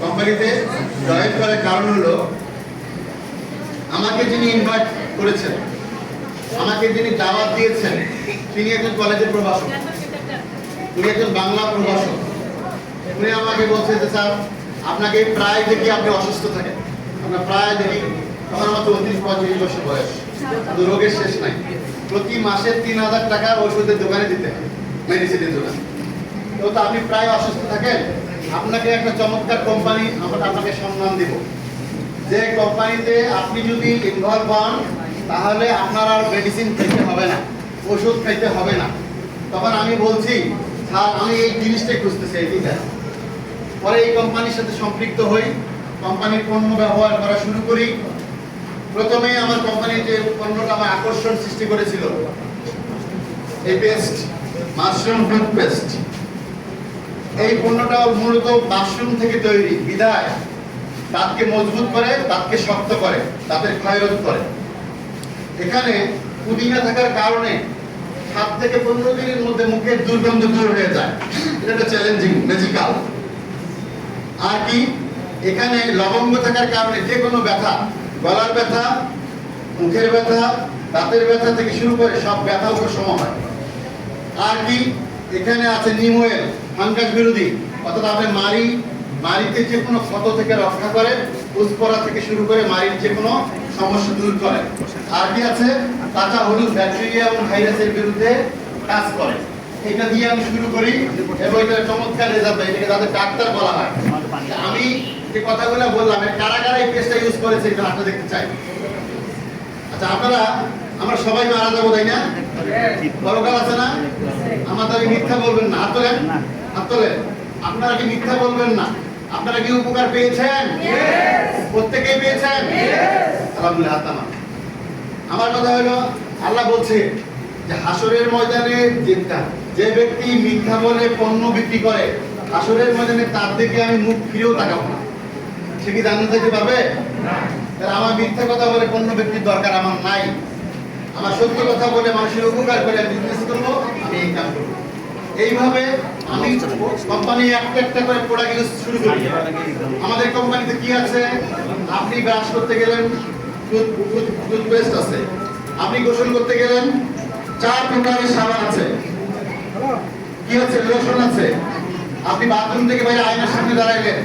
কোম্পানিতে জয়েন করার কারণ হলো আমাকে যিনি ইনভাইট করেছেন, আমাকে যিনি দাওয়াত দিয়েছেন, তিনি একজন কলেজের প্রভাষক, উনি একজন বাংলা প্রভাষক। উনি আমাকে বলছে যে স্যার আপনাকে প্রায় দেখি আপনি অসুস্থ থাকেন, আমরা প্রায় দেখি, তখন আমার 34-35 বছর বয়স, কিন্তু রোগের শেষ নাই। প্রতি মাসে 3000 টাকা ওষুধের দোকানে দিতে হয়, মেডিসিনের দোকানে। তো আপনি প্রায় অসুস্থ থাকেন, আপনাকে একটা চমৎকার কোম্পানি আমরা আপনাকে সম্মান দিব, যে কোম্পানিতে আপনি যদি ইনভলভ হন তাহলে আপনার আর মেডিসিন খেতে হবে না, ওষুধ খাইতে হবে না। তখন আমি বলছি স্যার আমি এই জিনিসটাই খুঁজতেছি, এইটা। পরে এই কোম্পানির সাথে সম্পৃক্ত হই, কোম্পানির পণ্য ব্যবহার করা শুরু করি। প্রথমে আমার কোম্পানির যে পণ্যটা আমার আকর্ষণ সৃষ্টি করেছিল, এই পেস্ট, মাশরুম টুথপেস্ট, এই পণ্যটা মূলত মাশরুম থেকে তৈরি, বিধায় দাঁতকে মজবুত করে, দাঁতকে শক্ত করে, দাঁতের ক্ষয়রোধ করে। এখানে পুদিনা থাকার কারণে 7 থেকে 15 দিনের মধ্যে মুখের দুর্গন্ধ দূর হয়ে যায়। এটা একটা চ্যালেঞ্জিং, ম্যাজিক্যাল। আর কি, এখানে লবঙ্গ থাকার কারণে যে কোনো ব্যথা, গলার ব্যথা, মুখের ব্যথা, দাঁতের ব্যথা থেকে শুরু করে সব ব্যথা উপশম হয়। আর কি, এখানে আছে নিম অয়েল, ফাঙ্গাস বিরোধী, অর্থাৎ আপনার মাড়িতে যে কোনো ক্ষত থেকে রক্ষা করে, উস্পরা থেকে শুরু করে মাড়ির যে কোনো সমস্যা দূর করে। আর কি আছে, কাঁচা হলুদ ব্যাকটেরিয়া এবং ভাইরাসের বিরুদ্ধে কাজ করে। এটা দিয়ে আমি শুরু করি এবং এটা চমৎকার রেজাল্ট হয়, এটাকে তাদের ডাক্তার বলা হয়। আমি যে কথাগুলো বললাম, কারা কারা এই পেস্টটা ইউজ করেছে এটা আপনারা দেখতে চাই। আচ্ছা, আমরা সবাই মারা যাবো, তাই না? পরকাল আছে না? আমাদের মিথ্যা বলবেন না, হাত তোলেন, হাত তোলেন। আপনারা কি মিথ্যা বলবেন না? আপনারা কি উপকার পেয়েছেন? প্রত্যেকেই পেয়েছেন? আলহামদুলিল্লাহ, হাত নামান। আমার কথা হলো, আল্লাহ বলছে যে হাসরের ময়দানে যে ব্যক্তি মিথ্যা বলে পণ্য বিক্রি করে, হাসরের ময়দানে তার দিকে আমি মুখ ফিরেও তাকাবো না। সে কি জান্নাতে যেতে পারবে? আমার মিথ্যা কথা বলে পণ্য বিক্রির দরকার আমার নাই। আমার সত্য কথা বলে মানুষের উপকার করে আমি বিজনেস করবো, আমি এই কাজ করবো। এইভাবে আমি কোম্পানি একটা করে প্রোডাক্ট ইউজ শুরু করি। আমাদের কোম্পানিতে কি আছে? আপনি ব্রাশ করতে গেলেন, টুথপেস্ট আছে। আপনি গোসল করতে গেলেন, 4 প্রকারের সাবান আছে। কি আছে? লোশন আছে। আপনি বাথরুম থেকে বাইরে আয়নার সামনে দাঁড়াইলেন,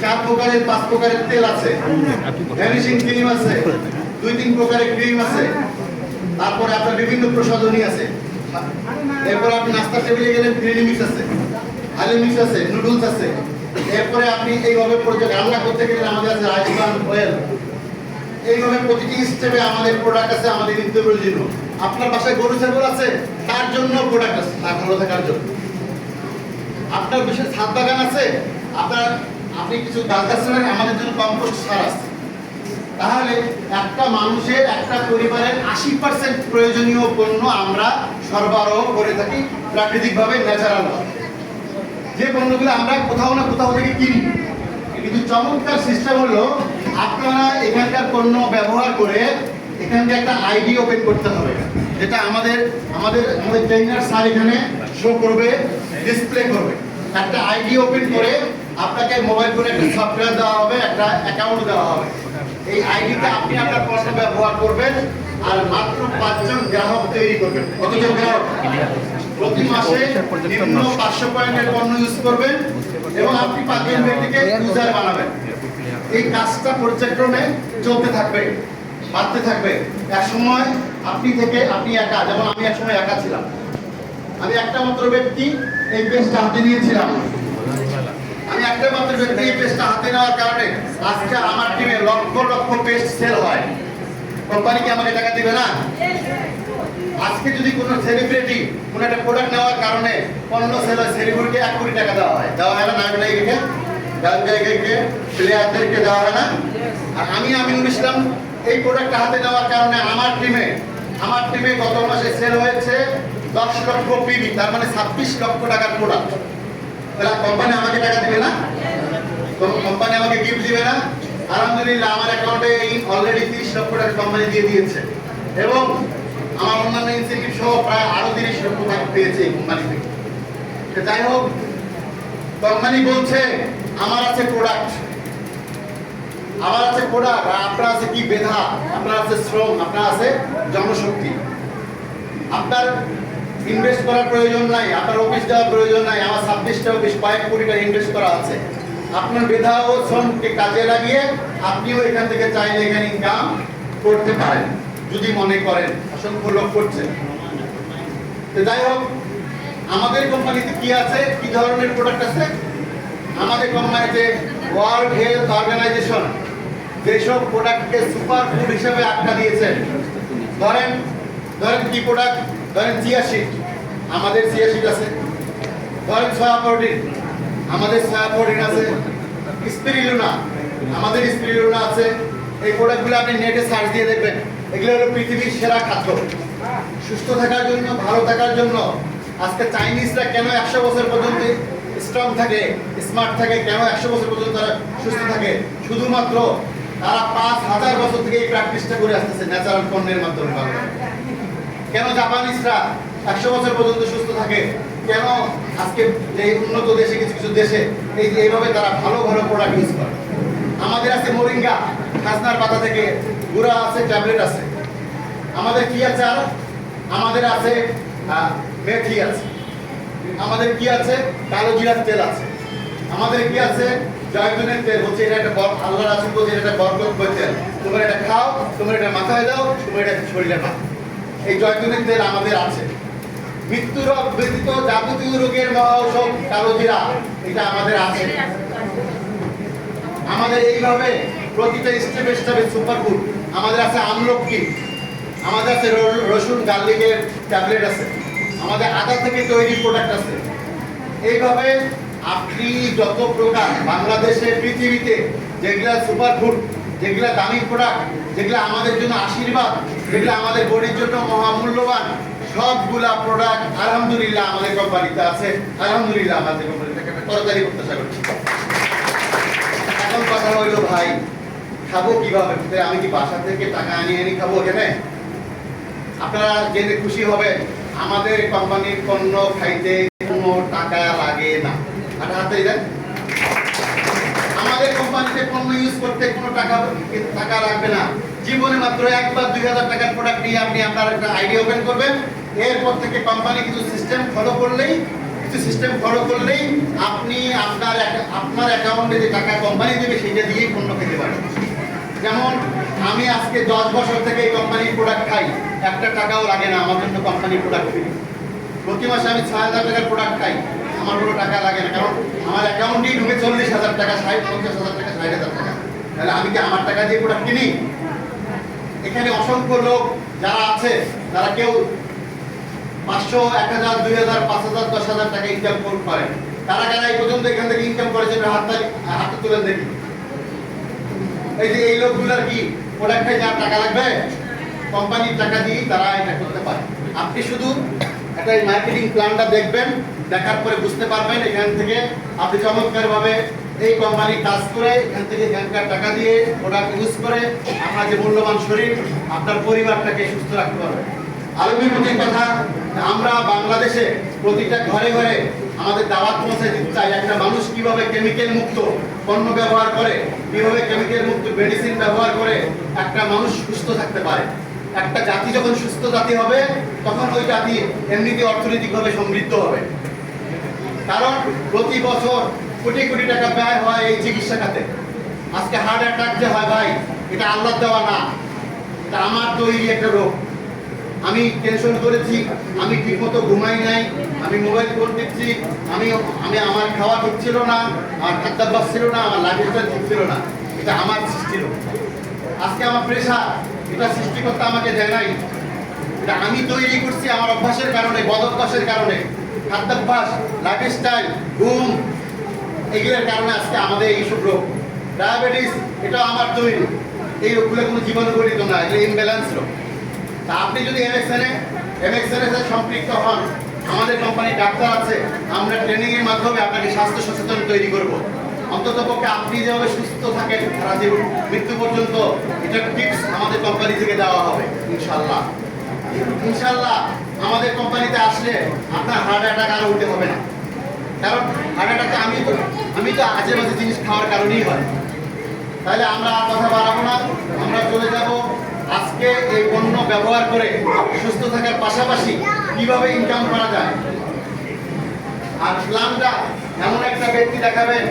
4 প্রকারের 5 প্রকারের তেল আছে। ভ্যানিশিং ক্রিম আছে, 2-3 প্রকারের ক্রিম আছে। তারপরে আপনার বিভিন্ন প্রসাধনী আছে। এরপর আপনি নাস্তার টেবিলে গেলেন, গ্রিন মিক্স আছে, আলু মিক্স আছে, নুডলস আছে। এরপরে আপনি এইভাবে রান্না করতে গেলেন, আমাদের আছে রাইস ব্রান অয়েল। এইভাবে প্রতিটি স্টেপে আমাদের প্রোডাক্ট আছে, আমাদের নিত্য প্রয়োজনীয়। আপনার বাসায় গরু ছাগল আছে, তার জন্য প্রোডাক্ট আছে, তার ভালো থাকার জন্য। আপনার বিশেষ ছাদ বাগান আছে, আপনি কিছু গাছ গাছালেন, আমাদের জন্য কম্পোস্ট সার আছে। তাহলে একটা মানুষের, একটা পরিবারের 80% প্রয়োজনীয় পণ্য আমরা সরবরাহ করে থাকি প্রাকৃতিকভাবে, ন্যাচারাল। যে পণ্যগুলো আমরা কোথাও না কোথাও থেকে কিনি, কিন্তু চমৎকার সিস্টেম হলো আপনারা এখানকার পণ্য ব্যবহার করে এখানকে একটা আইডি ওপেন করতে হবে, যেটা আমাদের ট্রেনার স্যার এখানে শো করবে, ডিসপ্লে করবে। একটা আইডি ওপেন করে আপনাকে মোবাইল ফোনে একটা সফটওয়্যার দেওয়া হবে, একটা অ্যাকাউন্ট দেওয়া হবে। এই আইডিতে আপনি আপনার পণ্য ব্যবহার করবেন আর মাত্র 5 জন গ্রাহক তৈরি করবেন। কতজন গ্রাহক? প্রতি মাসে নিম্ন 500 পয়েন্টের পণ্য ইউজ করবেন এবং আপনি 5 জন ব্যক্তিকে ইউজার বানাবেন। এই কাজটা পর্যায়ক্রমে চলতে থাকবে, বাড়তে থাকবে। এক সময় আপনি একা, যেমন আমি এক সময় একা ছিলাম। আমি একটা মাত্র ব্যক্তি এই পেজটা হাতে নিয়েছিলাম। আমি একটা মাত্র ব্যক্তি এই পেজটা হাতে নেওয়ার কারণে আজকে আমার টিমে লক্ষ লক্ষ পেজ সেল হয়। কোম্পানি কি আমাকে টাকা দিবে না? আজকে যদি কোনো সেলিব্রিটি কোনো একটা প্রোডাক্ট নেওয়ার কারণে পণ্য সেল হয়, সেলিব্রিটিকে 1 কোটি টাকা দেওয়া হয় না? নায়ককে, গায়ককে, প্লেয়ারদেরকে দেওয়া হয় না? আর আমি আমিনুল ইসলাম এই প্রোডাক্টটা হাতে নেওয়ার কারণে আমার টিমে গত মাসে সেল হয়েছে 10 লক্ষ পিবি, তার মানে 26 লক্ষ টাকার প্রোডাক্ট। তাহলে কোম্পানি আমাকে টাকা দিবে না? কোম্পানি আমাকে গিফট দিবে না? আলহামদুলিল্লাহ, আমার অ্যাকাউন্টে অলরেডি 30 লক্ষ টাকা কোম্পানি দিয়ে দিয়েছে এবং আমার অন্যান্য ইনসেন্টিভ সহ প্রায় আরো 30 লক্ষ টাকা পেয়েছে এই কোম্পানি থেকে। যাই হোক, কোম্পানি বলছে আমার আছে প্রোডাক্ট, আমার আছে প্রোডাক্ট, আর আপনার আছে কি মেধা, আপনার আছে শ্রম, আপনার আছে জনশক্তি। আপনার ইনভেস্ট করার প্রয়োজন নাই, আপনার অফিস দেওয়ার প্রয়োজন নাই, আমার 26টা অফিস কয়েক কোটি টাকা ইনভেস্ট করা আছে। আপনার মেধা ও শ্রমকে কাজে লাগিয়ে আপনিও এখান থেকে চাইলে এখানে ইনকাম করতে পারেন যদি মনে করেন। অসংখ্য লোক করছেন। তো যাই হোক, আমাদের কোম্পানিতে কি আছে, কি ধরনের প্রোডাক্ট আছে? আমাদের কোম্পানিতে ওয়ার্ল্ড হেলথ অর্গানাইজেশন যেসব প্রোডাক্টকে সুপার ফুড হিসেবে আখ্যা দিয়েছেন, ধরেন কি প্রোডাক্ট, ধরেন চিয়া সিড, আমাদের চিয়া সিড আছে। ধরেন সয়া প্রোটিন, আমাদের সয়া প্রোটিন আছে। স্পিরুলিনা, আমাদের স্পিরুলিনা আছে। এই প্রোডাক্টগুলো আপনি নেটে সার্চ দিয়ে দেখবেন, এগুলো হলো পৃথিবীর সেরা খাদ্য। সুস্থ থাকার জন্য, ভালো থাকার জন্য। আজকে চাইনিজরা কেন 100 বছর পর্যন্ত স্ট্রং থাকে, স্মার্ট থাকে, কেন 100 বছর পর্যন্ত তারা সুস্থ থাকে? শুধুমাত্র তারা 5000 বছর থেকে এই প্র্যাকটিসটা করে আসতেছে ন্যাচারাল পণ্যের মাধ্যমে। কেন জাপানিজরা 100 বছর পর্যন্ত সুস্থ থাকে? কেন আজকে যে উন্নত দেশে, কিছু কিছু দেশে এইভাবে তারা ভালো ভালো প্রোডাক্ট ইউজ করে? আমাদের আছে মোরিঙ্গা, খাজনার পাতা থেকে গুঁড়া আছে, ট্যাবলেট আছে। আমাদের কি আছে? আর আমাদের আছে মেথি আছে। আমাদের কি আছে? কালো জিরার তেল আছে। আমাদের কি আছে? জয়তুনের তেল। হচ্ছে এটা একটা আল্লাহর রাসূল বলছে এটা একটা বরকতময় তেল। তোমরা এটা খাও, তোমরা এটা মাথায় দাও, তোমরা এটা শরীরে নাও। এই জয়তুনের তেল আমাদের আছে। মৃত্যু রোগ ব্যতীত যাবতীয় রোগের মহা ঔষধ কালো জিরা, এটা আমাদের আছে। আমাদের এইভাবে প্রতিটা স্টেপে স্টেপে সুপারফুড। আমাদের আছে আমলকি, আমাদের আছে রসুন গার্লিকের ট্যাবলেট আছে, আমাদের আদা থেকে তৈরি প্রোডাক্ট আছে। এইভাবে আপনি যত প্রকার বাংলাদেশে, পৃথিবীতে যেগুলা সুপারফুড, যেগুলা দামি প্রোডাক্ট, যেগুলা আমাদের জন্য আশীর্বাদ, যেগুলা আমাদের বডির জন্য মহামূল্যবান, সবগুলা প্রোডাক্ট আলহামদুলিল্লাহ আমাদের কোম্পানিতে আছে। আলহামদুলিল্লাহ আমাদের কোম্পানি থেকে তাড়াতাড়ি প্রত্যাশা করছি। এখন কথা হইলো ভাই, খাবো কিভাবে? আমি কি বাসা থেকে টাকা আনি খাবো এখানে? আপনারা জেনে খুশি হবেন, আমাদের কোম্পানির পণ্য খাইতে কোনো টাকা লাগে না। হাতে দেন। আমাদের কোম্পানিতে পণ্য ইউজ করতে কোনো টাকা লাগবে না। জীবনে মাত্র 1 বা 2000 টাকার প্রোডাক্ট নিয়ে আপনি আপনার একটা আইডি ওপেন করবেন। এরপর থেকে কোম্পানি কিছু সিস্টেম ফলো করলেই আপনি আপনার অ্যাকাউন্টে যে টাকা কোম্পানি দেবে সেটা দিয়েই পণ্য খেতে পারেন। যেমন আমি আজকে 10 বছর থেকে এই কোম্পানির প্রোডাক্ট খাই, একটা টাকাও লাগে না আমার জন্য কোম্পানির প্রোডাক্ট ফ্রি। প্রতি মাসে আমি 6000 টাকার প্রোডাক্ট খাই, আমার কোনো টাকা লাগে না, কারণ আমার অ্যাকাউন্টেই ঢুকে 40,000 টাকা, 50,000 টাকা, 60,000 টাকা। তাহলে আমি কি আমার টাকা দিয়ে প্রোডাক্ট কিনি? এখানে অসংখ্য লোক যারা আছে, তারা কেউ 500, 1000, 2000, 5000, 10,000 টাকা ইনকাম করেন। তারা এই পর্যন্ত এখান থেকে ইনকাম করেছে, হাতে তুলে দেখি। এই যে এই লোকগুলার কি প্রোডাক্ট খাই যার টাকা লাগবে? কোম্পানির টাকা দিয়ে তারা এটা করতে পারে। আপনি শুধু একটা মার্কেটিং প্ল্যানটা দেখবেন, দেখার পরে বুঝতে পারবেন এখান থেকে আপনি চমৎকারভাবে এই কোম্পানি কাজ করে এখান থেকে এখানকার টাকা দিয়ে প্রোডাক্ট ইউজ করে আপনার যে মূল্যবান শরীর, আপনার পরিবারটাকে সুস্থ রাখতে পারবেন। আরো বিভিন্ন কথা, আমরা বাংলাদেশে প্রতিটা ঘরে ঘরে আমাদের দাওয়াত পৌঁছে দিতে চাই। একটা মানুষ কিভাবে কেমিক্যাল মুক্ত পণ্য ব্যবহার করে, কিভাবে কেমিক্যাল মুক্ত মেডিসিন ব্যবহার করে একটা মানুষ সুস্থ থাকতে পারে। একটা জাতি যখন সুস্থ জাতি হবে, তখন ওই জাতি এমনিতে অর্থনৈতিকভাবে সমৃদ্ধ হবে। কারণ প্রতি বছর কোটি কোটি টাকা ব্যয় হয় এই চিকিৎসা খাতে। আজকে হার্ট অ্যাটাক যে হয় ভাই, এটা আল্লাহর দেওয়া না, এটা আমার তৈরি একটা রোগ। আমি টেনশন করেছি, আমি ঠিকমতো ঘুমাই নাই, আমি মোবাইল ফোন টিপছি, আমি আমার খাওয়া ঠিক ছিল না, আমার খাদ্যাভ্যাস ছিল না, আমার লাইফস্টাইল ঠিক ছিল না। এটা আমার সৃষ্টি রোগ। আজকে আমার প্রেশার, এটা সৃষ্টিকর্তা আমাকে দেয় নাই, এটা আমি তৈরি করছি আমার অভ্যাসের কারণে, বদভ্যাসের কারণে, খাদ্যাভ্যাস, লাইফস্টাইল, ঘুম, এগুলোর কারণে আজকে আমাদের এইসব রোগ। ডায়াবেটিস, এটা আমার তৈরি। এই রোগগুলো কোনো জীবাণুঘটিত না, এগুলো ইমব্যালেন্স রোগ। তা আপনি যদি এমএক্সএনএ সম্পৃক্ত হন, আমাদের কোম্পানির ডাক্তার আছে, আমরা ট্রেনিং এর মাধ্যমে আপনাকে স্বাস্থ্য সচেতন তৈরি করব। অন্ততপক্ষে আপনি যেভাবে সুস্থ থাকেন সারা জীবন মৃত্যু পর্যন্ত, এটা টিপস আমাদের কোম্পানি থেকে দেওয়া হবে ইনশাল্লাহ। ইনশাল্লাহ আমাদের কোম্পানিতে আসলে আপনার হার্ট অ্যাটাক আর উঠতে হবে না। কারণ হার্ট অ্যাটাক তো আমি তো আজে বাজে জিনিস খাওয়ার কারণেই হয়। তাহলে আমরা আর কথা বাড়াবো না, আমরা চলে যাব আজকে এই পণ্য ব্যবহার করে সুস্থ থাকার পাশাপাশি কিভাবে ইনকাম করা যায়। আর প্ল্যানটা এমন একটা ব্যক্তি দেখাবেন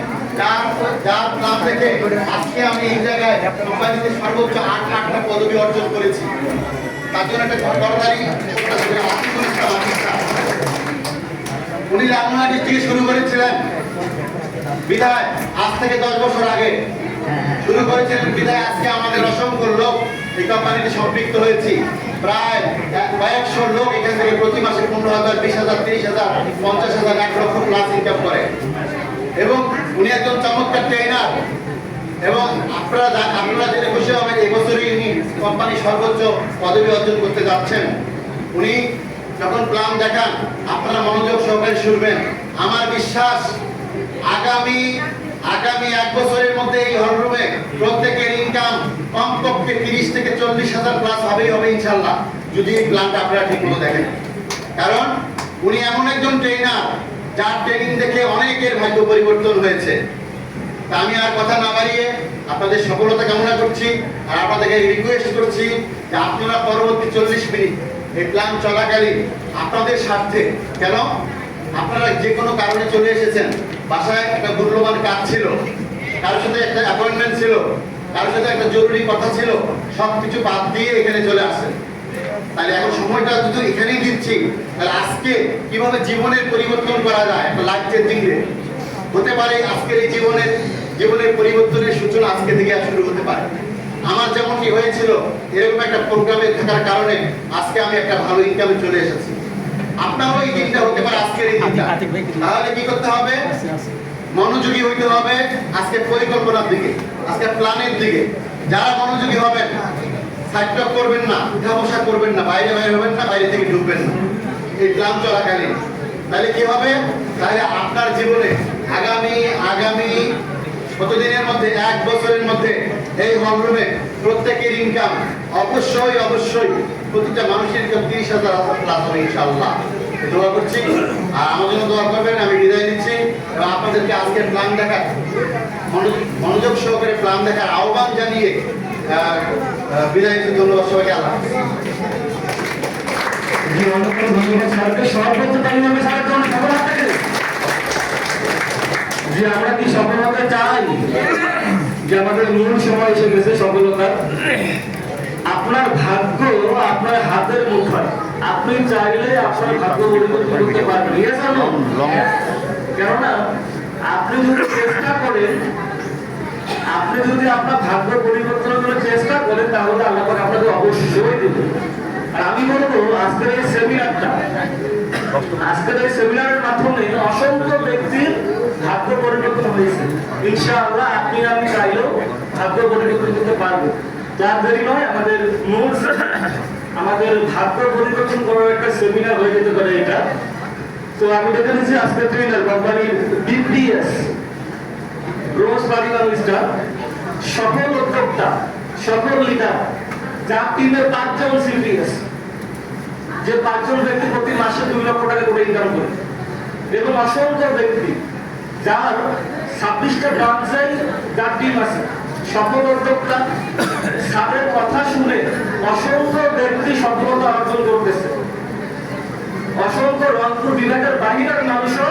যার প্ল্যান থেকে আজকে আমি এই জায়গায় কোম্পানিতে সর্বোচ্চ 8টা পদবি অর্জন করেছি। তার জন্য একটা সরকারি উনি রামনাথ থেকে শুরু করেছিলেন বিধায় আজ থেকে 10 বছর আগে শুরু করেছিলেন বিধায় আজকে আমাদের অসংখ্য লোক এই কোম্পানিতে সম্পৃক্ত হয়েছি। প্রায় কয়েকশো লোক এখান থেকে প্রতি মাসে 15,000, 20,000, 30,000, 50,000, 1 লক্ষ প্লাস ইনকাম করে। এবং উনি একজন চমৎকার ট্রেনার। এবং আপনারা জেনে খুশি হবেন এবছরই উনি কোম্পানি সর্বোচ্চ পদবি অর্জন করতে যাচ্ছেন। উনি যখন প্ল্যান দেখান আপনারা মনোযোগ সহকারে শুনবেন। আমার বিশ্বাস আগামী 1 বছরের মধ্যে এই হলরুমে প্রত্যেকের ইনকাম কমপক্ষে 30 থেকে 40,000 প্লাস হবে ইনশাল্লাহ, যদি এই প্ল্যানটা আপনারা ঠিকমতো দেখেন। কারণ উনি এমন একজন ট্রেনার যার ট্রেনিং দেখে অনেকের ভাগ্য পরিবর্তন হয়েছে। তা আমি আর কথা না বাড়িয়ে আপনাদের সফলতা কামনা করছি আর আপনাদেরকে রিকোয়েস্ট করছি যে আপনারা পরবর্তী 40 মিনিট এই প্ল্যান চলাকালীন আপনাদের স্বার্থে, কেন আপনারা যে কোনো কারণে চলে এসেছেন, বাসায় একটা মূল্যবান কাজ ছিল, কারোর সাথে একটা অ্যাপয়েন্টমেন্ট ছিল, কারোর সাথে একটা জরুরি কথা ছিল, সবকিছু বাদ দিয়ে এখানে চলে আসেন। তাহলে এখন সময়টা যদি এখানেই দিচ্ছি, তাহলে আজকে কিভাবে জীবনের পরিবর্তন করা যায়, একটা লাইফ চেঞ্জিং হতে পারে। আজকের এই জীবনের পরিবর্তনের সূচনা আজকে থেকে শুরু হতে পারে। আমার যেমন কি হয়েছিল, এরকম একটা প্রোগ্রামে থাকার কারণে আজকে আমি একটা ভালো ইনকামে চলে এসেছি। আপনারও এই দিনটা হতে পারে আজকের এই দিনটা। তাহলে কি করতে হবে? মনোযোগী হইতে হবে আজকে পরিকল্পনার দিকে, আজকে প্ল্যানের দিকে। যারা মনোযোগী হবেন, সাইড করবেন না, উঠা বসা করবেন না, বাইরে হবেন না, বাইরে থেকে ঢুকবেন না এই প্ল্যান চলাকালীন। তাহলে কি হবে? তাহলে আপনার জীবনে আগামী কতদিনের মধ্যে, 1 বছরের মধ্যে এই হলরুমে প্রত্যেকের ইনকাম অবশ্যই প্রতিটা মানুষের ইনকাম 30,000 প্লাস হবে ইনশাআল্লাহ। দোয়া করছি আর আমার জন্য দোয়া করবেন। আমি বিদায় নিচ্ছি এবং আপনাদেরকে আজকের প্ল্যান দেখার মনোযোগ সহকারে প্ল্যান দেখার আহ্বান জানিয়ে বিদায় নিচ্ছি। ধন্যবাদ সবাইকে। আল্লাহ যে আমরা কি সফলতা চাই, যে আমাদের মূল সময় এসে গেছে সফলতা। আপনার ভাগ্য আপনার হাতের মুঠোয়, আপনি চাইলে আপনার ভাগ্য পরিবর্তন করতে পারবেন। কেননা আপনি যদি চেষ্টা করেন, আপনি যদি আপনার ভাগ্য পরিবর্তনের জন্য চেষ্টা করেন, তাহলে আল্লাহ পাক আপনাকে অবশ্যই দেবেন। আর আমি বলবো আজকের এই সেমিনারের মাধ্যমে অসংখ্য ব্যক্তির ভাগ্য পরিবর্তন হয়েছে। ইনশাআল্লাহ আপনি আমি চাইলেও ভাগ্য পরিবর্তন করতে পারবো। যার দেরি নয়, আমাদের ভাগ্য পরিবর্তন করার একটা সেমিনার হয়ে যেতে পারে এটা। তো আমি দেখে নিচ্ছি আজকে ট্রেনার কোম্পানির বিপিএস রোজ পারিবারিক স্টাফ, সকল উদ্যোক্তা, সকল লিডার, যার টিমের 5 জন সিপিএস, যে 5 জন ব্যক্তি প্রতি মাসে 2 লক্ষ টাকা করে ইনকাম করে, এবং অসংখ্য ব্যক্তি যার 26টা ব্রাঞ্চে যার টিম আছে, সকল উদ্যোক্তা, তাদের কথা শুনে অসংখ্য ব্যক্তি সফলতা অর্জন করতেছে। অসংখ্য রংপুর বিভাগের বাহিরের মানুষও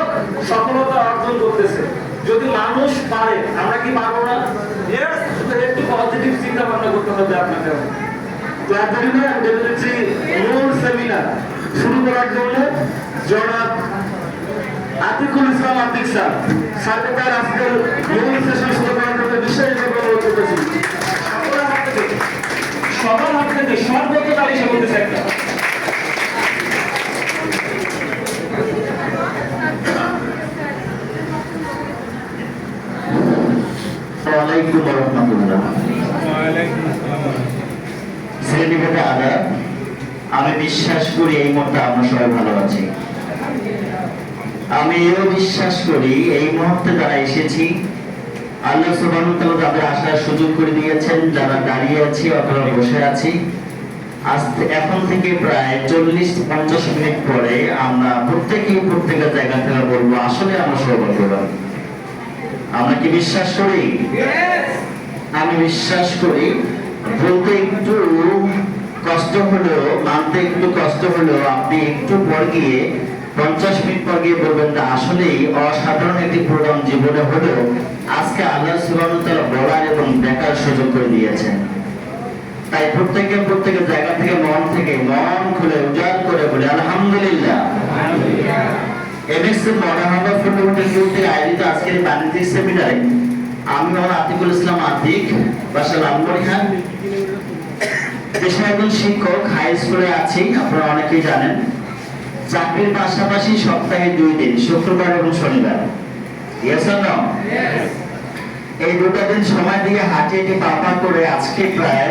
সফলতা অর্জন করতেছে। যদি মানুষ পারে, আমরা কি পারবো না? একটু পজিটিভ চিন্তা ভাবনা করতে হবে আপনাকে। যার জন্য আমি বলে দিচ্ছি মূল সেমিনার শুরু করার জন্য জনাব আতিকুল ইসলাম আতিক স্যার আজকের মূল সেশন শুরু করার জন্য বিশেষভাবে অনুরোধ করতেছি। সবার হাত থেকে সর্বোচ্চ তারিখ সে বলতেছে একটা। আমি বিশ্বাস করি এই মুহূর্তে আমরা সবাই ভালো আছি। আমি এও বিশ্বাস করি এই মুহূর্তে যারা এসেছি, আল্লাহ সুবহানাহু ওয়া তাআলা যাদের আসার সুযোগ করে দিয়েছেন, যারা দাঁড়িয়ে আছি অথবা বসে আছি, এখন থেকে প্রায় 40-50 মিনিট পরে আমরা প্রত্যেকের জায়গা থেকে বলবো আসলে আমরা সৌভাগ্যবান। আমরা কি বিশ্বাস করি? আমি বিশ্বাস করি। বলতে একটু কষ্ট হলেও, মানতে একটু কষ্ট হলেও আপনি একটু পর গিয়ে 50 মিনিট পর গিয়ে বলবেন যে আসলেই অসাধারণ একটি প্রোগ্রাম জীবনে হলেও আজকে আল্লাহ সুবহানাহু ওয়া তাআলা বলার এবং দেখার সুযোগ করে দিয়েছেন। তাই প্রত্যেকের জায়গা থেকে মন খুলে উজাড় করে বলে আলহামদুলিল্লাহ। MSc modern hub football group থেকে আয়োজিত আজকের বাণিজ্যিক সেমিনারে আমি আতিকুল ইসলাম আতিক, বাসা লালমনিরহাট, পেশায় একজন শিক্ষক, হাই স্কুলে আছি, আপনারা অনেকেই জানেন। চাকরির পাশাপাশি সপ্তাহে 2 দিন, শুক্রবার এবং শনিবার। Yes or no? এই 2টা দিন সময় দিয়ে হাঁটি পাপা করে আজকে প্রায়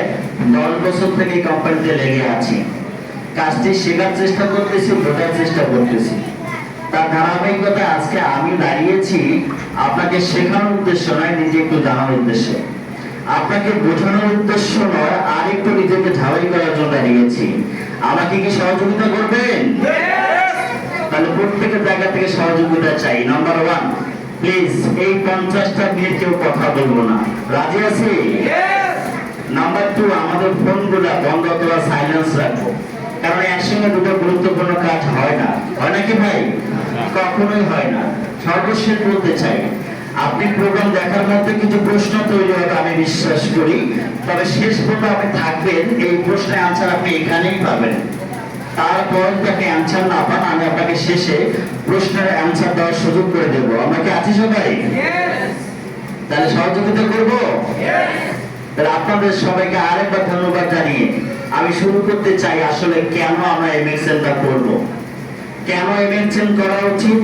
10 বছর থেকে কোম্পানিতে লেগে আছি। কাজটি শেখার চেষ্টা করতেছি, বোঝার চেষ্টা করতেছি। তার ধারাবাহিকতা আজকে আমি দাঁড়িয়েছি আপনাকে শেখানোর উদ্দেশ্য নয়, নিজে একটু জানার উদ্দেশ্যে, আপনাকে বোঝানোর উদ্দেশ্য নয়, আর একটু নিজেকে ঝালাই করার জন্য দাঁড়িয়েছি। আমাকে কি সহযোগিতা করবেন? তাহলে প্রত্যেকের জায়গা থেকে সহযোগিতা চাই। নাম্বার 1, প্লিজ এই 50টা মিনিট কেউ কথা বলবো না, রাজি আছি? নাম্বার 2, আমাদের ফোনগুলো বন্ধ অথবা সাইলেন্স রাখবো, কারণ একসঙ্গে 2টো গুরুত্বপূর্ণ কাজ হয় না। হয় নাকি ভাই? কখনোই হয় না। সর্বশেষ বলতে চাই, আপনি প্রোগ্রাম দেখার মধ্যে কিছু প্রশ্ন তৈরি হবে আমি বিশ্বাস করি, তবে শেষ পর্যন্ত আপনি থাকবেন, এই প্রশ্নের আনসার আপনি এখানেই পাবেন। তারপর যদি অ্যান্সার না পান, আমি আপনাকে শেষে প্রশ্নের অ্যান্সার দেওয়ার সুযোগ করে দেব। আমরা কি আছি সবাই? তাহলে সহযোগিতা করব। তাহলে আপনাদের সবাইকে আরেকবার ধন্যবাদ জানিয়ে আমি শুরু করতে চাই আসলে কেন আমরা এমএক্সএলটা করব, কেন এমএক্সএল করা উচিত,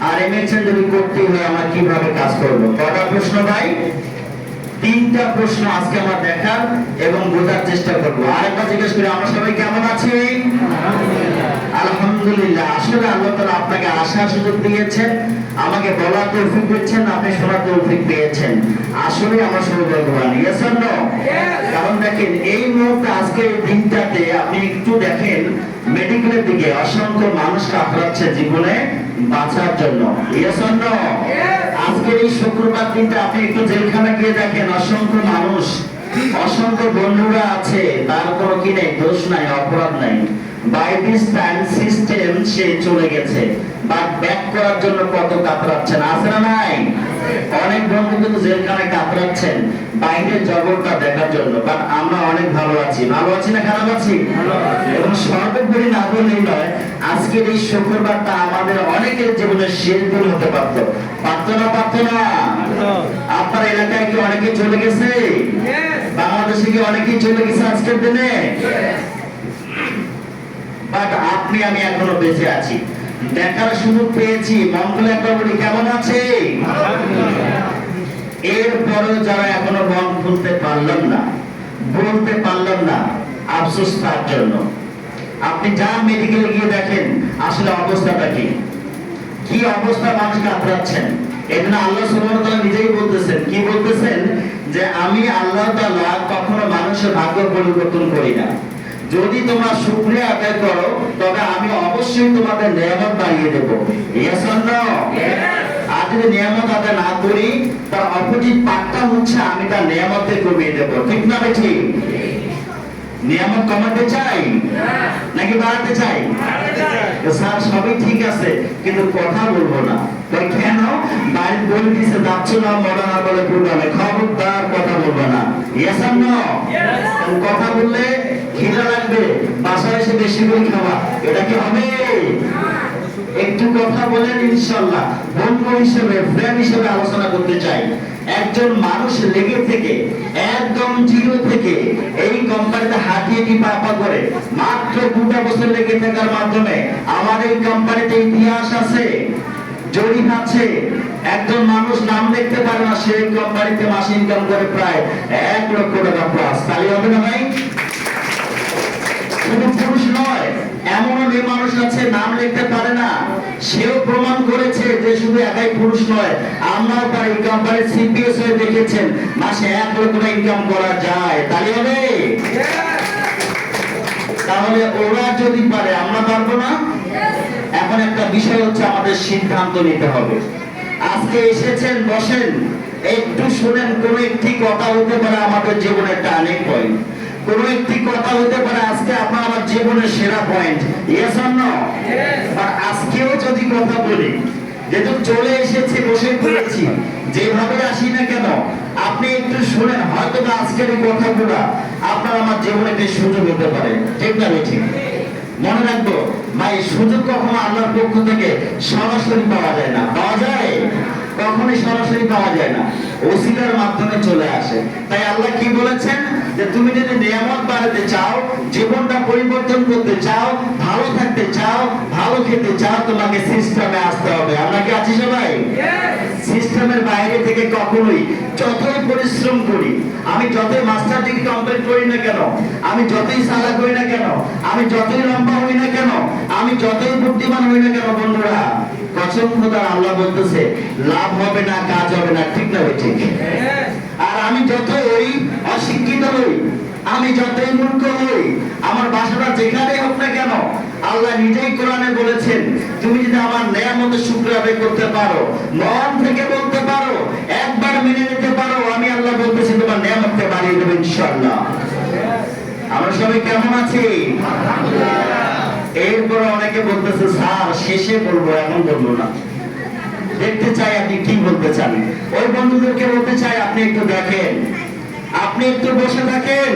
আর এমএক্সএল যদি করতে হয় আমরা কিভাবে কাজ করব। কটা প্রশ্ন ভাই? 3টা প্রশ্ন আজকে আমরা দেখার এবং বোঝার চেষ্টা করবো। আরেকবার জিজ্ঞেস করি, আমরা সবাই কেমন আছি? আলহামদুলিল্লাহ। আসলে আল্লাহ তাআলা আপনাকে আসার সুযোগ দিয়েছেন, আমাকে বলার তৌফিক দিয়েছেন, আপনি শোনার তৌফিক পেয়েছেন। আসলে আমরা সৌভাগ্যবান। Yes or no? কারণ দেখেন এই মুহূর্তে আজকে এই দিনটাতে আপনি একটু দেখেন মেডিকেলের দিকে অসংখ্য মানুষ কাতরাচ্ছে জীবনে বাঁচার জন্য। Yes or no? আজকের এই শুক্রবার দিনটা আপনি একটু জেলখানা গিয়ে দেখেন, অসংখ্য মানুষ, অসংখ্য বন্ধুরা আছে, তার কোনো কি নেই, দোষ নাই, অপরাধ নাই। বাই দিস টাইম সিস্টেম সে চলে গেছে, বাট ব্যাক করার জন্য কত কাতরাচ্ছেন, আছে না নাই? অনেক বন্ধু কিন্তু জেলখানায় কাতরাচ্ছেন বাইরের জগৎটা দেখার জন্য, বাট আমরা অনেক ভালো আছি। ভালো আছি না খারাপ আছি? এবং সর্বোপরি না বললেই নয়, আজকের এই শুক্রবারটা আমাদের অনেকের জীবনের শেষ দিন হতে পারত। পারতো না? পারতো না? আপনার এলাকায় কি অনেকে চলে গেছে? বাংলাদেশে কি অনেকেই চলে গেছে আজকের দিনে? বাট আপনি আমি এখনো বেঁচে আছি, দেখার সুযোগ পেয়েছি। মন খুলে একবার বলি, কেমন আছে? এরপরেও যারা এখনো মন খুলতে পারলাম না, বলতে পারলাম না, আফসোস তার জন্য। আপনি যান মেডিকেলে গিয়ে দেখেন আসলে অবস্থাটা কি, কি অবস্থা মানুষ কাতরাচ্ছেন। এই জন্য আল্লাহ সুবহানাহু ওয়া তাআলা নিজেই বলতেছেন, কি বলতেছেন, যে আমি আল্লাহ তাআলা কখনো মানুষের ভাগ্য পরিবর্তন করি না। যদি তোমরা শুকরিয়া আদায় করো তবে আমি অবশ্যই তোমাদের নিয়ামত বাড়িয়ে দেব। Yes or no? আর যদি নিয়ামত আদায় না করি তার অপোজিট পার্টটা হচ্ছে আমি তার নিয়ামতকে কমিয়ে দেব। ঠিক না বেঠি? নিয়ামত কমাতে চাই নাকি বাড়াতে চাই? স্যার সবই ঠিক আছে, কিন্তু কথা বলবো না। কেন? বাড়ির বলে দিছে যাচ্ছ না মডার্ন বলে প্রোগ্রামে, খবরদার কথা বলবো না। Yes or no? কথা বললে খিদা লাগবে, বাসায় এসে বেশি করে খাওয়া, এটা কি হবে? একটু কথা বলেন, ইনশাআল্লাহ বন্ধু হিসেবে, ফ্রেন্ড হিসেবে আলোচনা করতে চাই। একজন মানুষ লেগে থেকে একদম জিরো থেকে এই কোম্পানিতে হাঁটিয়ে পাপা করে মাত্র 2টা বছর লেগে থাকার মাধ্যমে আমার এই কোম্পানিতে ইতিহাস আছে, জরিপ আছে। একজন মানুষ নাম দেখতে পারে না, সেই কোম্পানিতে মাসে ইনকাম করে প্রায় 1 লক্ষ টাকা প্লাস। তাহলে হবে না ভাই? শুধু পুরুষ নয়, এমনও মেয়ে মানুষ আছে নাম লিখতে পারে না, সেও প্রমাণ করেছে যে শুধু একাই পুরুষ নয়, আমরাও তার এই কোম্পানির সিপিএস হয়ে দেখেছেন মাসে 1 লক্ষ টাকা ইনকাম করা যায়। তাহলে হবে? তাহলে ওরা যদি পারে আমরা পারবো না? এখন একটা বিষয় হচ্ছে আমাদের সিদ্ধান্ত নিতে হবে। আজকে এসেছেন, বসেন, একটু শুনেন। কোন একটি কথা হতে পারে আমাদের জীবনের টার্নিং পয়েন্ট, কোন একটি কথা হতে পারে আজকে আপনার আমার জীবনের সেরা পয়েন্ট। Yes or no? আর আজকেও যদি কথা বলি, যেহেতু চলে এসেছি, বসে পড়েছি, যেভাবে আসি না কেন আপনি একটু শুনেন, হয়তো বা আজকের এই কথাগুলো আপনার আমার জীবনে একটি সুযোগ হতে পারে। ঠিক না ঠিক? মনে রাখবো ভাই, সুযোগ কখনো আল্লাহর পক্ষ থেকে সরাসরি পাওয়া যায় না। পাওয়া যায়? কখনোই সরাসরি পাওয়া যায় না, ওসিলার মাধ্যমে চলে আসে। তাই আল্লাহ কি বলেছেন, যে তুমি যদি নিয়ামত বাড়াতে চাও, জীবনটা পরিবর্তন করতে চাও, ভালো থাকতে চাও, ভালো খেতে চাও, তোমাকে সিস্টেমে আসতে হবে। আমরা কি আছি সবাই? সিস্টেমের বাইরে থেকে কখনোই, যতই পরিশ্রম করি, আমি যতই মাস্টার ডিগ্রি কমপ্লিট করি না কেন, আমি যতই সালা করি না কেন, আমি যতই লম্বা হই না কেন, আমি যতই বুদ্ধিমান হই না কেন, বন্ধুরা কসম খোদার আল্লাহ বলতেছে লাভ হবে না, কাজ হবে না। ঠিক না ঠিক? আর আমি যতই অশিক্ষিত হই, আমি যতই মূর্খ হই, আমার বাসাটা যেখানেই হোক না কেন, আল্লাহ নিজেই কোরআনে বলেছেন, তুমি যদি আমার নেয়ামতের শুকর আদায় করতে পারো, মন থেকে বলতে পারো, একবার মেনে নিতে পারো, আমি আল্লাহ বলতেছি তোমার নেয়ামতকে বাড়িয়ে দেবো ইনশাআল্লাহ। আমরা সবাই কেমন আছি? এরপরে অনেকে বলতেছে স্যার শেষে বলবো, এখন বলবো না। দেখতে চাই আপনি কি বলতে চান। ওই বন্ধুদেরকে বলতে চাই আপনি একটু দেখেন, আপনি একটু বসে থাকেন,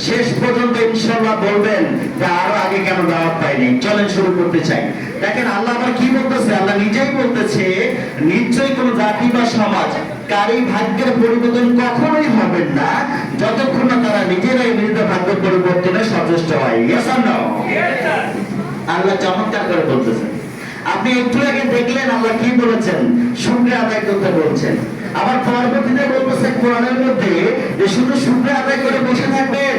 শেষ পর্যন্ত ইনশাআল্লাহ বলবেন যে আরো আগে কেন দাওয়াত পাইনি। চলেন শুরু করতে চাই। দেখেন আল্লাহ আবার কি বলতেছে, আল্লাহ নিজেই বলতেছে, নিশ্চয়ই কোন জাতি বা সমাজ কারই ভাগ্যের পরিবর্তন কখনোই হবে না যতক্ষণ না তারা নিজেরাই নিজেদের ভাগ্য পরিবর্তনে সচেষ্ট হয়। Yes or no? আল্লাহ চমৎকার করে বলতেছেন। আপনি একটু আগে দেখলেন আল্লাহ কি বলেছেন, শুকরিয়া আদায় করতে বলছেন। আবার পরবর্তীতে বলতেছে কোরআনের মধ্যে যে শুধু শুকরিয়া আদায় করে বসে থাকবেন,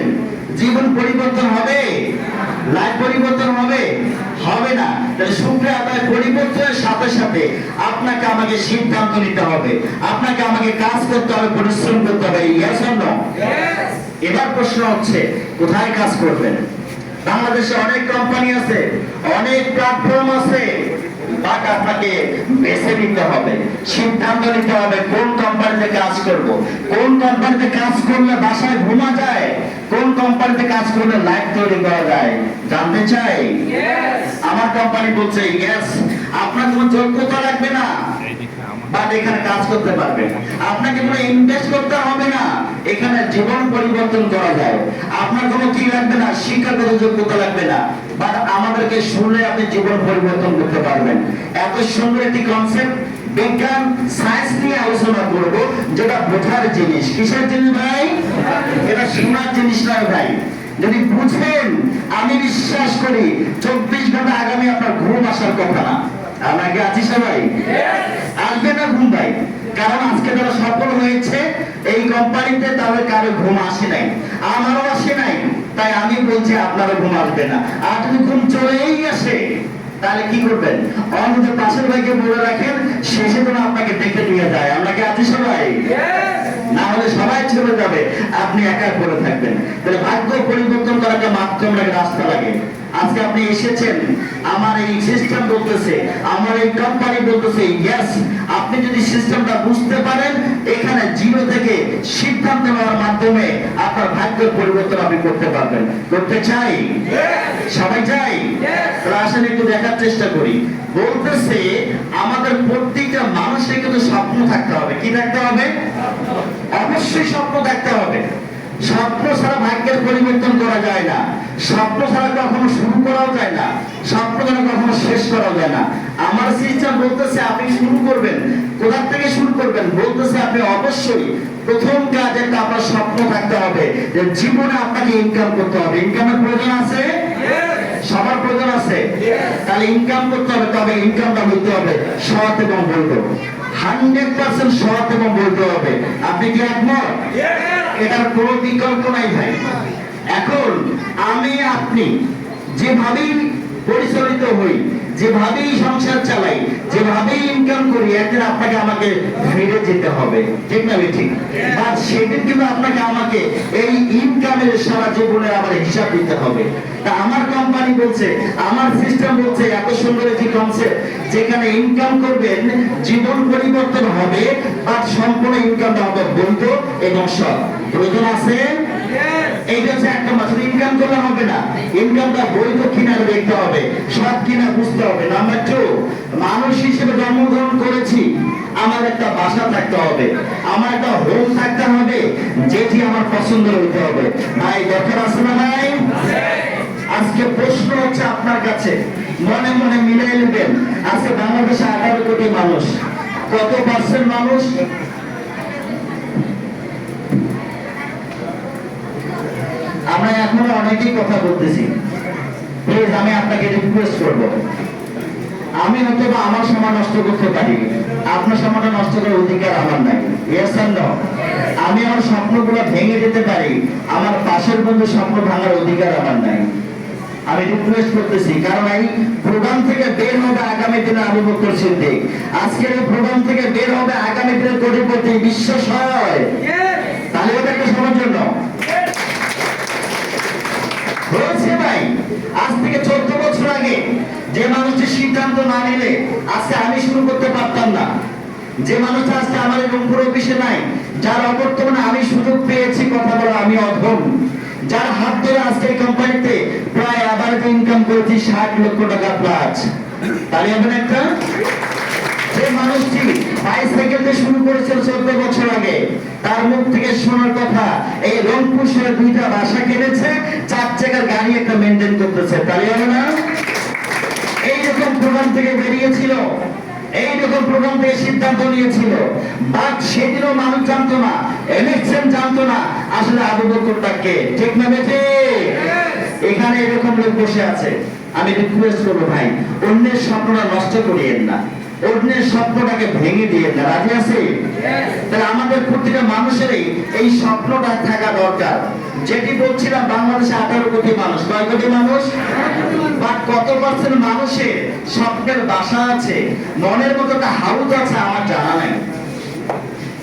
জীবন পরিবর্তন হবে, লাইফ পরিবর্তন হবে? হবে না। তাহলে শুকরিয়া আদায় পরিবর্তনের সাথে সাথে আপনাকে আমাকে সিদ্ধান্ত নিতে হবে, আপনাকে আমাকে কাজ করতে হবে, পরিশ্রম করতে হবে। Yes or no? এবার প্রশ্ন হচ্ছে কোথায় কাজ করবেন? বাংলাদেশে অনেক কোম্পানি আছে, অনেক প্ল্যাটফর্ম আছে, বাট আপনাকে বেছে নিতে হবে, সিদ্ধান্ত নিতে হবে কোন কোম্পানিতে কাজ করব, কোন কোম্পানিতে কাজ করলে বাসায় ঘুমা যায়, কোন কোম্পানিতে কাজ করলে লাইফ তৈরি করা যায়। জানতে চাই? আমার কোম্পানি বলছে ইয়েস, আপনার কোনো যোগ্যতা লাগবে না, বাট এখানে কাজ করতে পারবেন। আপনাকে কোনো ইনভেস্ট করতে হবে না, এখানে জীবন পরিবর্তন করা যায়। আপনার কোনো কি লাগবে না, শিক্ষাগত যোগ্যতা লাগবে না, বাট আমাদেরকে শুনলে আপনি জীবন পরিবর্তন করতে পারবেন। এত সুন্দর একটি কনসেপ্ট, বিজ্ঞান সায়েন্স নিয়ে আলোচনা করব, যেটা বোঝার জিনিস। কিসের জিনিস ভাই? এটা শোনার জিনিস নয় ভাই। যদি বুঝেন, আমি বিশ্বাস করি 24 ঘন্টা আগামী আপনার ঘুম আসার কথা না। আমরা কি আছি সবাই? আসবে না ঘুম ভাই? কারণ আজকে যারা সফল হয়েছে এই কোম্পানিতে, তাদের কারো ঘুম আসে নাই, আমারও আসে নাই। তাই আমি বলছি আপনারও ঘুম আসবে না। আর যদি ঘুম চলেই আসে তাহলে কি করবেন? অন্তত পাশের ভাইকে বলে রাখেন, শেষে যেন আপনাকে দেখে নিয়ে যায়। আমরা কি আছি সবাই? না হলে সবাই চলে যাবে, আপনি একা পড়ে থাকবেন। তাহলে ভাগ্য পরিবর্তন করাকে মাধ্যম লাগে, রাস্তা লাগে। আজকে আপনি এসেছেন, আমার এই সিস্টেম বলতেছে, আমার এই কোম্পানি বলতেছে ইয়েস, আপনি যদি সিস্টেমটা বুঝতে পারেন, এখানে জিরো থেকে সিদ্ধান্ত নেওয়ার মাধ্যমে আপনার ভাগ্যের পরিবর্তন আপনি করতে পারবেন। করতে চাই? সবাই চাই? তাহলে আসেন একটু দেখার চেষ্টা করি। বলতেছে আমাদের প্রত্যেকটা মানুষের কিন্তু স্বপ্ন থাকতে হবে। কি থাকতে হবে? অবশ্যই স্বপ্ন থাকতে হবে। স্বপ্ন ছাড়া ভাগ্যের পরিবর্তন করা যায় না, স্বপ্ন ছাড়া কখনো শুরু করাও যায় না, স্বপ্ন ছাড়া কখনো শেষ করাও যায় না। আমার সিস্টেম বলতেছে আপনি শুরু করবেন, কোথা থেকে শুরু করবেন? বলতেছে আপনি অবশ্যই প্রথম কাজ একটা আপনার স্বপ্ন থাকতে হবে যে জীবনে আপনাকে ইনকাম করতে হবে। ইনকামের প্রয়োজন আছে? সবার প্রয়োজন আছে। তাহলে ইনকাম করতে হবে, তবে ইনকামটা হইতে হবে সৎ এবং বৈধ। 100% সৎ এবং বৈধ হবে। আপনি কি একমত? এটার কোনো বিকল্প নাই ভাই। এখন আমি আপনি যেভাবেই পরিচালিত হই, যেভাবেই সংসার চালাই, যেভাবেই ইনকাম করি, একদিন আপনাকে আমাকে ফিরে যেতে হবে, ঠিক না ঠিক? আর সেদিন কিন্তু আপনাকে আমাকে এই ইনকামের সারা জীবনের আমার হিসাব দিতে হবে। তা আমার কোম্পানি বলছে, আমার সিস্টেম বলছে, এত সুন্দর একটি কনসেপ্ট, যেখানে ইনকাম করবেন, জীবন পরিবর্তন হবে, আর সম্পূর্ণ ইনকামটা হবে বৈধ এবং সৎ। প্রয়োজন আছে? এইটা হচ্ছে একটা মাত্র, ইনকাম করলে হবে না, ইনকামটা বৈধ কিনা দেখতে হবে, সৎ কিনা বুঝতে হবে। নাম্বার 2, মানুষ হিসেবে জন্মগ্রহণ করেছি, আমার একটা বাসা থাকতে হবে, আমার একটা হোম থাকতে হবে, যেটি আমার পছন্দ হইতে হবে। ভাই দরকার আছে না ভাই? আজকে প্রশ্ন হচ্ছে আপনার কাছে, মনে মনে মিলাই নেবেন, আজকে বাংলাদেশে 18 কোটি মানুষ, কত পার্সেন্ট মানুষ? আমরা এখনো অনেকেই কথা বলতেছি। প্লিজ আমি আপনাকে রিকোয়েস্ট করব, আমি হয়তো বা আমার সময় নষ্ট করতে পারি, আপনার সময়টা নষ্ট করার অধিকার আমার নাই। ইয়েস আর নো? আমি আমার স্বপ্নগুলো ভেঙে দিতে পারি, আমার পাশের বন্ধু স্বপ্ন ভাঙার অধিকার আমার নাই। আমি রিকোয়েস্ট করতেছি, কারণ এই প্রোগ্রাম থেকে বের হবে আগামী দিনে আবু বকর সিদ্দিক, আজকের এই প্রোগ্রাম থেকে বের হবে আগামী দিনে কোটিপতি বিশ্বাস হয়। তাহলে ওটা একটা সবার জন্য হয়েছে ভাই। আজ থেকে 14 বছর আগে যে মানুষটি সিদ্ধান্ত না নিলে আজকে আমি শুরু করতে পারতাম না, যে মানুষটা আজকে আমার রংপুর অফিসে নাই, যার অবর্তমানে আমি সুযোগ পেয়েছি কথা বলা, আমি অধম, যার হাত ধরে আজকে এই কোম্পানিতে প্রায় অ্যাভারেজ ইনকাম করেছি 60 লক্ষ টাকা প্লাস। তাহলে এমন একটা, যে মানুষটি বাইসাইকেল দিয়ে শুরু করেছিল 14 বছর আগে, তার মুখ থেকে শোনার কথা, এই রংপুর শহরে 2টা বাসা কিনেছে, 4 চাকার গাড়ি একটা মেনটেন করতেছে। তাহলে হবে না? এইরকম প্রোগ্রাম থেকে বেরিয়েছিল, এইরকম প্রোগ্রাম থেকে সিদ্ধান্ত নিয়েছিল, বাট সেদিনও মানুষ জানতো না, এমএসএম জানতো না আসলে আবু বকরটা কে, ঠিক না বেঠে? এখানে এরকম লোক বসে আছে। আমি রিকোয়েস্ট করবো ভাই, অন্যের স্বপ্নটা নষ্ট করিয়েন না, অন্যের স্বপ্নটাকে ভেঙে দিয়ে না। রাজি আছে? তাহলে আমাদের প্রতিটা মানুষেরই এই স্বপ্নটা থাকা দরকার। যেটি বলছিলাম, বাংলাদেশে 18 কোটি মানুষ, কয় কোটি মানুষ? বাট কত পার্সেন্ট মানুষের স্বপ্নের বাসা আছে, মনের মতো একটা হাউস আছে, আমার জানা নাই।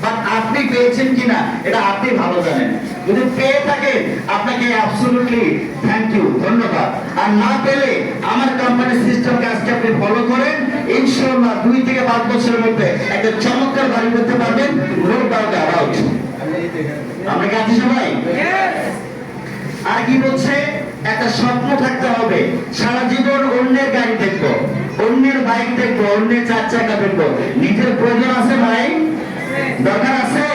বাট আপনি পেয়েছেন কিনা এটা আপনি ভালো জানেন। যদি পেয়ে থাকেন, আপনাকে অ্যাবসলিউটলি থ্যাংক ইউ, ধন্যবাদ। আর না পেলে আমার কোম্পানির সিস্টেমকে আজকে আপনি ফলো করেন, ইনশাআল্লাহ 2 থেকে 5 বছরের মধ্যে একটা চমৎকার বাড়ি করতে পারবেন। Road bout out. আমরা কি আছি সবাই? আর কি বলছে, একটা স্বপ্ন থাকতে হবে, সারা জীবন অন্যের গাড়ি দেখবো, অন্যের বাইক দেখবো, অন্যের 4 চাকা দেখবো। নিজের প্রয়োজন আছে ভাই? দরকার আছে?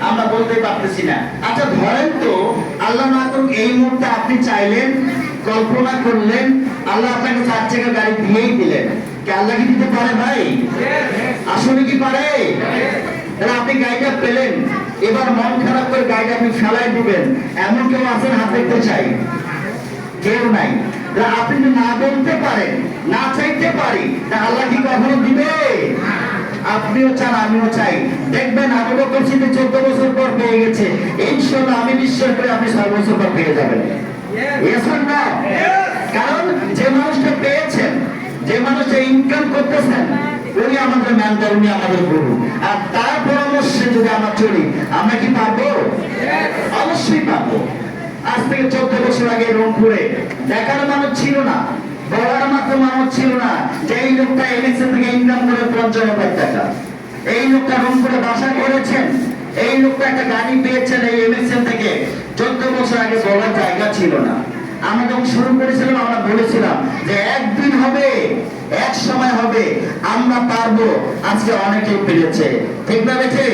আমরা বলতে পারতেছি না। আচ্ছা ধরেন তো, আল্লাহ না করুক এই মুহূর্তে আপনি চাইলেন, কল্পনা করলেন, আল্লাহ আপনাকে 4 চাকা গাড়ি দিয়েই দিলেন, কি আল্লাহ কি দিতে পারে ভাই? আসলে কি পারে? তাহলে আপনি গাড়িটা পেলেন, এবার মন খারাপ করে গাড়িটা আপনি ফেলাই দিবেন, এমন কেউ আছেন? হাত দেখতে চাই, কেউ নাই। আপনি যদি না বলতে পারেন, না চাইতে পারি, তা আল্লাহ কি কখনো দিবে? আপনিও চান, আমিও চাই। দেখবেন আবু বকর সিদ্দিক 14 বছর পর পেয়ে গেছে, ইনশাআল্লাহ আমি বিশ্বাস করি আপনি 6 বছর পর পেয়ে যাবেন। Yes or no? কারণ যে মানুষটা পেয়েছেন, যে মানুষটা ইনকাম করতেছেন, উনি আমাদের মেন্টর, উনি আমাদের গুরু। আর তার পরামর্শে যদি আমরা চলি, আমরা কি পারবো? অবশ্যই পারবো। আজ থেকে 14 বছর আগে রংপুরে দেখার মানুষ ছিল না, বলার মাত্র মানুষ ছিল না, যে এই লোকটা এমএসএ থেকে ইনকাম করে 50,000 টাকা, এই লোকটা রংপুরে বাসা করেছেন, এই লোকটা একটা গাড়ি পেয়েছেন এই এমএসএ থেকে। 14 বছর আগে বলার জায়গা ছিল না। আমরা যখন শুরু করেছিলাম, আমরা বলেছিলাম যে একদিন হবে, এক সময় হবে, আমরা পারবো। আজকে অনেকেই পেরেছে, ঠিক না বেঠে?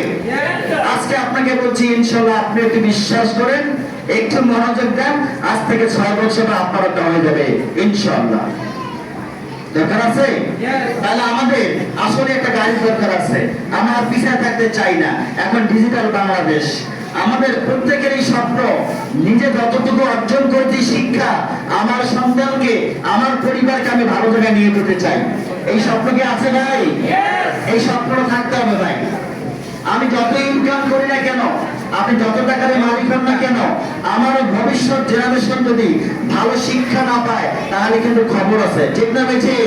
আজকে আপনাকে বলছি, ইনশাআল্লাহ আপনি একটু বিশ্বাস করেন, একটু মনোযোগ দেন, আজ থেকে 6 বছর আপনারা হয়ে যাবে ইনশাআল্লাহ। দরকার আছে? তাহলে আমাদের আসলে একটা গাড়ি দরকার আছে। আমরা পিছিয়ে থাকতে চাই না। এখন ডিজিটাল বাংলাদেশ, আমাদের প্রত্যেকেরই স্বপ্ন, নিজে যতটুকু অর্জন করেছি শিক্ষা, আমার সন্তানকে, আমার পরিবারকে আমি ভালো জায়গায় নিয়ে যেতে চাই। এই স্বপ্ন কি আছে ভাই? এই স্বপ্ন থাকতে হবে ভাই। আমি যত ইনকাম করি না কেন, আপনি যত টাকার মালিক হন না কেন, আমার ভবিষ্যৎ জেনারেশন যদি ভালো শিক্ষা না পায় তাহলে কিন্তু খবর আছে, ঠিক না বেঠি?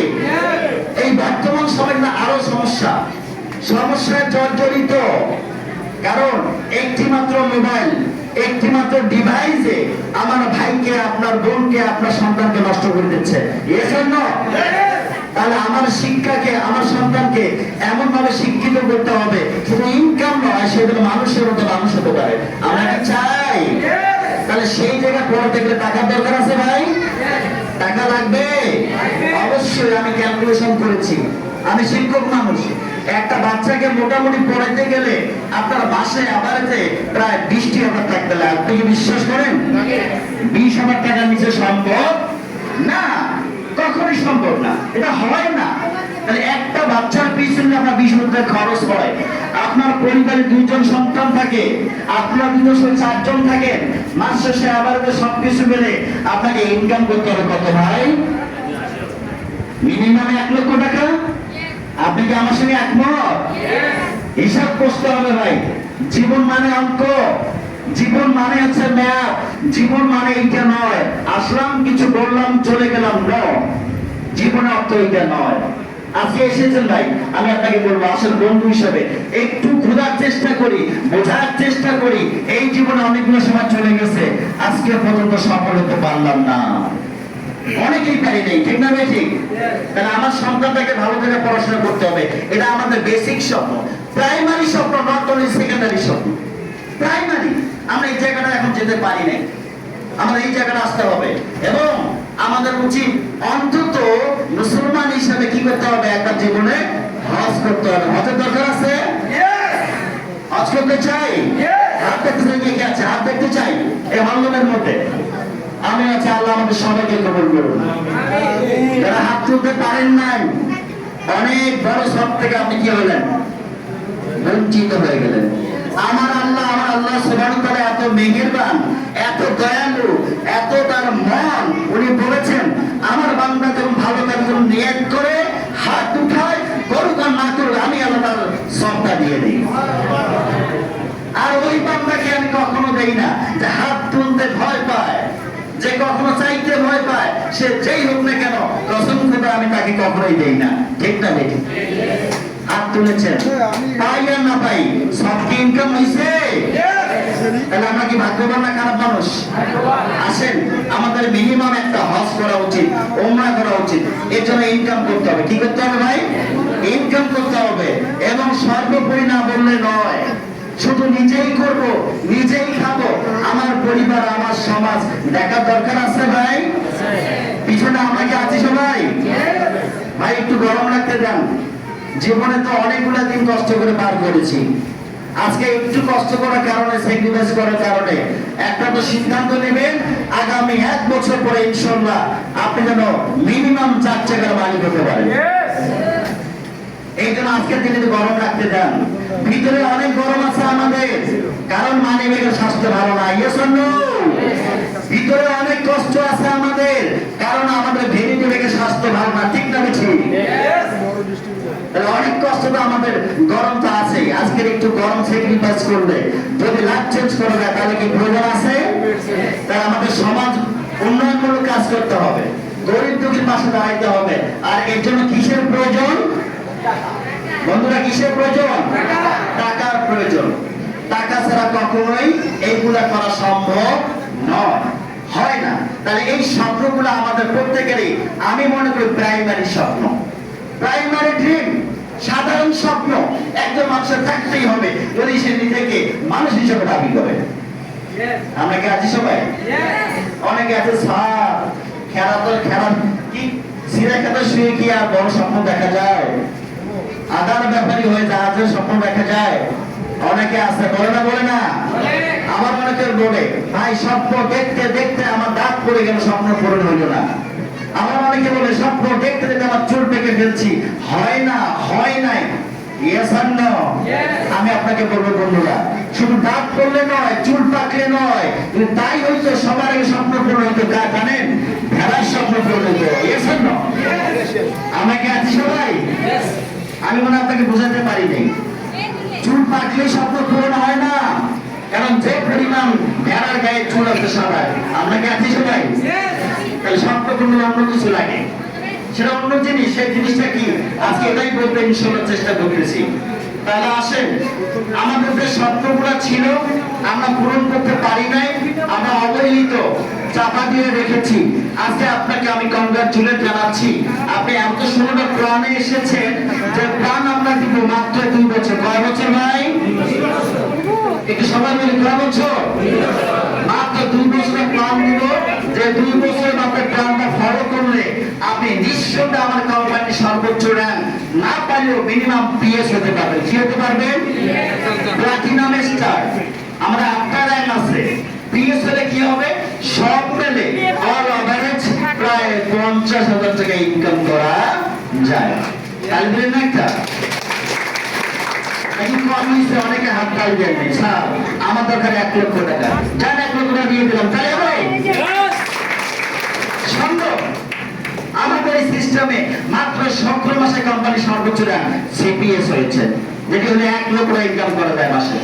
এই বর্তমান সময় না আরো সমস্যায় জর্জরিত, কারণ একটি মাত্র মোবাইল, একটি মাত্র ডিভাইসে আমার ভাইকে, আপনার বোনকে, আপনার সন্তানকে নষ্ট করে দিচ্ছে। এজন্য তাহলে আমার শিক্ষাকে, আমার সন্তানকে এমন ভাবে শিক্ষিত করতে হবে, শুধু ইনকাম নয়, সেগুলো মানুষের মতো মানুষ হতে পারে। আমরা কি চাই? তাহলে সেই জায়গায় পড়তে গেলে টাকার দরকার আছে ভাই, টাকা লাগবে অবশ্যই। আমি ক্যালকুলেশন করেছি, আমি শিক্ষক মানুষ, একটা বাচ্চাকে মোটামুটি পড়াইতে গেলে আপনার মাসে আবারেতে প্রায় 20,000 টাকা লাগে। আপনি কি বিশ্বাস করেন? 20,000 টাকার নিচে সম্ভব না, কখনোই সম্ভব না, এটা হয় না। তাহলে একটা বাচ্চার পিছনে আপনার 20,000 টাকা খরচ হয়, আপনার পরিবারে 2 জন সন্তান থাকে, আপনার নিজস্ব 4 জন থাকেন, মাস শেষে আবার সবকিছু মিলে আপনাকে ইনকাম করতে হবে কত ভাই? মিনিমাম 1 লক্ষ টাকা। আপনি কি আমার সঙ্গে একমত? হিসাব করতে হবে ভাই। জীবন মানে অঙ্ক, জীবন মানে হচ্ছে ম্যাথ, জীবন মানে এইটা নয় আসলাম কিছু বললাম চলে গেলাম, জীবনে অর্থ এইটা নয়। আজকে এসেছেন ভাই, আমি আপনাকে বলবো আসল বন্ধু হিসেবে একটু খোঁজার চেষ্টা করি, বোঝার চেষ্টা করি। এই জীবনে অনেকগুলো সময় চলে গেছে, আজকে পর্যন্ত সফল হতে পারলাম না, অনেকেই পারি নাই, ঠিক না ভাই? ঠিক। তাহলে আমার সন্তানটাকে ভালো করে পড়াশোনা করতে হবে, এটা আমাদের বেসিক স্বপ্ন, প্রাইমারি স্বপ্ন, নট অনলি সেকেন্ডারি স্বপ্ন। প্রাইমারি আমরা এই জায়গাটা এখন যেতে পারি নাই, আমাদের এই জায়গাটা আসতে হবে। এবং আমাদের উচিত অন্তত মুসলমান হিসাবে কি করতে হবে, একটা জীবনে হজ করতে হবে। হজের দরকার আছে, হজ করতে চাই, হাত দেখতে চাই, কে আছে হাত দেখতে চাই এই হলমের মধ্যে? আমি আছি, আল্লাহ আমাদের সবাইকে কবুল করুন। যারা হাত তুলতে পারেন নাই, অনেক বড় সব থেকে আপনি কি হলেন, বঞ্চিত হয়ে গেলেন। আমার আল্লাহ সুবহানাহু ওয়া তাআলা এত মেহেরবান, এত দয়ালু, এত তার মন, উনি বলেছেন আমার বান্দা যখন ভালো কাজ নিয়ত করে হাত উঠায়, করুক আর না করুক, আমি আল্লাহ তার সবটা দিয়ে দিই। আর ওই বান্দাকে আমি কখনো দেই না যে হাত তুলতে ভয় পায়, যে কখনো চাইতে ভয় পায়, সে যেই হোক না কেন, কসম খোদা আমি তাকে কখনোই দেই না, ঠিক না বেটি? হাত তুলেছেন, পাই আর না পাই, সব কি ইনকাম হয়েছে? তাহলে আমরা কি ভাগ্যবান না খারাপ মানুষ? আসেন, আমাদের মিনিমাম একটা হজ করা উচিত, ওমরা করা উচিত। এর জন্য ইনকাম করতে হবে। কি করতে হবে ভাই? ইনকাম করতে হবে। এবং সর্বোপরি না বললে নয়, শুধু নিজেই করব, নিজেই খাবো, আমার পরিবার, আমার সমাজ দেখার দরকার আছে ভাই। পিছনে আমরা কি আছি সবাই? ভাই একটু গরম রাখতে দেন। জীবনে তো অনেকগুলো দিন কষ্ট করে পার করেছি, আজকে একটু কষ্ট করার কারণে, স্যাক্রিফাইস করার কারণে একটা তো সিদ্ধান্ত নেবেন, আগামী 1 বছর পরে ইনশাআল্লাহ আপনি যেন মিনিমাম 4 টাকার মালিক হতে পারেন। এই জন্য আজকের দিনে গরম রাখতে দেন। ভিতরে অনেক গরম আছে আমাদের, কারণ মানি ব্যাগের স্বাস্থ্য ভালো না। Yes or no? ভিতরে অনেক কষ্ট আছে আমাদের, কারণ আমাদের ভেনিটি ব্যাগের স্বাস্থ্য ভালো না, ঠিক না বেশি? অনেক কষ্ট তো আমাদের, গরম তো আছে। আজকের একটু গরম স্যাক্রিফাইস করবে, যদি লাইফ চেঞ্জ করে দেয়, তাহলে কি প্রয়োজন আছে? তাহলে আমাদের সমাজ উন্নয়নমূলক কাজ করতে হবে, গরিব দুঃখীর পাশে দাঁড়াইতে হবে। আর এর জন্য কিসের প্রয়োজন বন্ধুরা? কিসের প্রয়োজন? টাকার প্রয়োজন। টাকা ছাড়া কখনোই এইগুলা করা সম্ভব নয়, হয় না। তাহলে এই স্বপ্নগুলো আমাদের প্রত্যেকেরই, আমি মনে করি প্রাইমারি স্বপ্ন, প্রাইমারি ড্রিম, সাধারণ স্বপ্ন একজন মানুষের থাকতেই হবে যদি সে নিজেকে মানুষ হিসেবে দাবি করে। আমরা কি আছি সবাই? অনেকে আছে স্যার, খেলা কি সিরা খেতে শুয়ে কি আর বড় স্বপ্ন দেখা যায়? আদার ব্যাপারী হয়ে জাহাজের স্বপ্ন দেখা যায়। অনেকে আছে, বলে না? বলে না? আবার অনেকে বলে ভাই স্বপ্ন দেখতে দেখতে আমার দাঁত পড়ে গেল, স্বপ্ন পূরণ হইল না। আবার অনেকে বলে স্বপ্ন দেখতে দেখতে আমার চুল পেকে ফেলছি, হয় না, হয় নাই। ইয়েস আর নো? আমি আপনাকে বলবো বন্ধুরা, শুধু দাঁত পড়লে নয়, চুল পাকলে নয়, কিন্তু তাই হইতো সবার আগে স্বপ্ন পূরণ হইতো। জানেন, ভেড়ার স্বপ্ন পূরণ হইতো। ইয়েস আর নো? আমাকে আছি সবাই? আমি মনে আপনাকে বোঝাতে পারি নাই। চুল পাকলে স্বপ্ন পূরণ হয় না, কারণ যার গায়ে চুল আছে সবাই, আমরা কি আছি সবাই? তাহলে স্বপ্ন পূরণ অন্য কিছু লাগে, সেটা অন্য জিনিস। সেই জিনিসটা কি আজকে এটাই বলতে ইনশাআল্লাহ চেষ্টা করতেছি। তাহলে আসেন, আমাদের যে স্বপ্নগুলো ছিল আমরা পূরণ করতে পারি নাই, আমরা অবহেলিত চাপা দিয়ে রেখেছি। আজকে আপনাকে আমি কংগ্রাচুলেট জানাচ্ছি, আপনি এত সুন্দর প্রাণে এসেছেন যে প্রাণ আমরা দিব মাত্র 2 বছর। কয় বছর ভাই? একটু সবাই মিলে কয় বছর? মাত্র 2 বছরের প্রাণ দিব, যে 2 বছরের মাত্র প্রাণটা ফলো করলে আপনি নিঃসন্দেহে আমার কোম্পানি সর্বোচ্চ র্যাঙ্ক না পারলেও মিনিমাম পিএস হতে পারবেন। কি হতে পারবেন? Platinum star. আমরা আপনার র্যাঙ্ক আছে, পিএস হলে কি হবে? সব মিলে অল এভারেজ প্রায় 50,000 টাকা ইনকাম করা যায়। তাহলে বলেন না একটা অনেকে হাত তাল দেন নাই, স্যার আমার দরকার 1 লক্ষ টাকা, যান 1 লক্ষ টাকা দিয়ে দিলাম। তাহলে হবে সম্ভব? আমাদের এই সিস্টেমে মাত্র 17 মাসে কোম্পানি সর্বোচ্চ র্যাঙ্ক সিপিএস হয়েছে, যেটি হলে 1 লক্ষ টাকা ইনকাম করা যায় মাসে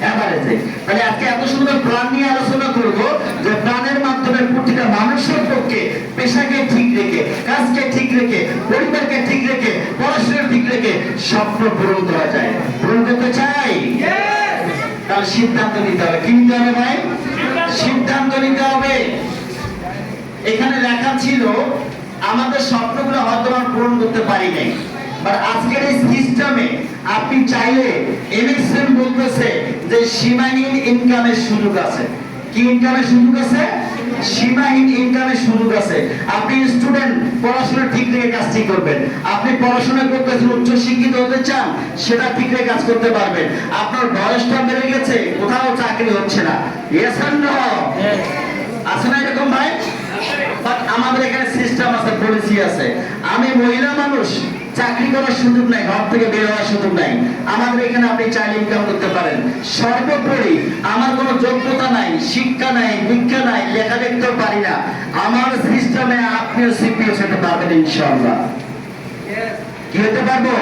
এভারেজে। তাহলে আজকে এত সুন্দর প্ল্যান নিয়ে আলোচনা করব যে প্ল্যানের মাধ্যমে প্রতিটা মানুষের পক্ষে পেশাকে ঠিক রেখে, কাজকে ঠিক রেখে, পরিবারকে ঠিক রেখে, পড়াশোনা ঠিক রেখে স্বপ্ন পূরণ করা যায়। পূরণ করতে চাই? তাহলে সিদ্ধান্ত নিতে হবে। কি নিতে হবে ভাই? সিদ্ধান্ত নিতে হবে। এখানে লেখা ছিল আমাদের স্বপ্নগুলো হয়তো আমরা পূরণ করতে পারি নাই, বাট আজকের এই সিস্টেমে আপনি চাইলে এমএক্সএম বলতেছে যে সীমাহীন ইনকামের সুযোগ আছে। কি ইনকামের সুযোগ আছে? সীমাহীন ইনকামের সুযোগ আছে। আপনি স্টুডেন্ট, পড়াশোনা ঠিক রেখে কাজটি করবেন। আপনি পড়াশোনা করতেছেন, উচ্চ শিক্ষিত হতে চান, সেটা ঠিক রেখে কাজ করতে পারবেন। আপনার বয়সটা বেড়ে গেছে, কোথাও চাকরি হচ্ছে না, ইয়েস অর নো? আছে না এরকম ভাই? বাট আমাদের এখানে সিস্টেম আছে, পলিসি আছে। আমি মহিলা মানুষ, চাকরি করার সুযোগ নাই, ঘর থেকে বের হওয়ার সুযোগ নাই। আমাদের এখানে আপনি চাইলে ইনকাম করতে পারেন। সর্বোপরি আমার কোনো যোগ্যতা নাই, শিক্ষা নাই, দীক্ষা নাই, লেখা লিখতেও পারি না, আমার সিস্টেমে আপনিও সিপিএস হতে পারবেন ইনশাআল্লাহ। কি হতে পারবো?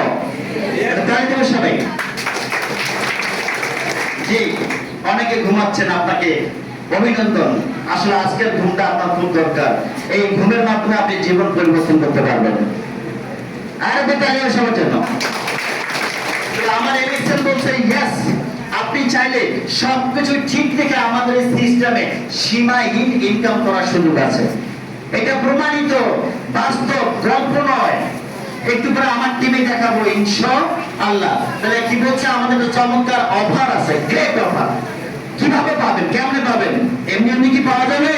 তাই দেবো সবাই। জি, অনেকে ঘুমাচ্ছেন, আপনাকে অভিনন্দন। আসলে আজকের ঘুমটা আপনার খুব দরকার। এই ঘুমের মাধ্যমে আপনি জীবন পরিবর্তন করতে পারবেন। আর বেতালিয়া সবার জন্য আমার এমএক্সএল বলছে ইয়েস, আপনি চাইলে সবকিছু ঠিক রেখে আমাদের এই সিস্টেমে সীমাহীন ইনকাম করার সুযোগ আছে। এটা প্রমাণিত, বাস্তব, গল্প নয়। একটু পরে আমার টিমে দেখাবো ইনশাআল্লাহ। তাহলে কি বলছে, আমাদের চমৎকার অফার আছে, গ্রেট অফার। কিভাবে পাবেন, কেমনে পাবেন? এমনি এমনি কি পাওয়া যাবে?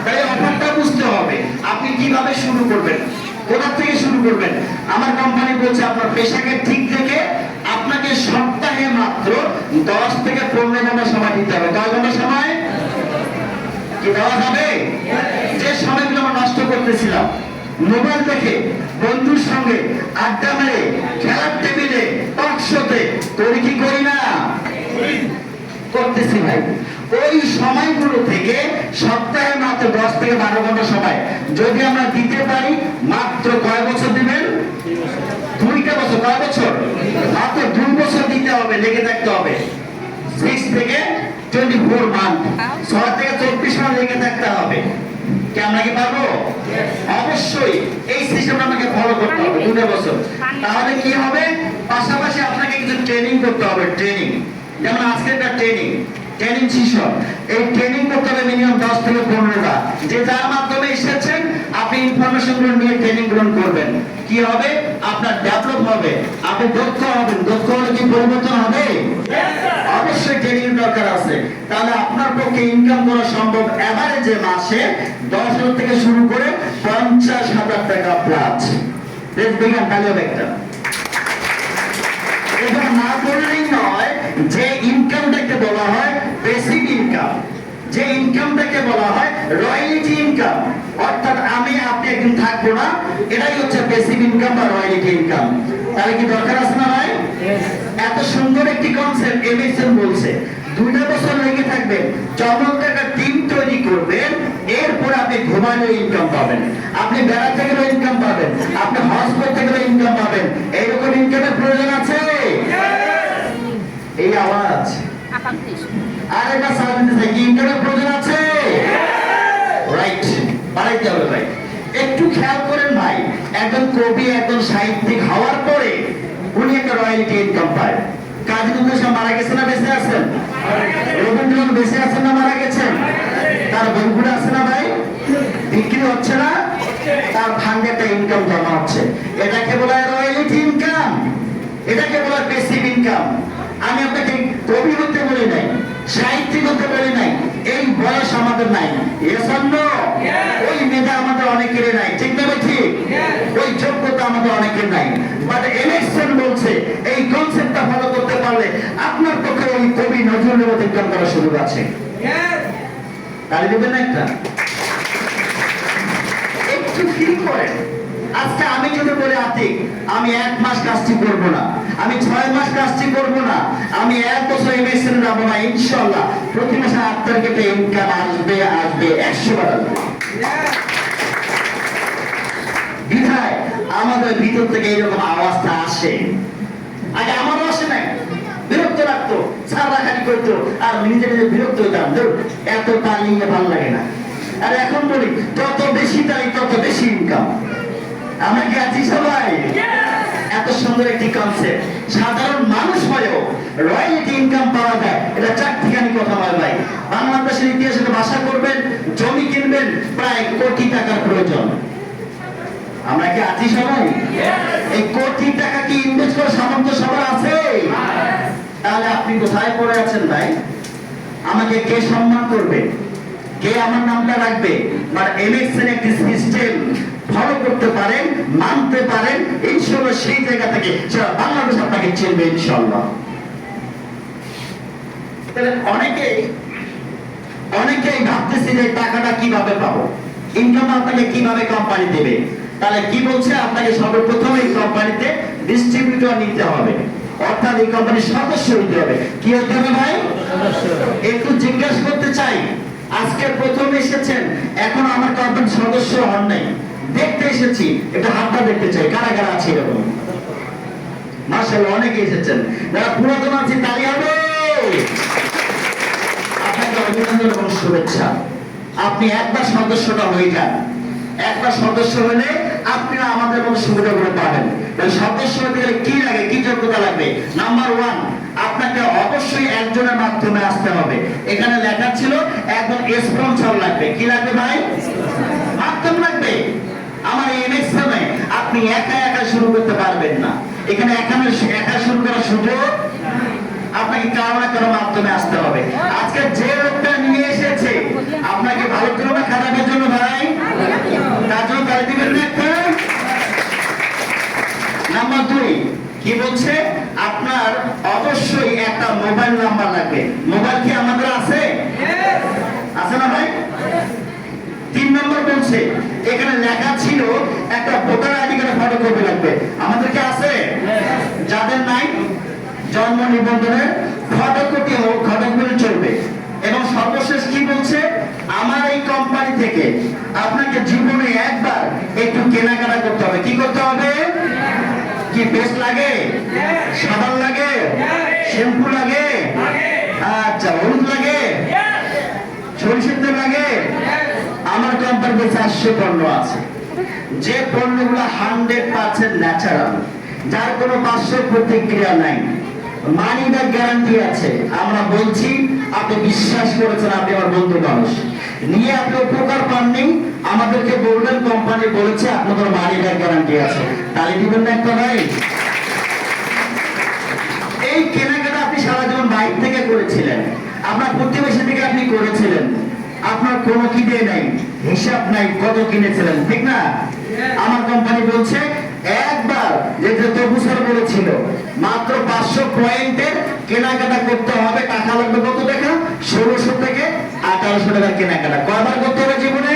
তাই অফারটা বুঝতে হবে। আপনি কিভাবে শুরু করবেন, কোথা থেকে শুরু করবেন? আমার কোম্পানি বলছে আপনার পেশাকে ঠিক রেখে আপনাকে সপ্তাহে মাত্র 10 থেকে 15 ঘন্টা সময় দিতে হবে। 10 ঘন্টা সময় কি দেওয়া যাবে? যে সময়গুলো আমরা নষ্ট করতেছিলাম মোবাইল দেখে, বন্ধুর সঙ্গে আড্ডা মেরে, খেলার টেবিলে, টক শোতে, তোর কি করি না? করতেছি ভাই। ওই সময়গুলো থেকে সপ্তাহে মাত্র 10 থেকে 12 ঘন্টা সময় যদি আমরা দিতে পারি, মাত্র কয় বছর দিবেন? 2টা বছর। কয় বছর? মাত্র 2 বছর দিতে হবে, লেগে থাকতে হবে। 6 থেকে 24 মান্থ, 6 থেকে 24 মাস লেগে থাকতে হবে। কি আমরা কি পারবো? অবশ্যই এই সিস্টেম আমাকে ফলো করতে হবে 2 বছর। তাহলে কি হবে? পাশাপাশি আপনাকে কিছু ট্রেনিং করতে হবে। ট্রেনিং যেমন আজকে একটা ট্রেনিং সেশন, এই ট্রেনিং করতে হবে মিনিমাম 10 থেকে 15টা। যে যার মাধ্যমে এসেছেন আপনি ইনফরমেশন গুলো নিয়ে ট্রেনিং গ্রহণ করবেন। কি হবে? আপনার ডেভেলপ হবে, আপনি দক্ষ হবেন। দক্ষ হলে কি পরিবর্তন হবে? অবশ্যই ট্রেনিং দরকার আছে। তাহলে আপনার পক্ষে ইনকাম করা সম্ভব এভারেজে মাসে 10,000 থেকে শুরু করে 50,000 টাকা প্লাস। বেশ বিজ্ঞান তাহলে হবে একটা। এটা না বললেই নয়, যে ইনকামটাকে বলা হয় বেসিক ইনকাম, যে ইনকামটাকে বলা হয় রয়্যালিটি ইনকাম, অর্থাৎ আমি আপনি একদিন থাকবো না, এটাই হচ্ছে বেসিক ইনকাম বা রয়্যালিটি ইনকাম। তাহলে কি দরকার আছে না ভাই? এত সুন্দর একটি কনসেপ্ট এমএক্সএল বলছে 2টা বছর লেগে থাকবেন, চমৎকার একটা টিম তৈরি করবেন, এরপর আপনি ঘুমানো ইনকাম পাবেন, আপনি বেড়াতে গেলে ইনকাম পাবেন, আপনি হজ করতে গেলে ইনকাম পাবেন। এইরকম ইনকামের প্রয়োজন আছে? এই আওয়াজ আর একটা সার্ভিস কি ইনকামের প্রয়োজন একজন কবি, একজন সাহিত্যিক হওয়ার পরে উনি একটা রয়্যালটি ইনকাম পায়। কাজী নজরুল ইসলাম মারা গেছেন না বেঁচে আছেন? রবীন্দ্রনাথ বেঁচে আছেন না মারা গেছেন? তার বইগুলো আছে না ভাই? বিক্রি হচ্ছে না? তার ফান্ডে একটা ইনকাম জমা হচ্ছে। এটাকে বলা হয় রয়্যালটি ইনকাম, এটাকে বলা হয় প্যাসিভ ইনকাম। আমি আপনাকে কবি হতে বলি নাই, সাহিত্যিক হতে বলি নাই, এই বয়স আমাদের নাই। Yes or no? ওই মেধা আমাদের অনেকেরই নাই, ঠিক না ভাই? ঠিক। ওই যোগ্যতা আমাদের অনেকের নাই। বাট ইলেকশন বলছে এই কনসেপ্টটা ফলো করতে পারলে আপনার পক্ষে ওই কবি নজরুলের মতো ইনকাম করার সুযোগ আছে। তাহলে দেবেন না একটা? একটু ফিল করেন। আজকে আমি যদি বলে আতিক আমি 1 মাস কাজটি করব না, আমি 6 মাস কাজটি করব না, আমি 1 বছর এমএসএন যাব না, ইনশাআল্লাহ প্রতি মাসে 8 তারিখে ইনকাম আসবে, আসবে 100 বার আসবে। বিধায় আমাদের ভিতর থেকে এইরকম আওয়াজটা আসে। আগে আমারও আসে নাই, বিরক্ত লাগতো, সারা খালি করতো, আর নিজে নিজে বিরক্ত হইতাম, এত তালিয়ে ভালো লাগে না। আর এখন বলি যত বেশি তালি তত বেশি ইনকাম। আমরা কি আছি সবাই? এত সুন্দর একটি কনসেপ্ট, সাধারণ মানুষ হয়েও রয়্যালটি ইনকাম পাওয়া যায়, এটা চারটিখানি কথা নয় ভাই। বাংলাদেশের ইতিহাসে ভাষা করবেন, জমি কিনবেন, প্রায় কোটি টাকার প্রয়োজন। আমরা কি আছি সবাই? এই কোটি টাকা কি ইনভেস্ট করার সামর্থ্য সবার আছে? তাহলে আপনি কোথায় পড়ে আছেন ভাই? আমাকে কে সম্মান করবে, কে আমার নামটা রাখবে? বাট ইলেকশন একটি সিস্টেম ফলো করতে পারেন, মানতে পারেন, ইনশাআল্লাহ সেই জায়গা থেকে সারা বাংলাদেশ আপনাকে চিনবে ইনশাআল্লাহ। তাহলে অনেকেই ভাবতেছি যে টাকাটা কিভাবে পাবো, ইনকাম আপনাকে কিভাবে কোম্পানি দেবে। তাহলে কি বলছে? আপনাকে সর্বপ্রথম এই কোম্পানিতে ডিস্ট্রিবিউটর নিতে হবে, অর্থাৎ এই কোম্পানির সদস্য হতে হবে। কি হতে হবে ভাই? একটু জিজ্ঞাসা করতে চাই, আজকে প্রথম এসেছেন, এখন আমার কোম্পানির সদস্য হন নাই, দেখতে এসেছি, এটা হাতটা দেখতে চাই, কারা কারা আছে এরকম? মাশাআল্লাহ অনেকে এসেছেন। যারা পুরাতন আছে তালি হবে। আপনাকে অভিনন্দন এবং শুভেচ্ছা। আপনি একবার সদস্যটা হয়ে যান, একবার সদস্য হলে আপনি আমাদের মতো সুবিধাগুলো পাবেন। সদস্য হতে গেলে কি লাগে, কি যোগ্যতা লাগবে? নাম্বার 1, আপনাকে অবশ্যই একজনের মাধ্যমে আসতে হবে। এখানে লেখা ছিল একজন স্পন্সর লাগবে। কি লাগবে ভাই? মাধ্যম লাগবে। আমার এই এমএসএমে আপনি একা একা শুরু করতে পারবেন না। এখানে একা শুরু করার সুযোগ, আপনাকে কারো না কারো মাধ্যমে আসতে হবে। আজকে যে লোকটা নিয়ে এসেছে আপনাকে ভালো করে না খারাপের জন্য ভাই, তার জন্য তালি দিবেন না একটা? নাম্বার 2 কি বলছে? আপনার অবশ্যই একটা মোবাইল নাম্বার লাগবে। মোবাইল কি আমাদের আছে? আছে না ভাই? 3 নম্বর বলছে এখানে লেখা ছিল একটা ভোটার আইডি কার্ডের ফটোকপি লাগবে। আমাদের কি আছে? যাদের নাই, জন্ম নিবন্ধনের ফটোকপি হোক, ফটোকপি চলবে। এবং সর্বশেষ কি বলছে? আমার এই কোম্পানি থেকে আপনাকে জীবনে একবার একটু কেনাকাটা করতে হবে। কি করতে হবে? কি পেস্ট লাগে, সাবান লাগে, শ্যাম্পু লাগে, আচ্ছা হলুদ লাগে, সরিষার তেল লাগে। আমার কোম্পানিতে 400 পণ্য আছে, যে পণ্যগুলো 100% ন্যাচারাল, যার কোনো পার্শ্ব প্রতিক্রিয়া নাই, মানি ব্যাক গ্যারান্টি আছে। আমরা বলছি, আপনি বিশ্বাস করেছেন, আপনি আমার বন্ধু মানুষ, নিয়ে আপনি উপকার পাননি, আমাদেরকে বলবেন কোম্পানি বলেছে আপনাদের মানি ব্যাক গ্যারান্টি আছে। তাহলে দিবেন না একটা ভাই? এই কেনাকাটা আপনি সারা জীবন বাইরে থেকে করেছিলেন, আপনার প্রতিবেশী থেকে আপনি করেছিলেন, আপনার কোনো কি দেয় নাই, হিসাব নাই কত কিনেছিলেন, ঠিক না? আমার কোম্পানি বলছে একবার যে তবুসর বলেছিল মাত্র 500 পয়েন্টের কেনাকাটা করতে হবে। টাকা লাগবে কত টাকা? 1600 থেকে 1800 টাকা কেনাকাটা। কয়বার করতে হবে জীবনে?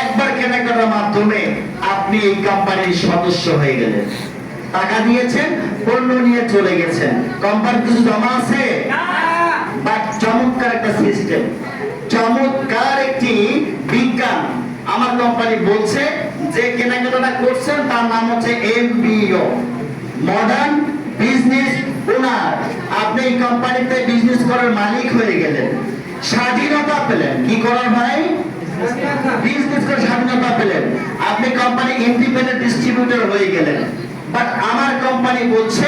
একবার কেনাকাটার মাধ্যমে আপনি এই কোম্পানির সদস্য হয়ে গেলেন, টাকা দিয়েছেন, পণ্য নিয়ে চলে গেছেন। কোম্পানির কিছু জমা আছে? বাট চমৎকার একটা সিস্টেম, চমৎকার একটি বিজ্ঞান। আমার কোম্পানি বলছে যে কেনাকাটা করছেন তার নাম হচ্ছে MBO, মডার্ন বিজনেস ওনার। আপনি এই কোম্পানিতে বিজনেস করার মালিক হয়ে গেলেন, স্বাধীনতা পেলেন। কি করার ভাই? বিজনেস করে স্বাধীনতা পেলেন, আপনি কোম্পানি ইন্ডিপেন্ডেন্ট ডিস্ট্রিবিউটর হয়ে গেলেন। বাট আমার কোম্পানি বলছে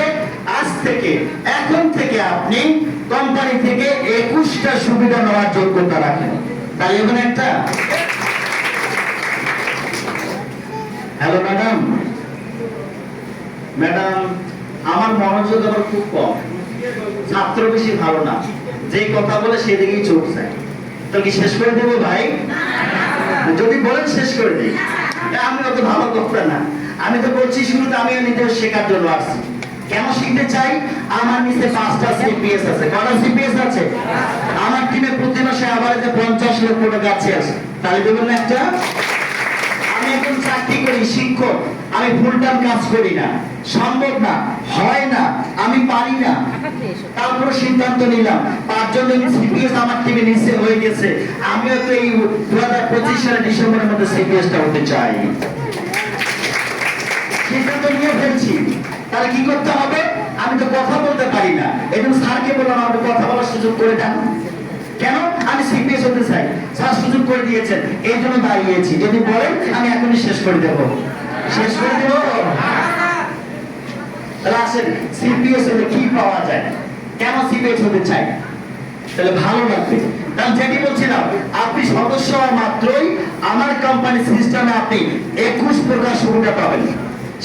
আজ থেকে, এখন থেকে আপনি কোম্পানি থেকে 21টা সুবিধা নেওয়ার যোগ্যতা রাখেন। তাই এখানে একটা হ্যালো ম্যাডাম, ম্যাডাম আমার মনোযোগ আবার খুব কম, ছাত্র বেশি ভালো না, যেই কথা বলে সেদিকেই চোখ যায়। তো কি শেষ করে দেবো ভাই? যদি বলেন শেষ করে দিই। আমি অত ভালো কথা না, আমি তো বলছি শুরুতে আমি নিজে শেখার জন্য আসছি। কেন শিখতে চাই? আমার নিচে 5টা সিপিএস আছে। কটা সিপিএস আছে? আমার টিমে প্রতি মাসে আবার 50 লক্ষ টাকা আছে। তাহলে দেবেন না একটা? আমি এখন চাকরি করি, শিক্ষক, আমি ফুল টাইম কাজ করি না, সম্ভব না, হয় না, আমি পারি না। তারপর সিদ্ধান্ত নিলাম 5 জন সিপিএস আমার টিমে নিচে হয়ে গেছে, আমিও তো এই 2025 সালের ডিসেম্বরের মধ্যে সিপিএসটা হতে চাই। সিদ্ধান্ত নিয়ে ফেলছি। তাহলে কি করতে হবে? আমি তো কথা বলতে পারি না, এজন্য স্যারকে বললাম আমাকে কথা বলার সুযোগ করে দেন। কেন? আমি সিপিএস হতে চাই, স্যার সুযোগ করে দিয়েছেন, এই জন্য দাঁড়িয়েছি। যদি বলেন আমি এখনই শেষ করে দেব। শেষ করে দেব? তাহলে আসেন, সিপিএস হলে কি পাওয়া যায়, কেন সিপিএস হতে চাই? তাহলে ভালো লাগবে। কারণ যেটি বলছিলাম, আপনি সদস্য হওয়া মাত্রই আমার কোম্পানি সিস্টেমে আপনি 21 প্রকার সুবিধা পাবেন।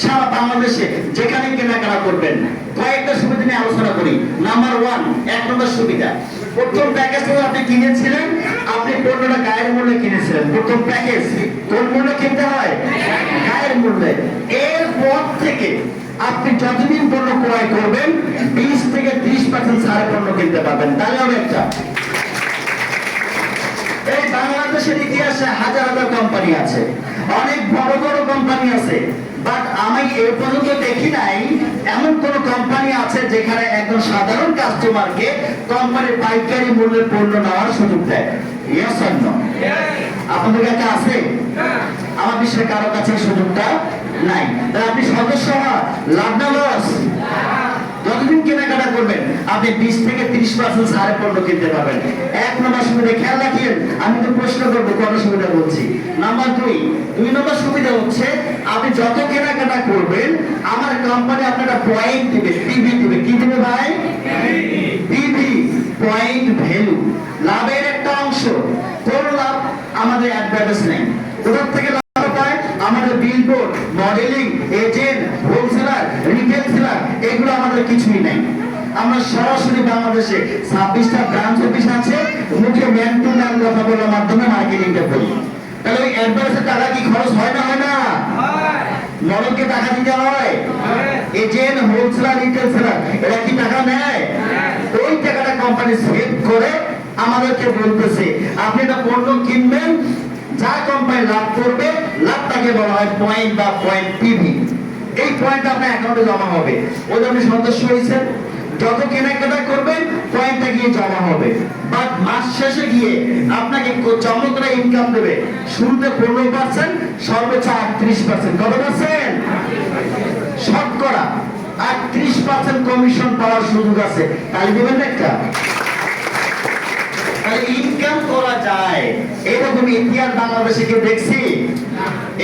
সারা বাংলাদেশে যেখানে কেনাকাটা করবেন, কয়েকটা সুবিধা নিয়ে আলোচনা করি। নাম্বার 1, 1 নম্বর সুবিধা, প্রথম প্যাকেজ আপনি কিনেছিলেন, আপনি পণ্যটা গায়ের মূল্যে কিনেছিলেন। প্রথম প্যাকেজ কোন মূল্যে কিনতে হয়? গায়ের মূল্যে। এরপর থেকে আপনি যতদিন পণ্য ক্রয় করবেন 20 থেকে 30% ছাড়ে পণ্য কিনতে পারবেন। তাহলে হবে একটা। এই বাংলাদেশের ইতিহাসে হাজার হাজার কোম্পানি আছে, অনেক বড় বড় কোম্পানি আছে, বাট আমি এ পর্যন্ত দেখি নাই এমন কোন কোম্পানি আছে যেখানে একজন সাধারণ কাস্টমারকে কোম্পানির পাইকারি মূল্যে পণ্য নেওয়ার সুযোগ দেয়। Yes or no? আপনাদের কাছে আছে? আমার বিশ্বের কারো কাছে সুযোগটা নাই। তাহলে আপনি সদস্য হওয়া লাভ না লস? যতদিন কেনাকাটা করবেন আপনি 20 থেকে 30% ছাড়ে পণ্য কিনতে পারবেন। 1 নম্বর সুবিধা, খেয়াল রাখেন, আমি তো প্রশ্ন করবো কোন সুবিধা বলছি। নাম্বার 2 নম্বর সুবিধা হচ্ছে আপনি যত কেনাকাটা করবেন আমার কোম্পানি আপনাকে পয়েন্ট দিবে, পিভি দিবে। কি দিবে ভাই? পিভি, পয়েন্ট ভ্যালু, লাভের একটা অংশ। কোন লাভ? আমাদের অ্যাডভার্টাইজ নেই। কোথার থেকে লাভ পায়? আমাদের billboard, modelling, agent, wholesaler, retail seller, এগুলো আমাদের কিছুই নেই। আমরা সরাসরি বাংলাদেশে 26টা ব্রাঞ্চ অফিস আছে, মুখে ম্যান টু ম্যান কথা বলার মাধ্যমে মার্কেটিংটা করি। তাহলে ওই অ্যাডভার্টাইজের টাকা কি খরচ হয় না হয় না? মডেলকে টাকা দিতে হয়, এজেন্ট, হোলসেলার, রিটেল সেলার এরা কি টাকা নেয়? ওই টাকাটা কোম্পানি সেভ করে আমাদেরকে বলতেছে আপনি একটা পণ্য কিনবেন, যা কোম্পানি লাভ করবে লাভটাকে বলা হয় পয়েন্ট বা পয়েন্ট পিভি। এই পয়েন্ট আপনার অ্যাকাউন্টে জমা হবে। ওই আপনি সদস্য হয়েছেন, যত কেনাকাটা করবেন পয়েন্টটা গিয়ে জমা হবে। বাট মাস শেষে গিয়ে আপনাকে চমৎকার ইনকাম দেবে। শুরুতে 15%, সর্বোচ্চ 38%। কত পার্সেন্ট? শতকরা 38% কমিশন পাওয়ার সুযোগ আছে। তাই দেবেন একটা। ইনকাম করা যায় এরকম ইতিহাস বাংলাদেশে কেউ দেখছি?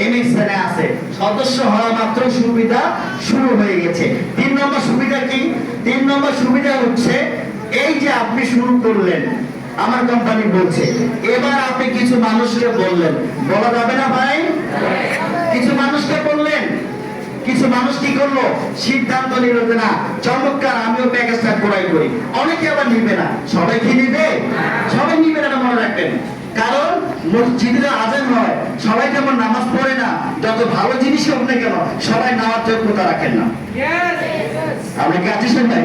এমএক্সএনে আছে। সদস্য হওয়া মাত্র সুবিধা শুরু হয়ে গেছে। 3 নম্বর সুবিধা কি? 3 নম্বর সুবিধা হচ্ছে এই যে আপনি শুরু করলেন, আমার কোম্পানি বলছে, এবার আপনি কিছু মানুষকে বললেন, বলা যাবে না ভাই? কিছু মানুষকে বললেন, কিছু মানুষ কি করলো? সিদ্ধান্ত নিল যে না চমৎকার, আমিও প্যাকেজটা ক্রয় করি। অনেকে আবার নিবে না। সবাই কি নিবে? সবাই নিবে না, মনে রাখবেন। কারণ মসজিদে আজান হয়, সবাই যেমন নামাজ পড়ে না, যত ভালো জিনিস হোক না কেন সবাই নেওয়ার যোগ্যতা রাখেন না। আপনি কি আছেন ভাই?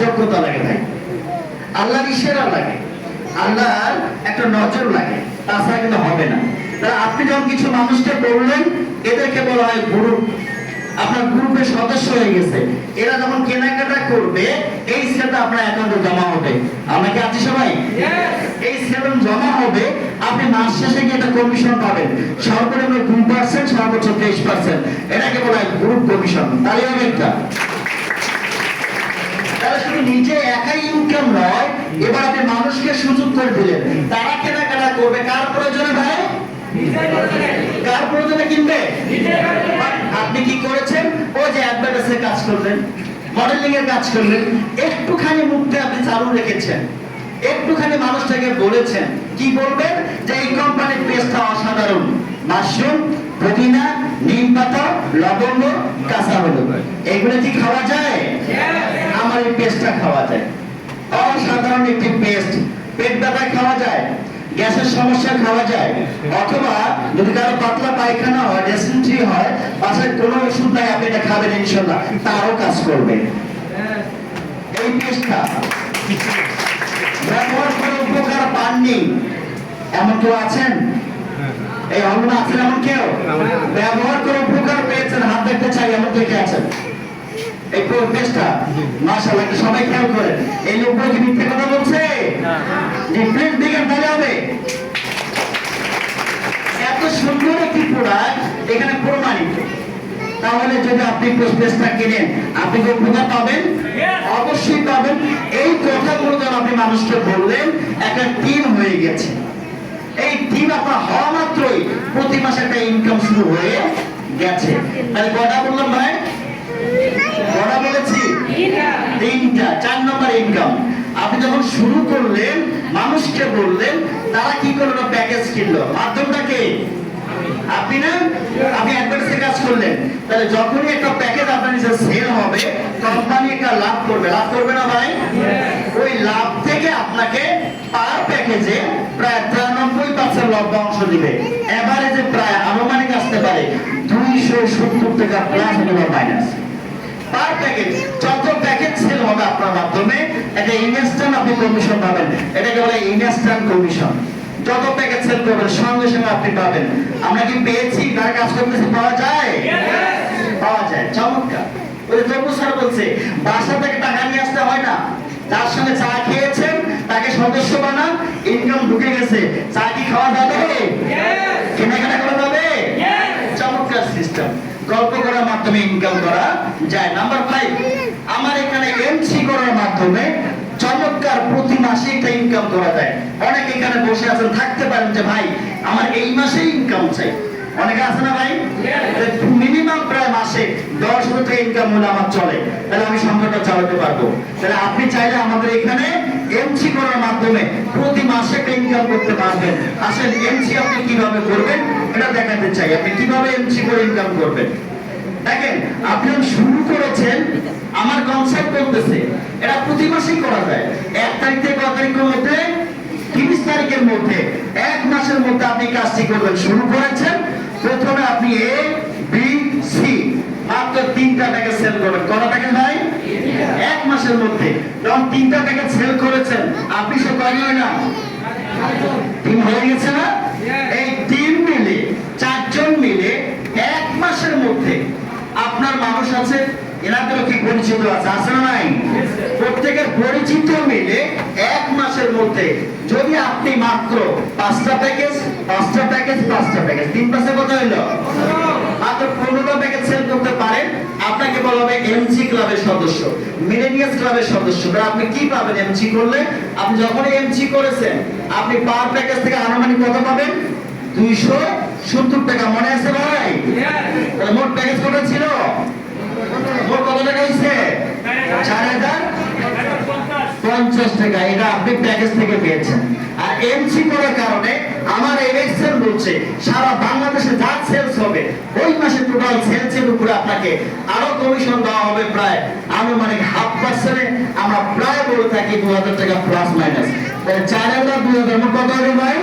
যোগ্যতা লাগে ভাই, আল্লাহর ইশারা লাগে, আল্লাহর একটা নজর লাগে, তাছাড়া কিন্তু হবে না। তাহলে আপনি যখন কিছু মানুষকে বললেন, এদেরকে বলা হয় গ্রুপ। আপনার গ্রুপের সদস্য হয়ে গেছে, এরা যখন কেনাকাটা করবে এই সেলটা আপনার অ্যাকাউন্টে জমা হবে। আমরা কি আছি সবাই? এই সেল জমা হবে, আপনি মাস শেষে গিয়ে একটা কমিশন পাবেন। সর্বনিম্ন 2%, সর্বোচ্চ 23%। এটাকে বলা হয় গ্রুপ কমিশন। তাহলে হবে একটা। তাহলে শুধু নিজে একাই ইনকাম নয়, এবার আপনি মানুষকে সুযোগ করে দিলেন, তারা কেনাকাটা করবে। কার প্রয়োজনে ভাই? কিনবে? আপনি কি করেছেন? ও যে অ্যাডভার্টাইজে কাজ করলেন, মডেলিং এর কাজ করলেন, একটুখানি মুখটা আপনি চালু রেখেছেন, একটুখানি মানুষটাকে বলেছেন, কি বলবেন? যে এই কোম্পানির পেস্টটা অসাধারণ, মাশরুম, পুদিনা, নিম পাতা, লবঙ্গ, কাঁচা হলুদ, এগুলো কি খাওয়া যায়? আমার এই পেস্টটা খাওয়া যায়, অসাধারণ একটি পেস্ট, পেট ব্যথায় খাওয়া যায়, গ্যাসের সমস্যা খাওয়া যায়, অথবা যদি কারো পাতলা পায়খানা হয়, ডিসেন্ট্রি হয়, বাসায় কোনো ওষুধ নাই, আপনি এটা খাবেন ইনশাল্লাহ, তারও কাজ করবে এই পেস্টটা। ব্যবহার করে উপকার পাননি এমন কেউ আছেন? এই হলুদ আছেন এমন কেউ? ব্যবহার করে উপকার পেয়েছেন, হাত দেখতে চাই এমন কে আছেন? এই পেস্টটা মাশাআল্লাহ কি সবাই খেয়াল করেন? এই লোকগুলো কি মিথ্যে কথা বলছে? যে প্লেট দিকে তাহলে হবে এত সুন্দর একটি প্রোডাক্ট এখানে প্রমাণিত। তাহলে যদি আপনি পেস্টটা কিনেন, আপনি কি উপকার পাবেন? অবশ্যই পাবেন। এই কথাগুলো যখন আপনি মানুষকে বললেন, একটা টিম হয়ে গেছে। এই টিম আপনার হওয়া মাত্রই প্রতি মাসে একটা ইনকাম শুরু হয়ে গেছে। তাহলে কয়টা বললাম ভাই? কয়টা বলেছি? তিনটা। 4 নম্বর ইনকাম। আপনি যখন শুরু করলেন, মানুষকে বললেন, তারা কি করলো? প্যাকেজ কিনলো। মাধ্যমটা কে? আপনি না? আপনি অ্যাডভার্টাইজে কাজ করলেন। তাহলে যখনই একটা প্যাকেজ আপনার নিজে সেল হবে, কোম্পানি একটা লাভ করবে। লাভ করবে না ভাই? ওই লাভ থেকে আপনাকে পার প্যাকেজে প্রায় 93% লভ্যাংশ দিবে। এভারেজে প্রায় আনুমানিক আসতে পারে 270 টাকা প্লাস অথবা মাইনাস পার প্যাকেজ। যত প্যাকেজ সেল হবে আপনার মাধ্যমে, একটা ইনস্ট্যান্ট আপনি কমিশন পাবেন। এটাকে বলে ইনস্ট্যান্ট কমিশন। যত প্যাকেজ সেল করবেন সঙ্গে সঙ্গে আপনি পাবেন। আমরা কি পেয়েছি? তার কাজ করতেছি, পাওয়া যায়? পাওয়া যায়। চমৎকার। ওই তবু স্যার বলছে বাসা থেকে টাকা নিয়ে আসতে হয় না, তার সঙ্গে চা খেয়েছেন, তাকে সদস্য বানান, ইনকাম ঢুকে গেছে, চা কি খাওয়া যাবে? কেনাকাটা করা যাবে? চমৎকার সিস্টেম। গল্প করার মাধ্যমে ইনকাম করা যায়। নাম্বার 5, আমার এখানে এমসি করার মাধ্যমে চমৎকার প্রতি মাসে একটা ইনকাম করা যায়। অনেকে এখানে বসে আছেন, থাকতে পারেন যে ভাই আমার এই মাসে ইনকাম চাই। অনেকে আছে না ভাই? মিনিমাম প্রায় মাসে 10,000 টাকা ইনকাম হলে আমার চলে, তাহলে আমি সংসারটা চালাতে পারবো। তাহলে আপনি চাইলে আমাদের এখানে এমসি করার মাধ্যমে প্রতি মাসে একটা ইনকাম করতে পারবেন। আসলে এমসি আপনি কিভাবে করবেন এটা দেখাতে চাই। আপনি কিভাবে এমসি করে ইনকাম করবেন দেখেন। আপনি শুরু করেছেন, আমার কনসেপ্ট বলতেছে এটা প্রতি মাসেই করা যায়। 1 তারিখ থেকে 1 তারিখের মধ্যে, 30 তারিখের মধ্যে, 1 মাসের মধ্যে আপনি কাজটি করবেন। শুরু করেছেন, প্রথমে আপনি এ বি সি মাত্র 3টা প্যাকেজ সেল করবেন। কত প্যাকেজ ভাই? 1 মাসের মধ্যে যখন 3টা প্যাকেজ সেল করেছেন, আপনি সব কয়জন হয় না? টিম হয়ে গেছে না? এই টিম মিলে 4 জন মিলে 1 মাসের মধ্যে আপনার মানুষ আছে, এনাদেরও কি পরিচিত আছে? আছে না নাই? প্রত্যেকের পরিচিত মিলে 1 মাসের মধ্যে যদি আপনি মাত্র 5টা প্যাকেজ 5টা প্যাকেজ 5টা প্যাকেজ 3 মাসে কত হলো? মাত্র 15টা প্যাকেজ সেল করতে পারেন, আপনাকে বলা হবে এমসি ক্লাবের সদস্য, মিলেনিয়াস ক্লাবের সদস্য। আপনি কি পাবেন এমসি করলে? আপনি যখন এমসি করেছেন, আপনি পার প্যাকেজ থেকে আনুমানিক কত পাবেন? 270 টাকা। মনে আছে ভাই? তাহলে মোট প্যাকেজ কত ছিল? মোট কত টাকা হয়েছে? 4,050 টাকা। এটা আপনি প্যাকেজ থেকে পেয়েছেন। আর এমসি করার কারণে আমার এক্সেল বলছে সারা বাংলাদেশে যা সেলস হবে, ওই মাসে টোটাল সেলসের উপরে আপনাকে আরো কমিশন দেওয়া হবে প্রায় আনুমানিক 0.5%। আমরা প্রায় বলে থাকি 2,000 টাকা প্লাস মাইনাস। তাহলে 4,000 2,000 মোট কত হবে ভাই?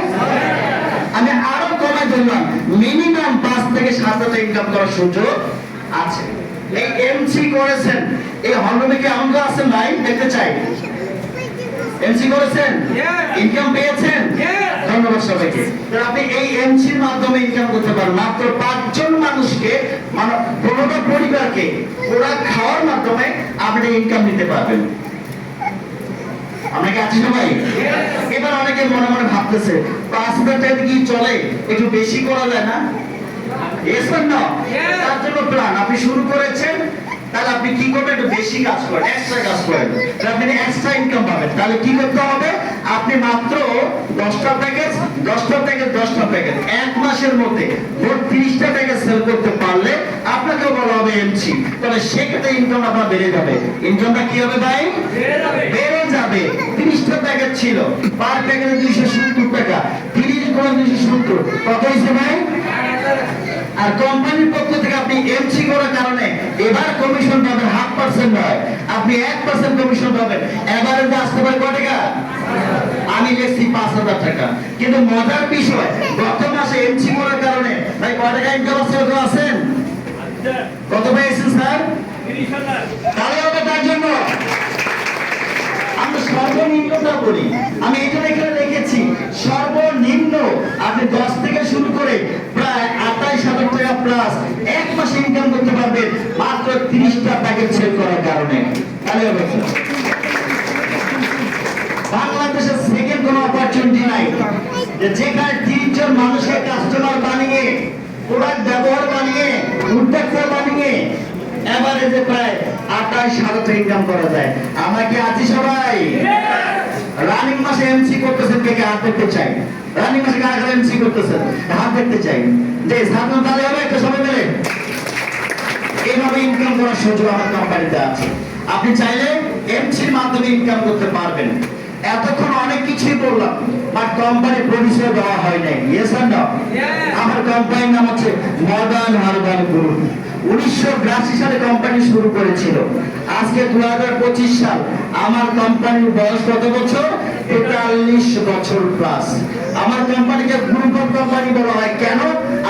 আমি আরো কমাই দিলাম, মিনিমাম 5 থেকে 7,000 টাকা ইনকাম করার সুযোগ আছে। এই এমসি করেছেন, এই হলরুমে কি এমন কেউ আছেন ভাই? দেখতে চাই। এমসি করেছেন, ইনকাম পেয়েছেন? ধন্যবাদ সবাইকে। তো আপনি এই এমসির মাধ্যমে ইনকাম করতে পারেন। মাত্র 5 জন মানুষকে, মানে 15টা পরিবারকে ওরা খাওয়ার মাধ্যমে আপনি ইনকাম নিতে পারবেন। আমরা কি আছি সবাই? এবার অনেকে মনে মনে ভাবতেছে 5,000 টাকা কি চলে? একটু বেশি করা যায় না? Yes or no? তার জন্য প্ল্যান। আপনি শুরু করেছেন, তাহলে আপনি কি করবেন? একটু বেশি কাজ করেন, এক্সট্রা কাজ করেন, তাহলে আপনি এক্সট্রা ইনকাম পাবেন। তাহলে কি করতে হবে? আপনি আপনি মাত্র 10টা প্যাকেজ 10টা প্যাকেজ 1 মাসের মধ্যে মোট 30টা প্যাকেজ সেল করতে পারলে আপনাকেও বলা হবে এমসি। তাহলে সেক্ষেত্রে ইনকাম আপনার বেড়ে যাবে। ইনকামটা কি হবে ভাই? বেড়ে যাবে। 30টা প্যাকেজ ছিল, পার প্যাকেজে 270 টাকা, 30 গুণ 270 কত হয়েছে ভাই? আর কোম্পানির পক্ষ থেকে আপনি এমসি করার কারণে এবার কমিশন পাবেন 0.5% নয়, আপনি 1% কমিশন পাবেন। এভারেজ আসতে পারে কত টাকা? আমি লিখছি 5,000 টাকা। কিন্তু মজার বিষয়, গত মাসে এমসি করার কারণে ভাই কত টাকা ইনকাম আছে? কত আছেন? কত পেয়েছেন স্যার? 30,000। তাহলে হবে তার জন্য আমরা সর্বনিম্নটা বলি। আমি এটা এখানে লিখেছি সর্বনিম্ন আপনি 10 থেকে শুরু করে প্রায় 28,000 টাকা প্লাস 1 মাসে ইনকাম করতে পারবেন মাত্র 30টা প্যাকেজ সেল করার কারণে। তাহলে হবে বাংলাদেশের সেকেন্ড কোনো অপরচুনিটি নাই যে যেখানে 30 জন মানুষকে কাস্টমার বানিয়ে, প্রোডাক্ট ব্যবহার বানিয়ে, উদ্যোক্তা বানিয়ে এভারেজে প্রায় 28,000 টাকা ইনকাম করা যায়। আমরা কি আছি সবাই? রানিং মাসে এমসি করতেছেন, কে কে হাত দেখতে চাই? রানিং মাসে কারা কারা এমসি করতেছেন হাত দেখতে চাই? যে সাধারণ তাহলে হবে একটা সবাই মিলে এইভাবে ইনকাম করার সুযোগ আমার কোম্পানিতে আছে। আপনি চাইলে এমসির মাধ্যমে ইনকাম করতে পারবেন। এতক্ষণ অনেক কিছুই বললাম, বাট কোম্পানি পরিচয় দেওয়া হয় নাই। ইয়েস আর নো? আমার কোম্পানির নাম হচ্ছে মডার্ন হারবাল গ্রুপ। 1982 সালে কোম্পানি শুরু করেছিল। আজকে 2025 সাল। আমার কোম্পানির বয়স কত বছর? 43 বছর প্লাস। আমার কোম্পানিকে গ্রুপ অফ কোম্পানি বলা হয়। কেন?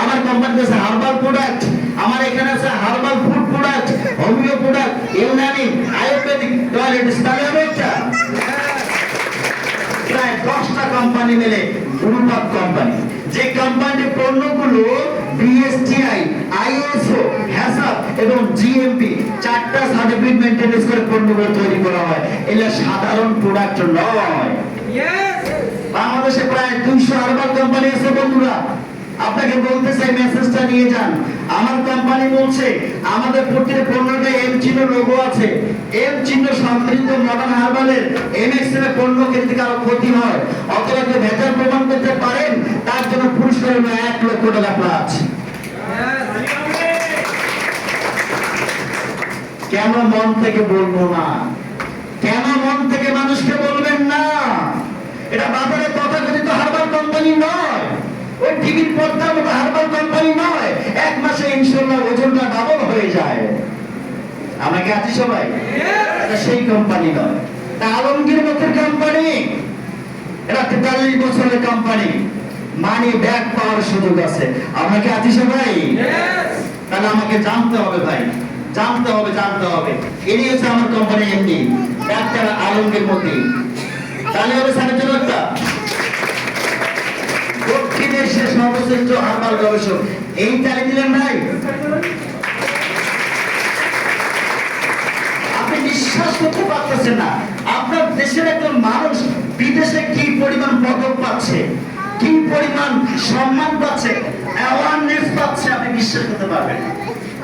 আমার কোম্পানিতে আছে হার্বাল প্রোডাক্ট, আমার এখানে আছে herbal food product, homeo product, Unani, Ayurvedic, toilet স্টাইলটা প্রায় 10টা কোম্পানি মিলে গ্রুপ অফ কোম্পানি। যে কোম্পানির পণ্যগুলো বিএসটিআই, আইএসও, হ্যাসাপ এবং জিএমপি 4টা সার্টিফিকেট মেইনটেনেন্স করে পণ্যগুলো তৈরি করা হয়। এগুলো সাধারণ প্রোডাক্ট নয়। বাংলাদেশে প্রায় 200 হার্বাল কোম্পানি আছে বন্ধুরা। আপনাকে বলতে চাই মেসেজটা নিয়ে যান। আমার কোম্পানি বলছে আমাদের প্রতিটা পণ্যতে এম চিহ্ন লোগো আছে। এম চিহ্ন সম্পৃক্ত মডার্ন হার্বালের এমএক্সএম এর পণ্য কিনতে কারো ক্ষতি হয় অথবা কেউ ভেজাল প্রমাণ করতে পারেন, তার জন্য পুরস্কার হলো 1 লক্ষ টাকা প্লাস। কেন মন থেকে বলবো না? কেন মন থেকে মানুষকে বলবেন না? এটা বাজারে তথাকথিত হার্বাল কোম্পানি নয়, ওই টিভির পর্দার মতো হার্বাল কোম্পানি নয়। 1 মাসে ইনশাআল্লাহ ওজনটা ডাবল হয়ে যায়। আমরা কি আছি সবাই? এটা সেই কোম্পানি নয়। তা আলমগীর মতের কোম্পানি, এটা 43 বছরের কোম্পানি, মানি ব্যাক পাওয়ার সুযোগ আছে। আমরা কি আছি সবাই? তাহলে আমাকে জানতে হবে ভাই, জানতে হবে। ইনি হচ্ছে আমার কোম্পানি এমডি ডাক্তার আলমগীর মতি। তাহলে হবে স্যারের জন্য একটা দক্ষিণের শেষ সর্বশ্রেষ্ঠ হার্বাল গবেষক। এই তালি দিলেন ভাই? আপনি বিশ্বাস করতে পারতেছেন না, আপনার দেশের একজন মানুষ বিদেশে কি পরিমাণ পদক পাচ্ছে, কি পরিমাণ সম্মান পাচ্ছে, অ্যাওয়ারনেস পাচ্ছে, আপনি বিশ্বাস করতে পারবেন।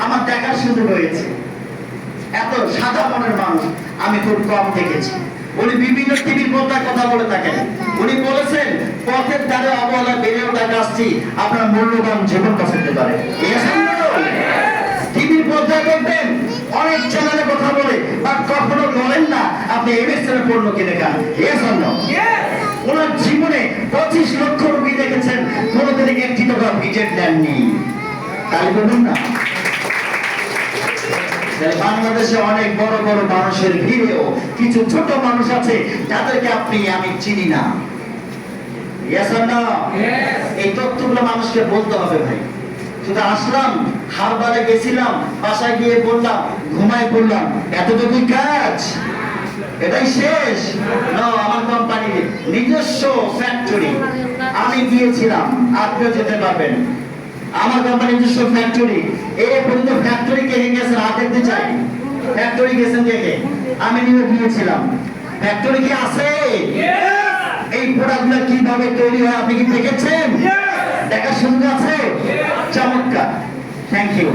আমার দেখার সুযোগ হয়েছে। এত সাদা মনের মানুষ আমি খুব কম দেখেছি। উনি বিভিন্ন টিভির পর্দায় কথা বলে থাকেন। উনি বলেছেন পথের ধারে অবহেলা বেড়ে ওঠা গাছটি আপনার মূল্যবান জীবন বাঁচাতে পারে। টিভির পর্দায় দেখবেন অনেক চ্যানেলে কথা বলে, বাট কখনো বলেন না আপনি এমএক্সএম এর পণ্য কিনে খান। ওনার জীবনে 25 লক্ষ রোগী দেখেছেন, কোনোদিন একটি টাকা ভিজিট নেননি। তাই বলুন না, বাংলাদেশে অনেক বড় বড় মানুষের ভিড়েও কিছু ছোট মানুষ আছে যাদেরকে আপনি আমি চিনি না। এই তথ্যগুলো মানুষকে বলতে হবে ভাই। শুধু আসলাম, হারবারে গেছিলাম, বাসায় গিয়ে বললাম, ঘুমাই পড়লাম, এতটুকুই কাজ, এটাই শেষ? না, আমার কোম্পানির নিজস্ব ফ্যাক্টরি আমি গিয়েছিলাম, আপনিও যেতে পারবেন। আমার কোম্পানির নিজস্ব ফ্যাক্টরি, এই পর্যন্ত ফ্যাক্টরি কে গেছেন হাত দেখতে চাই? ফ্যাক্টরি গেছেন কে? আমি নিয়ে গিয়েছিলাম। ফ্যাক্টরি কি আছে? এই প্রোডাক্টগুলো কিভাবে তৈরি হয় আপনি কি দেখেছেন? দেখার সুযোগ আছে? চমৎকার, থ্যাংক ইউ।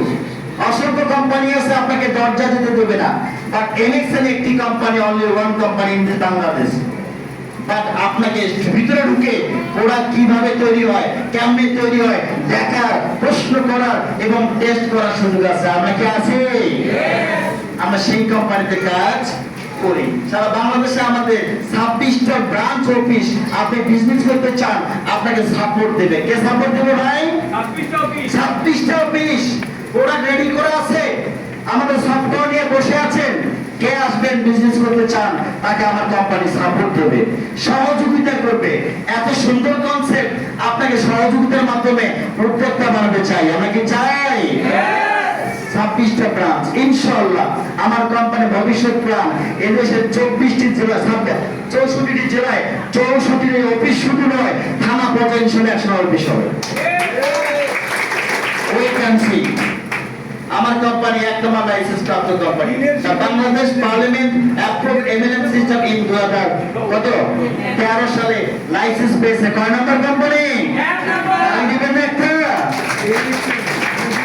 অসংখ্য কোম্পানি আছে আপনাকে দরজা দিতে দেবে না, বাট এমএক্সএল একটি company, only one company in Bangladesh. But আপনাকে ভিতরে ঢুকে প্রোডাক্ট কিভাবে তৈরি হয়, কেমনে তৈরি হয় দেখার, প্রশ্ন করার এবং টেস্ট করার সুযোগ আছে। আমরা কি আছি? আমরা সেই কোম্পানিতে কাজ করি। সারা বাংলাদেশে আমাদের 26টা ব্রাঞ্চ অফিস। আপনি বিজনেস করতে চান, আপনাকে সাপোর্ট দেবে। কে সাপোর্ট দেবে ভাই? 26টা অফিস। প্রোডাক্ট রেডি করা আছে, আমাদের সফটওয়্যার নিয়ে বসে আছেন। কে আসবেন বিজনেস করতে চান, তাকে আমার কোম্পানি সাপোর্ট দেবে, সহযোগিতা করবে। এত সুন্দর কনসেপ্ট, আপনাকে সহযোগিতার মাধ্যমে উদ্যোক্তা বানাতে চাই। আমরা কি চাই? 26টা ব্রাঞ্চ ইনশাআল্লাহ আমার কোম্পানি ভবিষ্যৎ প্ল্যান এদেশের 24টি জেলা, 64টি জেলায় 64টি অফিস শুধু নয়, থানা পর্যায়ে ইনশাআল্লাহ 100 অফিস হবে। ওই ক্যান্সি আমার কোম্পানি 1 নম্বর লাইসেন্স প্রাপ্ত company. Bangladesh parliament approve MLM system in 2013 সালে লাইসেন্স পেয়েছে। কয় নম্বর কোম্পানি? 1 নম্বর। দিবেন না একটা?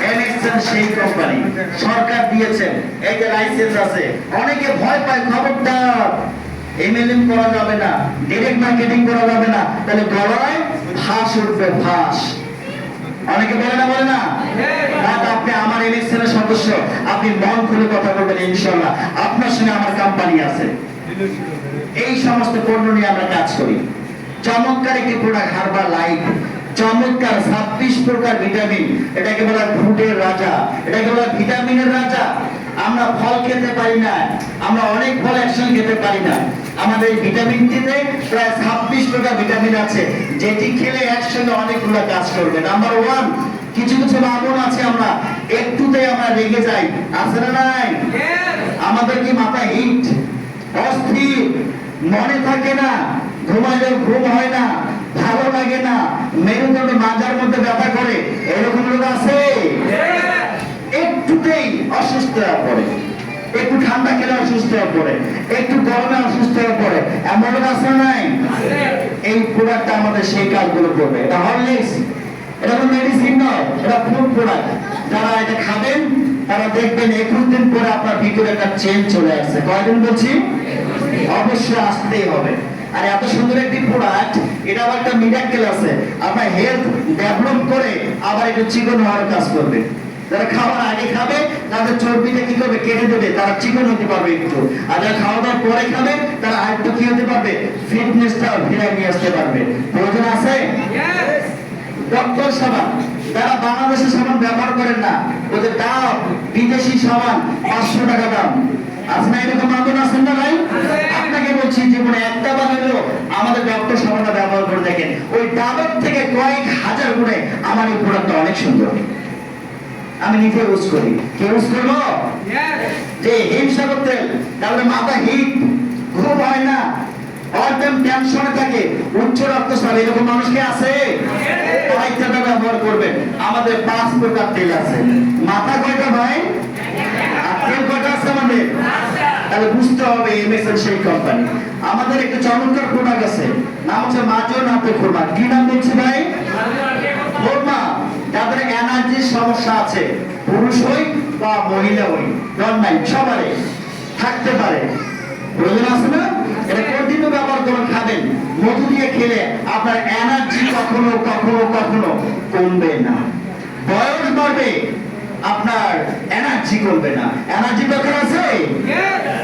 এমএক্সএন সেই কোম্পানি, সরকার দিয়েছেন, এই যে লাইসেন্স আছে। অনেকে ভয় পায়, খবরদার এমএলএম করা যাবে না, ডাইরেক্ট মার্কেটিং করা যাবে না, তাহলে গলায় ফাঁস উঠবে, ফাঁস। অনেকে বলে না, বলে না? আপনি আমার এমএক্সএন এর সদস্য, আপনি মন খুলে কথা বলবেন, ইনশাআল্লাহ আপনার সঙ্গে আমার কোম্পানি আছে। এই সমস্ত পণ্য নিয়ে আমরা কাজ করি। চমৎকার একটি প্রোডাক্ট হার্বাল লাইফ, চমৎকার 26 প্রকার ভিটামিন। এটাকে বলা ফুডের রাজা, এটাকে বলা ভিটামিনের রাজা। আমরা ফল খেতে পারি না, আমরা অনেক ফল একসঙ্গে খেতে পারি না। আমাদের ভিটামিনটিতে প্রায় 26 প্রকার ভিটামিন আছে, যেটি খেলে একসঙ্গে অনেকগুলো কাজ করবে। নাম্বার 1, কিছু কিছু বামন আছে, আমরা একটুতে আমরা রেগে যাই, আছে না নাই? আমাদের কি মাথা হিট, অস্থির, মনে থাকে না, ঘুমাইলেও ঘুম হয় না, ভালো লাগে না, মেরুদণ্ড মাজার মধ্যে ব্যথা করে, এরকম লোক আছে? একটুতেই অসুস্থ হয়ে পড়ে, একটু ঠান্ডা খেলে অসুস্থ হয়ে পড়ে, একটু গরমে অসুস্থ হয়ে পড়ে, এমন লোক আছে নাই? এই প্রোডাক্টটা আমাদের সেই কাজগুলো করবে। এটা হরলিক্স, এটা কোনো মেডিসিন নয়, এটা ফুড প্রোডাক্ট। যারা এটা খাবেন তারা দেখবেন 21 দিন পরে আপনার ভিতরে একটা চেঞ্জ চলে আসছে। কয়দিন বলছি? অবশ্যই আসতেই হবে। আর এত সুন্দর একটি প্রোডাক্ট, এটা আবার একটা মিরাকেল আছে, আপনার হেলথ ডেভেলপ করে আবার একটু চিকন হওয়ার কাজ করবে। যারা খাওয়ার আগে খাবে তাদের চর্বিটা কি করবে, কেটে দেবে, তারা চিকন হতে পারবে একটু। আর যারা খাওয়া দাওয়ার পরে খাবে তারা আরেকটু কি হতে পারবে, ফিটনেসটা ফিরাই নিয়ে আসতে পারবে। প্রয়োজন আছে? ডক্টর সাবান, যারা বাংলাদেশের সাবান ব্যবহার করেন না, ওদের দাম বিদেশি সাবান 500 টাকা দাম। আছে না এরকম আন্দোলন? আছেন না ভাই? আপনাকে বলছি জীবনে একটা বার হলেও আমাদের ডক্টর সাবানটা ব্যবহার করে দেখেন, ওই দামের থেকে কয়েক হাজার গুণে আমার এই প্রোডাক্টটা অনেক সুন্দর। আমি নিজে ইউজ করি। কে ইউজ করবো? যে হিমসাগর তেল, তাহলে মাথা হিট, ঘুম হয় না, অলটাইম টেনশনে থাকে, উচ্চ রক্তচাপ, এরকম মানুষ কি আছে? কয়েকটা ব্যবহার করবেন। আমাদের 5 প্রকার তেল আছে। মাথা কয়টা ভাই? আর তেল কয়টা আছে আমাদের? তাহলে বুঝতে হবে এমএসএন সেই কোম্পানি। আমাদের একটা চমৎকার প্রোডাক্ট আছে, নাম হচ্ছে মাজন হাতে খোরমা। কি নাম বলছি ভাই? খোরমা। যাদের এনার্জির সমস্যা আছে, পুরুষ হই বা মহিলা হই, নর্মাল সবারই থাকতে পারে, প্রয়োজন আছে না? এটা কন্টিনিউ ব্যবহার করে খাবেন, মধু দিয়ে খেলে আপনার এনার্জি কখনো কখনো কখনো কমবে না। বয়স বাড়বে, আপনার এনার্জি কমবে না। এনার্জি দরকার আছে?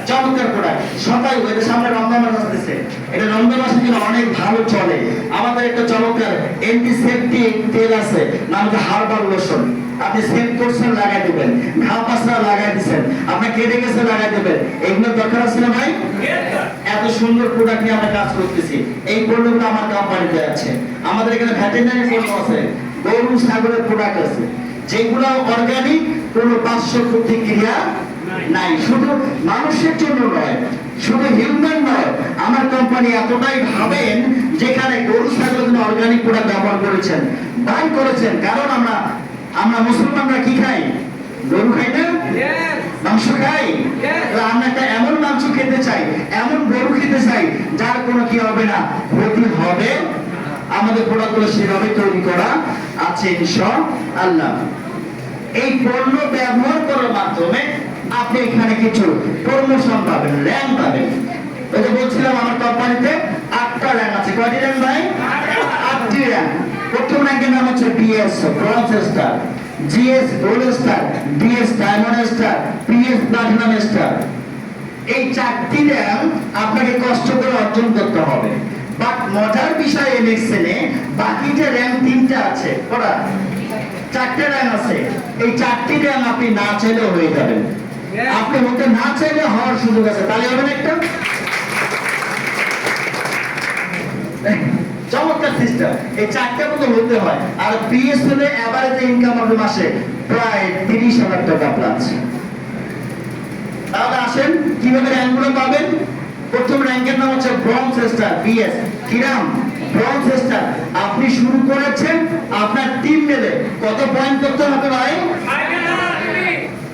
চমৎকার প্রোডাক্ট। সবাই এদের সামনে রমজান মাস আসতেছে, এটা রমজান মাসের জন্য অনেক ভালো চলে। আমাদের একটা চমৎকার অ্যান্টিসেপটিক তেল আছে, নাম হচ্ছে হার্বাল লোশন। আপনি সেভ করছেন, লাগাই দেবেন, ঘা পাসরা লাগাই দিচ্ছেন, আপনার কেটে গেছে, লাগাই দেবেন। এগুলো দরকার আছে না ভাই? এত সুন্দর প্রোডাক্ট নিয়ে আমরা কাজ করতেছি। এই পণ্যগুলো আমার কোম্পানিতে আছে। আমাদের এখানে ভেটেরিনারি পণ্য আছে, গরু ছাগলের প্রোডাক্ট আছে, যেগুলো অর্গানিক, কোনো পার্শ্ব প্রতিক্রিয়া নাই। শুধু মানুষের জন্য নয়, শুধু হিউম্যান নয়, আমার কোম্পানি এতটাই ভাবেন যেখানে গরু ছাগলের জন্য অর্গানিক প্রোডাক্ট ব্যবহার করেছেন, বাই করেছেন। কারণ আমরা মুসলমানরা কি খাই? গরু খাই না? মাংস খাই। আমরা একটা এমন মাংস খেতে চাই, এমন গরু খেতে চাই যার কোনো কি হবে না, ক্ষতি হবে। আমাদের প্রোডাক্টগুলো সেভাবে তৈরি করা আছে ইনশাআল্লাহ। এই পণ্য ব্যবহার করার মাধ্যমে আপনি এখানে কিছু প্রমোশন পাবেন, র্যাঙ্ক পাবেন। ওই যে বলছিলাম আমার কোম্পানিতে 8টা র্যাঙ্ক আছে। কয়টি র্যাঙ্ক ভাই? 8টি র্যাঙ্ক। প্রথম র্যাঙ্কের নাম হচ্ছে BS bronze star, GS gold star, DS diamond star, PS platinum star. এই 4টি র্যাঙ্ক আপনাকে কষ্ট করে অর্জন করতে হবে। বাট মজার বিষয় এমএক্সএনে বাকি যে র্যাঙ্ক 3টা আছে, ওরা 4টে র্যাঙ্ক আছে, এই 4টি র্যাঙ্ক আপনি না চাইলেও হয়ে যাবেন। আপনি হতে না চাইলে হওয়ার সুযোগ আছে, তাহলে হবেন একটা চমৎকার সিস্টেম। এই 4টা মতো হতে হয়। আর পিএস হলে এভারেজ ইনকাম হবে মাসে প্রায় 30,000 টাকা প্লাস। তাহলে আসেন কিভাবে র্যাঙ্কগুলো পাবেন। প্রথম র্যাঙ্কের নাম হচ্ছে ব্রোঞ্জ স্টার বিএস। কি নাম? Bronze star. আপনি শুরু করেছেন, আপনার টিম মিলে কত পয়েন্ট করতে হবে ভাই?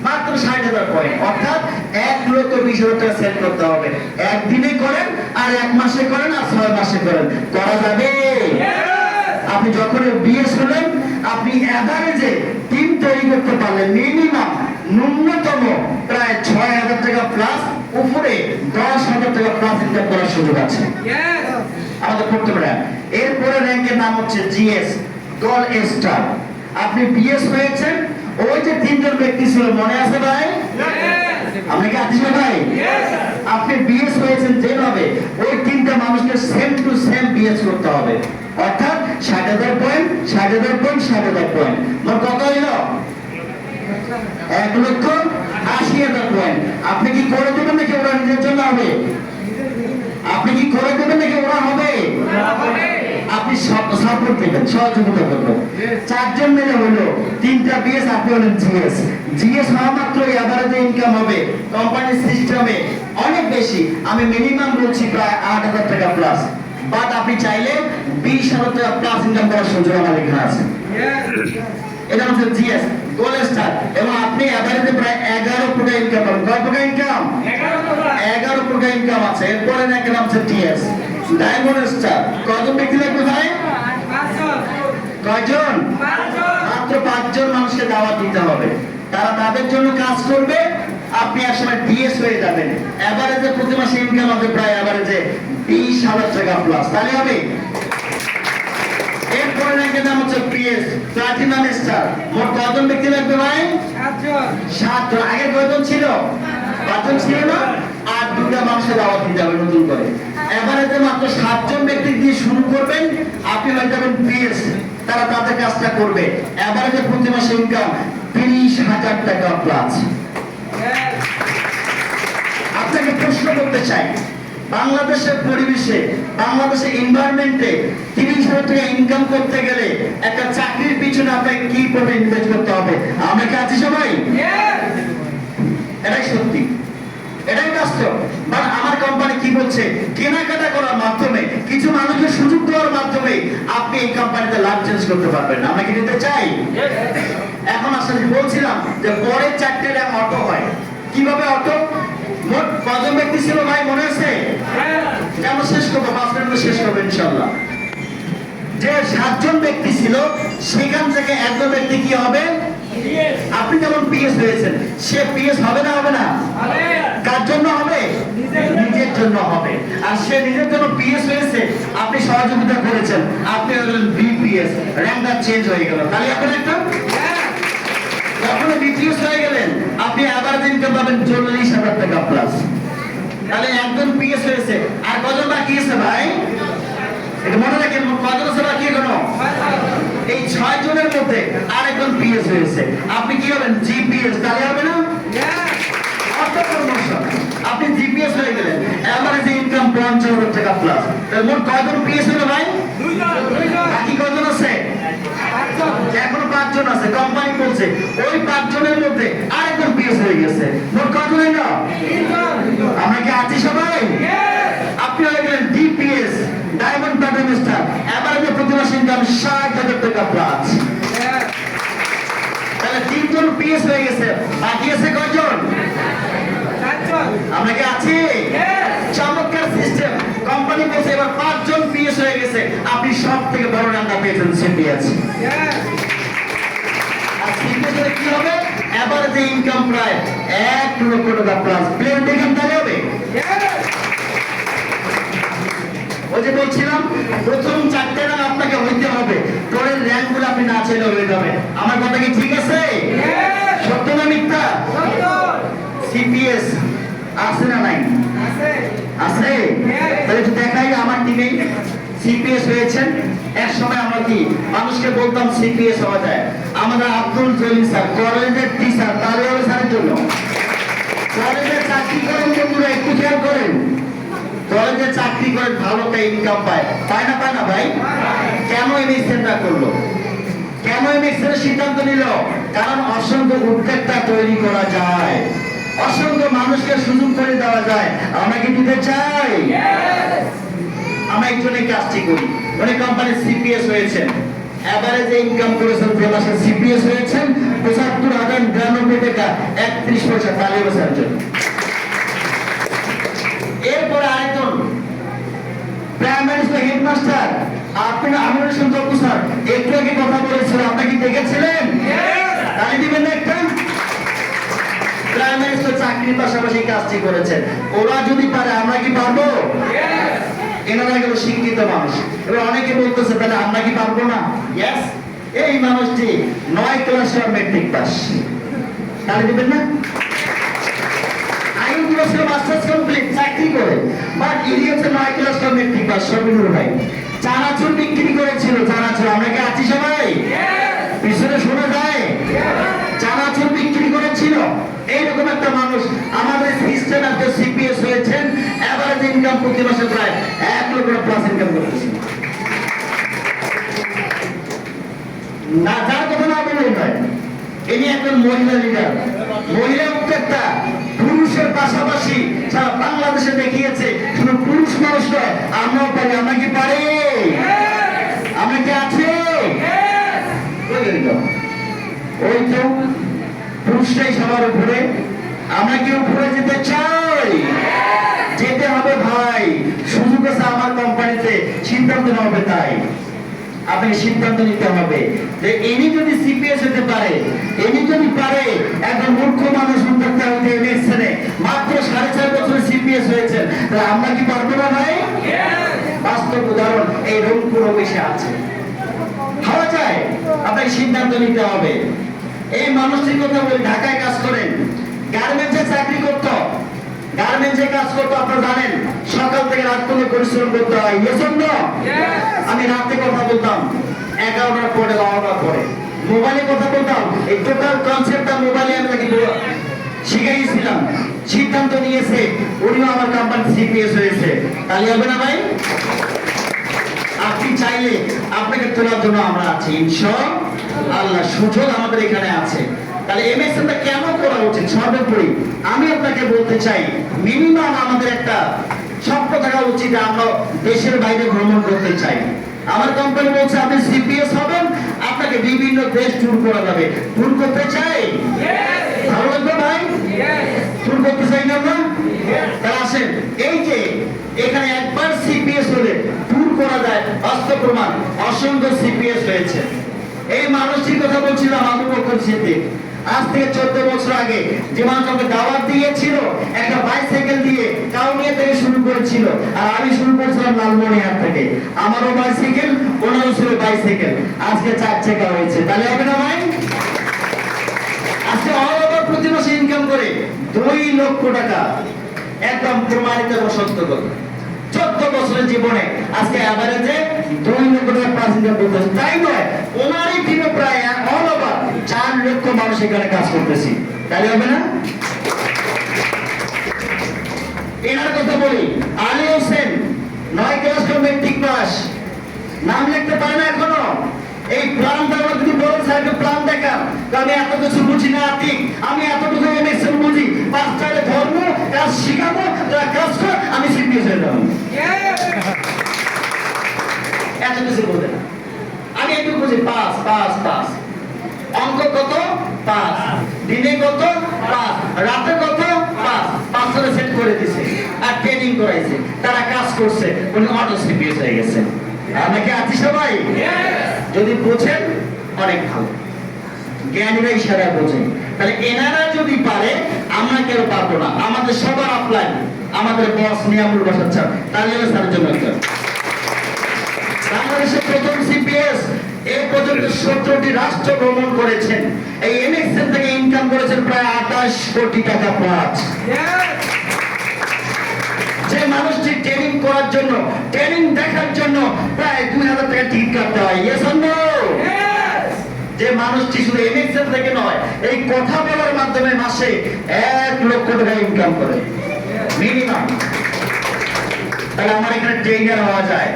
মাত্র 60,000 পয়েন্ট, অর্থাৎ 1,20,000 টাকা সেট করতে হবে। একদিনে করেন আর 1 মাসে করেন আর 6 মাসে করেন, করা যাবে? আপনি যখন বিএস হলেন, আপনি এভারেজে টিম তৈরি করতে পারলেন মিনিমাম ন্যূনতম প্রায় 6,000 টাকা প্লাস, উপরে 10,000 টাকা প্লাস ইনকাম করার সুযোগ আছে আমাদের প্রথম র্যাঙ্ক। এরপরে র্যাঙ্কের নাম হচ্ছে জিএস গোল্ড স্টার। আপনি বিএস হয়েছেন, ওই যে 3জন ব্যক্তি ছিল মনে আছে ভাই? আপনি কি আছেন ভাই? আপনি বিএস হয়েছেন যেভাবে, ওই 3টা মানুষকে সেম টু সেম বিএস করতে হবে, অর্থাৎ 60,000 পয়েন্ট 60,000 পয়েন্ট 60,000 পয়েন্ট, মোট কত হইল? 1,80,000 পয়েন্ট। আপনি কি করে দেবেন নাকি ওরা নিজের জন্য হবে? আপনি কি করে দেবেন নাকি ওরা হবে? আপনি সাপোর্ট দেবেন, সহযোগিতা করবেন। 4জন মিলে হলো 3টা বিএস, আপনি হলেন জিএস। জিএস হওয়া মাত্র এভারেজে ইনকাম হবে কোম্পানির সিস্টেমে অনেক বেশি। আমি মিনিমাম বলছি প্রায় 8,000 টাকা প্লাস, বাট আপনি চাইলে 20,000 টাকা প্লাস ইনকাম করার সুযোগ আমার এখানে আছে। এটা হচ্ছে জিএস গোল্ড স্টার, এবং আপনি এভারেজে প্রায় 11 কোটি ইনকাম পাবেন। কয় কোটি ইনকাম? 11 কোটি ইনকাম আছে। এরপরে নাকি নাম হচ্ছে টিএস ডায়মন্ড স্টার। কয়জন ব্যক্তি লাগবে ভাই? কয়জন? মাত্র 5জন মানুষকে দাওয়াত দিতে হবে, তারা তাদের জন্য কাজ করবে। আপনি একসময় ডিএস হয়ে যাবেন। এভারেজে প্রতি মাসে ইনকাম হবে প্রায় এভারেজে 20,000 টাকা প্লাস, তাহলে হবে। এরপরে র্যাঙ্কের নাম হচ্ছে পিএস প্লাটিনাম স্টার। মোট কয়জন ব্যক্তি লাগবে ভাই? 7জন। আগে কয়জন ছিল? 5জন ছিল না? আর 2টা মানুষকে দাওয়াত দিতে হবে নতুন করে। এভারেজে মাত্র 7জন ব্যক্তি দিয়ে শুরু করবেন, আপনি হয়ে যাবেন পিএস। তারা তাদের কাজটা করবে। এভারেজে প্রতি মাসে ইনকাম 30,000 টাকা প্লাস। আপনাকে প্রশ্ন করতে চাই, বাংলাদেশের পরিবেশে, বাংলাদেশের এনভায়রনমেন্টে 30,000 টাকা ইনকাম করতে গেলে একটা চাকরির পিছনে আপনাকে কি করে ইনভেস্ট করতে হবে? আমরা কি আছি সবাই? এটাই সত্যি, এটাই বাস্তব। বাট আমার কোম্পানি কি বলছে? কেনাকাটা করার মাধ্যমে, কিছু মানুষকে সুযোগ দেওয়ার মাধ্যমে আপনি এই কোম্পানিতে লাভ চেঞ্জ করতে পারবেন। আমরা কি নিতে চাই? এখন আসলে বলছিলাম যে পরের 4টে র্যাঙ্ক অটো হয়। কিভাবে অটো? মোট কজন ব্যক্তি ছিল ভাই মনে আছে? কেন শেষ করবো? 5 মিনিটে শেষ করবো ইনশাল্লাহ। যে 7জন ব্যক্তি ছিল, সেখান থেকে 1জন ব্যক্তি কি হবে? আপনি যেমন পিএস হয়েছেন, সে পিএস হবে না? হবে না? কার জন্য হবে? নিজের জন্য হবে। আর সে নিজের জন্য পিএস হয়েছে, আপনি সহযোগিতা করেছেন, আপনি হলেন বিপিএস। র্যাঙ্কটা চেঞ্জ হয়ে গেল। তাহলে এখন একটা যখন বিপিএস হয়ে গেলেন, আপনি আবার ইনকাম পাবেন 40,000 টাকা প্লাস। তাহলে একজন পিএস হয়েছে, আর কজন বাকি আছে ভাই? এটা মনে রাখেন, কজন আছে বাকি এখনো? এই 6 জনের মধ্যে আরেকজন পিএস হয়েছে, আপনি কি হবেন? জিপিএস। তাহলে হবে না? আপনি জিপিএস হয়ে গেলেন, এভারেজ ইনকাম 50,000 টাকা প্লাস। তাহলে মোট কয়জন পিএস হলো ভাই? 2জন। বাকি কয়জন আছে? এখনো 5জন আছে। কোম্পানি বলছে ওই 5 জনের মধ্যে আরেকজন পিএস হয়ে গেছে। মোট কয়জন হইল? 3জন। আমরা কি আছি সবাই? আপনি হয়ে গেলেন ডিপিএস ডায়মন্ড প্লাটিনাম স্টার। এভারেজে প্রতি মাসে ইনকাম 60,000 টাকা প্লাস। তাহলে 3জন পিএস হয়ে গেছে, বাকি আছে কয়জন? 4জন। আমরা কি আছি? চমৎকার সিস্টেম। কোম্পানি বলছে এবার 5জন পিএস হয়ে গেছে, আপনি সব থেকে বড় রান্না পেয়েছেন সিপিএস। আর সিপিএস এর কি হবে? এভারেজে ইনকাম প্রায় 1 লক্ষ টাকা প্লাস। প্লেন দেখেন তাহলে হবে। ওই যে বলছিলাম প্রথম 4টে র্যাঙ্ক আপনাকে হইতে হবে, পরের র্যাঙ্কগুলো আপনি না চাইলে হয়ে যাবে। আমার কথা কি ঠিক আছে? সত্য না মিথ্যা? সিপিএস আছে না নাই? আছে। তাহলে একটু দেখাই, আমার টিমে সিপিএস হয়েছেন। এক সময় আমরা কি মানুষকে বলতাম সিপিএস হওয়া যায়। আমাদের আব্দুল জলিল স্যার কলেজের টিচার, তাহলে হবে স্যারের জন্য। কলেজে চাকরি করেন বন্ধুরা, একটু খেয়াল করেন, কলেজে চাকরি করে ভালো একটা ইনকাম পায়, পায় না? পায় না ভাই? কেন এমএসএনটা করলো? কেন এমএসএন সিদ্ধান্ত নিল? কারণ অসংখ্য উদ্যোক্তা তৈরি করা যায়, অসংখ্য মানুষকে সুযোগ করে দেওয়া যায়। আমরা কি দিতে চাই? আমরা একজনে কাজটি করি, অনেক কোম্পানির সিপিএস হয়েছেন, এভারেজ ইনকাম করেছেন যে মাসে সিপিএস হয়েছেন ৭৫,০৯৯ টাকা ৩১ পয়সা, তাহলে বছর জন্য। এরপরে আরেকজন প্রাইমারি স্কুল হেডমাস্টার, আপনার আমিনুল ইসলাম তপু স্যার একটু আগে কথা বলেছিল, আপনারা কি দেখেছিলেন? তাহলে দিবেন না একটা? প্রাইমারি স্কুল চাকরির পাশাপাশি কাজটি করেছেন। ওরা যদি পারে আমরা কি পারবো? এনারা গেল শিক্ষিত মানুষ। এবার অনেকে বলতেছে তাহলে আমরা কি পারবো না? ইয়েস, এই মানুষটি 9 ক্লাস মেট্রিক পাস, তাহলে দিবেন না? মাস্টার্স কমপ্লিট, চাকরি করে, বাট ইনি হচ্ছে 9 ক্লাস মেট্রিক পাস। সবিনুর ভাই চানাচুর বিক্রি করেছিল, চানাচুর, আমরা কি আছি সবাই? পিছনে শোনা যায় চানাচুর বিক্রি করেছিল। এইরকম একটা মানুষ আমাদের সিস্টেম একটা সিপিএস হয়েছেন, এভারেজ ইনকাম প্রতি মাসে প্রায় 1 লক্ষ প্লাস ইনকাম করতেছে। না, যার কথা না বললেই নয়, ইনি একজন মহিলা লিডার, মহিলা উদ্যোক্তা, পুরুষের পাশাপাশি সারা বাংলাদেশে দেখিয়েছে শুধু পুরুষ মানুষ নয়, আমরাও পারি। আমরা কি পারি? আমরা কি আছি? ওই তো পুরুষটাই সবার উপরে, আমরা কি উপরে যেতে চাই? যেতে হবে ভাই, সুযোগ আছে আমার কোম্পানিতে, সিদ্ধান্ত নেওয়া হবে। তাই আপনাকে সিদ্ধান্ত নিতে হবে যে ইনি যদি সিপিএস হতে পারে, ইনি যদি পারে, একজন মূর্খ মানুষ উদ্যোক্তা হতে এমএসএনে মাত্র 4.5 বছর সিপিএস হয়েছেন, তাহলে আমরা কি পারবো না ভাই? বাস্তব উদাহরণ এই রংপুর অফিসে আছে, হওয়া যায়। আপনাকে সিদ্ধান্ত নিতে হবে। এই মানুষটির কথা বলি, ঢাকায় কাজ করেন, গার্মেন্টসে চাকরি করত, গার্মেন্টসে কাজ করতো, আপনারা জানেন সকাল থেকে রাত পর্যন্ত পরিশ্রম করতে হয়। আমি রাতে কথা বলতাম 11টার পরে, 12টার পরে, মোবাইলে কথা বলতাম। এই টোটাল কনসেপ্টটা মোবাইলে আমি নাকি শিখাইছিলাম। সিদ্ধান্ত নিয়েছে, উনিও আমার কোম্পানি সিপিএস হয়েছে, তাহলে হবে না ভাই? আপনি চাইলে আপনাকে তোলার জন্য আমরা আছি, ইনশাআল্লাহ। সুযোগ আমাদের এখানে আছে। তাহলে এমএসএনটা কেন করা উচিত? সর্বোপরি আমি আপনাকে বলতে চাই, মিনিমাম আমাদের একটা স্বপ্ন থাকা উচিত, আমরা দেশের বাইরে ভ্রমণ করতে চাই। আমার কোম্পানি বলছে আপনি সিপিএস হবেন, আপনাকে বিভিন্ন দেশ ট্যুর করা যাবে। ট্যুর করতে চাই? ভালো লাগবে ভাই? ট্যুর করতে চাই না আমরা? তাহলে আসেন, এই যে এখানে একবার সিপিএস হলে ট্যুর করা যায়, বাস্তব প্রমাণ, অসংখ্য সিপিএস হয়েছে। এই মানুষটির কথা বলছিলাম, আবু বকর সিদ্দিক। আজ থেকে 14 বছর আগে যে মানুষ আমাকে দাওয়াত দিয়েছিল, একটা বাইসাইকেল দিয়ে কাউনিয়া থেকে শুরু করেছিল, আর আমি শুরু করেছিলাম লালমনিরহাট থেকে। আমারও বাইসাইকেল, ওনারও ছিল বাইসাইকেল, আজকে 4 চাকা হয়েছে, তাহলে হবে না ভাই? আজকে অল ওভার প্রতি মাসে ইনকাম করে 2 লক্ষ টাকা, একদম প্রমাণিত এবং সত্য কথা। 14 বছরের জীবনে আজকে এভারেজে 2 লক্ষ টাকা প্লাস ইনকাম করতেছে। তাই নয়, ওনারই টিমে প্রায় অল ওভার 4 লক্ষ মানুষ এখানে কাজ করতেছি, তাহলে হবে না? এনার কথা বলি, Ali Hossain 9 class matric pass, নাম লিখতে পারে না এখনো। এই প্ল্যানটা আমরা যদি বলেন স্যারকে প্ল্যান দেখান, আমি এত কিছু বুঝি না, ঠিক আমি এতটুকু এমএসএন বুঝি, 5টায় ধর্ম কাজ শিখাবো, তারা কাজ কর, আমি সিপিএস হয়ে যাবো। এত কিছু বোঝে না, আমি একটু বুঝি, পাস পাস পাস, অঙ্ক কত? 5, দিনে কত? 5, রাতে কত? 5, 5 করে সেট করে দিছে, আর ট্রেনিং করাইছে, তারা কাজ করছে, উনি অটো সিপিএস হয়ে গেছে। আমরা কি আছি সবাই? যদি বোঝেন অনেক ভালো, জ্ঞানীরা ইশারা বোঝে। তাহলে এনারা যদি পারে, আমরা কেন পারবো না? আমাদের সবার অফলাইন, আমাদের বস নিয়ামুল বসাচ্ছেন, তাহলে স্যারের জন্য পর্যন্ত 17টি রাষ্ট্র ভ্রমণ করেছেন। এই এনএক্সএল থেকে ইনকাম করেছেন প্রায় 28 কোটি টাকা প্লাস। যে মানুষটি ট্রেনিং করার জন্য, ট্রেনিং দেখার জন্য প্রায় 2000 টাকা টিকিট কাটতে হয়, ইয়েস অর নো? যে মানুষটি শুধু এনএক্সএল থেকে নয়, এই কথা বলার মাধ্যমে মাসে 1 লক্ষ টাকা ইনকাম করে মিনিমাম। তাহলে আমার এখানে ট্রেনার হওয়া যায়।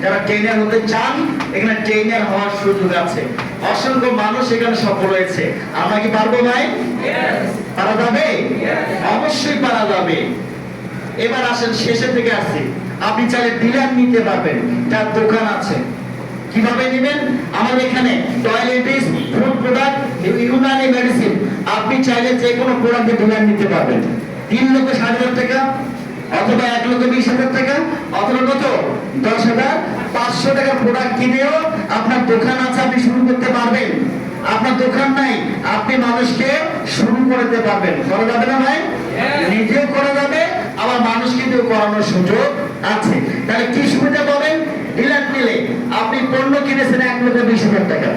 যারা ট্রেনার হতে চান, এখানে ট্রেনার হওয়ার সুযোগ আছে। অসংখ্য মানুষ এখানে সফল হয়েছে। আমরা কি পারবো ভাই? পারা যাবে? অবশ্যই পারা যাবে। এবার আসেন শেষের থেকে আসছি। আপনি চাইলে ডিলার নিতে পারবেন, যার দোকান আছে। কিভাবে নেবেন? আমাদের এখানে toiletries, food product, Unani medicine, আপনি চাইলে যে কোনো প্রোডাক্টে ডিলার নিতে পারবেন। 3,60,000 টাকা অথবা 1,20,000 টাকা অথবা কত 10,500 টাকার প্রোডাক্ট কিনেও আপনার দোকান আছে, আপনি শুরু করতে পারবেন। আপনার দোকান নাই, আপনি মানুষকে শুরু করতে পারবেন। করা যাবে না ভাই? নিজেও করা যাবে, আবার মানুষকে দিয়েও করানোর সুযোগ আছে। তাহলে কি সুবিধা পাবেন? ডিলার নিলে আপনি পণ্য কিনেছেন 1,20,000 টাকা,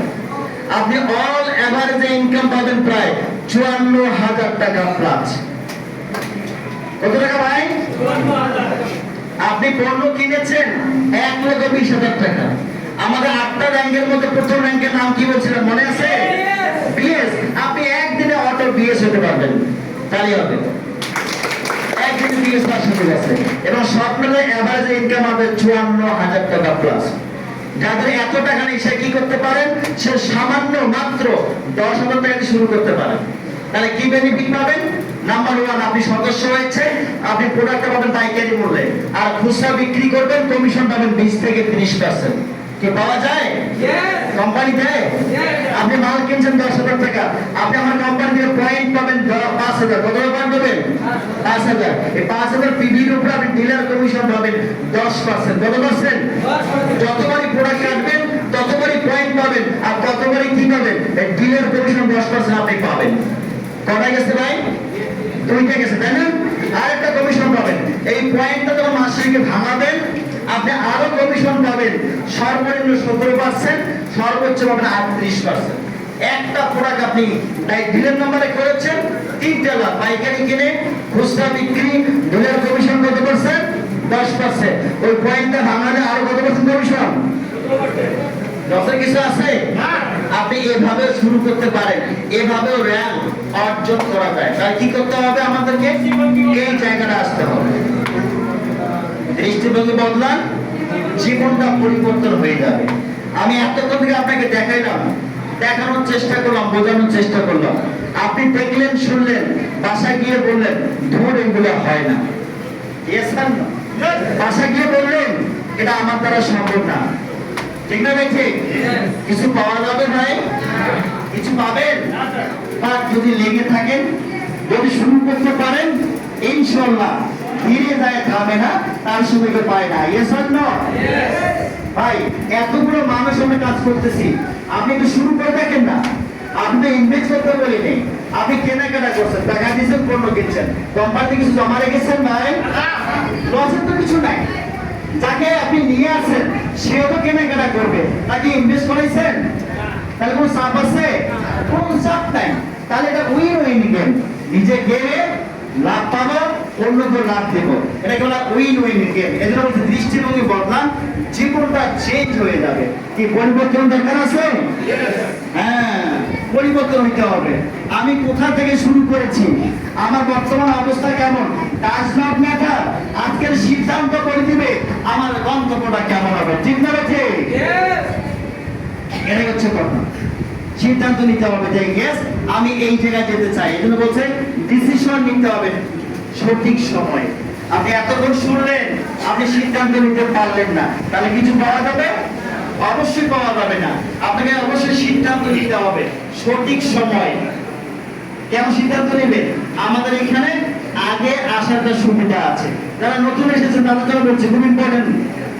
আপনি অল এভারেজে ইনকাম পাবেন প্রায় 54,000 টাকা প্লাস। কত টাকা ভাই? আপনি পণ্য কিনেছেন 1,20,000 টাকা। আমাদের 8টা র্যাঙ্কের মধ্যে প্রথম র্যাঙ্কের নাম কি বলছিলেন মনে আছে? বিএস। আপনি একদিনে অটো বিএস হতে পারবেন, তাহলে হবে একদিনে বিএস পাস হতে গেছে। এবং সব মিলে এভারেজ ইনকাম হবে 54,000 টাকা প্লাস। যাদের এত টাকা নেই সে কি করতে পারেন? সে সামান্য মাত্র 10,000 টাকা দিয়ে শুরু করতে পারেন। তাহলে কি বেনিফিট পাবেন? নাম্বার 1, আপনি সদস্য হয়েছে, আপনি প্রোডাক্টটা পাবেন পাইকারি মূল্যে, আর খুচরা বিক্রি করবেন, কমিশন পাবেন 20 থেকে 30%। কি পাওয়া যায়? কোম্পানি দেয়। আপনি মাল কিনছেন 10,000 টাকা, আপনি আমার কোম্পানি থেকে পয়েন্ট পাবেন 5,000। কত পয়েন্ট পাবেন? 5,000। এই 5,000 পিভির উপর আপনি ডিলার কমিশন পাবেন 10%। কত পার্সেন্ট? যতবারই প্রোডাক্ট কাটবেন ততবারই পয়েন্ট পাবেন, আর ততবারই কি পাবেন? ডিলার কমিশন 10% আপনি পাবেন। কটা গেছে ভাই? 2টা গেছে, তাই না? আরেকটা কমিশন পাবেন। এই পয়েন্টটা যখন মাসিকে ভাঙাবেন আপনি আরো কমিশন পাবেন, সর্বনিম্ন 17%, সর্বোচ্চ পাবেন 38%। একটা প্রোডাক্ট আপনি ডিলার নাম্বারে করেছেন 3টা লাভ, পাইকারি কিনে খুচরা বিক্রি, ডিলার কমিশন কত পার্সেন্ট? 10%। ওই পয়েন্টটা ভাঙালে আরো কত পার্সেন্ট কমিশন? 10 কিছু আছে? আপনি এভাবে শুরু করতে পারেন, এভাবেও র্যাঙ্ক অর্জন করা যায়। তাই কি করতে হবে? আমাদেরকে এই জায়গাটা আসতে হবে। দৃষ্টিভঙ্গি বদলান, জীবনটা পরিবর্তন হয়ে যাবে। আমি এতক্ষণ থেকে আপনাকে দেখাইলাম, দেখানোর চেষ্টা করলাম, বোঝানোর চেষ্টা করলাম। আপনি দেখলেন, শুনলেন, বাসায় গিয়ে বললেন ধর এগুলো হয় না, বাসায় গিয়ে বললেন এটা আমার দ্বারা সম্ভব না। ঠিক না দেখছি? কিছু পাওয়া যাবে ভাই? কিছু পাবেন? আর যদি লেগে থাকেন, যদি শুরু করতে পারেন, ইনশাআল্লাহ ধীরে যায় থামে না, তার সময়কে পায় না। Yes or no? ভাই এতগুলো মানুষ আমরা কাজ করতেছি, আপনি তো শুরু করে দেখেন না। আপনি ইনভেস্ট করতে বলিনি, আপনি কেনাকাটা করছেন, টাকা দিয়েছেন, পণ্য কিনছেন, কোম্পানিতে কিছু জমা রেখেছেন ভাই? লসের তো কিছু নাই। যাকে আপনি নিয়ে আসেন সেও তো কেনাকাটা করবে, তাকে ইনভেস্ট করেছেন, তাহলে কোনো চাপ আছে? কোনো চাপ নাই। তাহলে এটা উইন উইন গেম। নিজে গেলে লাভ পাবো, অন্যকে লাভ দেবো, এটা কেবল উইন উইন গেম। এজন্য বলতে দৃষ্টিভঙ্গি বদলান, জীবনটা চেঞ্জ হয়ে যাবে। কি পরিবর্তন দরকার আছে? হ্যাঁ, পরিবর্তন হইতে হবে। আমি কোথা থেকে শুরু করেছি, আমার বর্তমান অবস্থা কেমন, ডাজ নট ম্যাটার। আজকের সিদ্ধান্ত করে দিবে আমার গন্তব্যটা কেমন হবে। ঠিক না বেঠে? এটাই হচ্ছে কথা। সিদ্ধান্ত নিতে হবে যে ইয়েস আমি এই জায়গায় যেতে চাই। এজন্য বলছে ডিসিশন নিতে হবে সঠিক সময়ে। আপনি এতক্ষণ শুনলেন, আপনি সিদ্ধান্ত নিতে পারলেন না, তাহলে কিছু পাওয়া যাবে? অবশ্যই পাওয়া যাবে না। আপনাকে অবশ্যই সিদ্ধান্ত নিতে হবে সঠিক সময়। কেন সিদ্ধান্ত নেবেন? আমাদের এখানে আগে আসার একটা সুবিধা আছে। যারা নতুন এসেছেন তাদের জন্য বলছি, খুব ইম্পর্টেন্ট,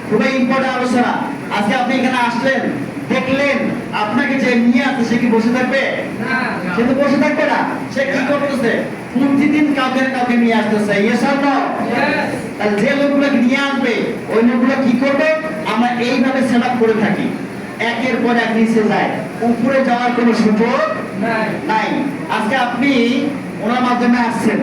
খুবই ইম্পর্টেন্ট আলোচনা। আজকে আপনি এখানে আসলেন, দেখলেন, আপনাকে যে নিয়ে আসছে সে কি বসে থাকবে? সে তো বসে থাকবে না। সে কি করতেছে? প্রতিদিন কাউকে কাউকে নিয়ে আসতেছে। Yes or no? তাহলে যে লোকগুলোকে নিয়ে আসবে ওই লোকগুলো কি করবে? আমরা এইভাবে সেট আপ করে থাকি, একের পর এক নিচে যায়। উপরে যাওয়ার কোনো সুযোগ নাই। আজকে আপনি ওনার মাধ্যমে আসছেন,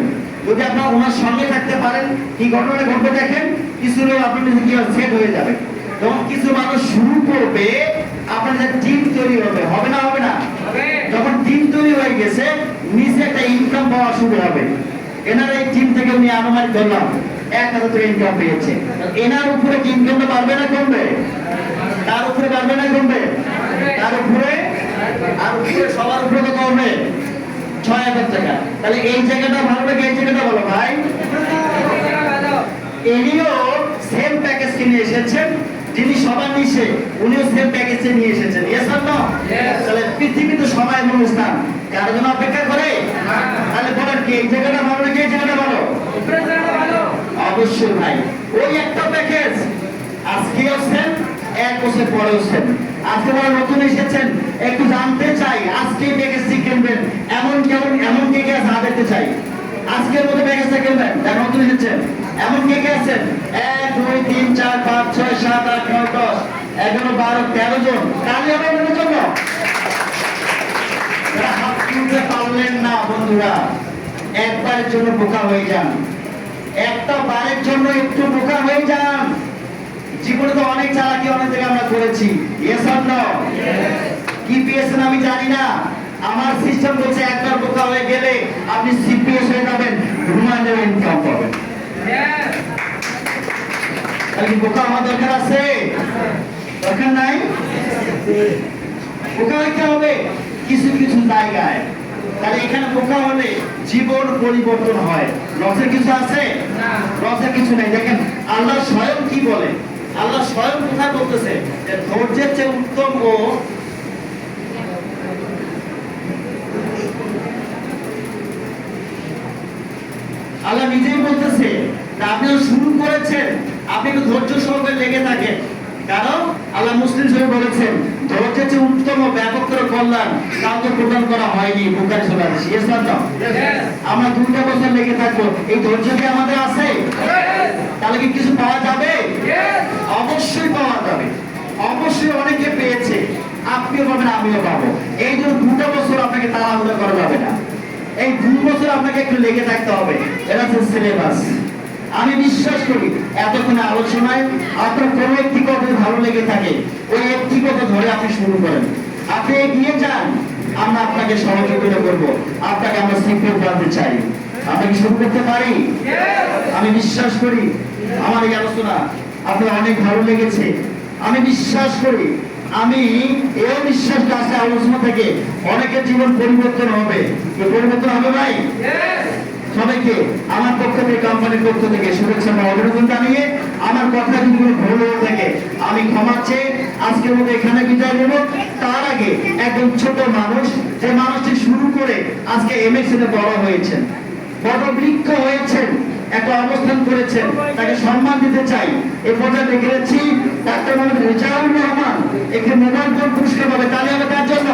যদি আপনার ওনার সঙ্গে থাকতে পারেন, কি ঘটনা ঘটবে দেখেন, কিছু লোক আপনার কি সেট হয়ে যাবে। যখন কিছু মানুষ শুরু করবে, আপনাদের টিম তৈরি হবে, হবে না হবে না? যখন টিম তৈরি হয়ে গেছে, নিচে একটা ইনকাম পাওয়া শুরু হবে। এনার এই টিম থেকে উনি আনুমানিক ধরলাম 1,000 টাকা ইনকাম পেয়েছে। এনার উপরে কি ইনকামটা বাড়বে না কমবে? তার উপরে বাড়বে না কমবে? তার উপরে আর উপরে সবার উপরে কত হবে? 6,000 টাকা। তাহলে এই জায়গাটা ভালো লাগে, এই জায়গাটা ভালো ভাই? ইনিও সেম প্যাকেজ কিনে এসেছেন, যিনি সবার নিচে উনিও সেম প্যাকেজে নিয়ে এসেছেন। Yes or no? তাহলে পৃথিবীতে সবাই অনুষ্ঠান কার জন্য অপেক্ষা করে? তাহলে বলেন কি এই জায়গাটা ভালো নাকি এই জায়গাটা ভালো? অবশ্যই ভাই। ওই একটা প্যাকেজ আজকে আসছেন, 1 বছর পরে আসছেন, আজকে বড় নতুন এসেছেন, একটু জানতে চাই আজকে প্যাকেজটি কিনবেন এমন কে কে আছে দেখতে চাই। আজকের মধ্যে প্যাকেজটা কিনবেন যারা নতুন এসেছেন, এমন কে কে আছেন? 1 2 3 4 5 6 7 8 9 10 11 12 13 জন। কালি আপনাদের জন্য যারা হাত তুলতে পারলেন না বন্ধুরা, একবারের জন্য বোকা হয়ে যান, একটা বারের জন্য একটু বোকা হয়ে যান। জীবনে তো অনেক চালাকি অনেক জায়গায় আমরা করেছি। Yes or no? কি পেয়েছেন আমি জানি না, আমার সিস্টেম বলছে একবার বোকা হয়ে গেলে আপনি সিপিএস হয়ে যাবেন, ঘুমালে ইনকাম পাবেন। তাহলে কি বোকা আমার দরকার আছে? দরকার নাই? বোকা হইতে হবে কিছু কিছু জায়গায়। তাহলে এখানে বোকা হলে জীবন পরিবর্তন হয়। লসের কিছু আছে? লসের কিছু নেই। দেখেন আল্লাহ স্বয়ং কি বলে, আল্লাহ স্বয়ং কোথায় বলতেছে যে ধৈর্যের চেয়ে উত্তম ও আল্লাহ নিজেই বলতেছে আপনি শুরু করেছেন, আপনি একটু ধৈর্য সহকারে লেগে থাকেন। কারণ আল্লাহ মুসলিম শরীফ বলেছেন ধৈর্যের চেয়ে উত্তম ও ব্যাপকতর কল্যাণ কাউকে প্রদান করা হয়নি। বুখারী চলে আসছে। Yes or no? আমরা 2টা বছর লেগে থাকবো, এই ধৈর্য কি আমাদের আছে? তাহলে কি কিছু পাওয়া যাবে? অবশ্যই পাওয়া যাবে, অবশ্যই অনেকে পেয়েছে, আপনিও পাবেন আমিও পাবো। এই জন্য 2টা বছর আপনাকে তাড়াহুড়ো করা যাবে না, এই 2 বছর আপনাকে একটু লেগে থাকতে হবে। এটা হচ্ছে সিলেবাস। আমি বিশ্বাস করি এতক্ষণে আলোচনায় আপনার কোনো একটি কথা ভালো লেগে থাকে, ওই একটি কথা ধরে আপনি শুরু করেন, আপনি এগিয়ে যান, আমরা আপনাকে সহযোগিতা করব, আপনাকে আমরা সিকিউর করতে চাই। আমরা কি শুরু করতে পারি? আমি বিশ্বাস করি আমার এই আলোচনা আপনার অনেক ভালো লেগেছে। আমি বিশ্বাস করি, আমি এই বিশ্বাস আছে আলোচনা থেকে অনেকের জীবন পরিবর্তন হবে। পরিবর্তন হবে ভাই? সবাইকে আমার পক্ষ থেকে, কোম্পানির পক্ষ থেকে শুভেচ্ছা বা অভিনন্দন জানিয়ে আমার কথা যদি কোনো ভুল হয়ে থাকে আমি ক্ষমা চেয়ে আজকের মতো এখানে বিদায় নেব। তার আগে একজন ছোট মানুষ, যে মানুষটি শুরু করে আজকে এমএসএ বড় হয়েছেন, বড় বৃক্ষ হয়েছেন, একটা অবস্থান করেছেন, তাকে সম্মান দিতে চাই। এই পর্যায়ে দেখেছি ডাক্তার মোহাম্মদ রেজাউল রহমান একটি মোবাইল ফোন পুরস্কার পাবে। তাহলে হবে তার জন্য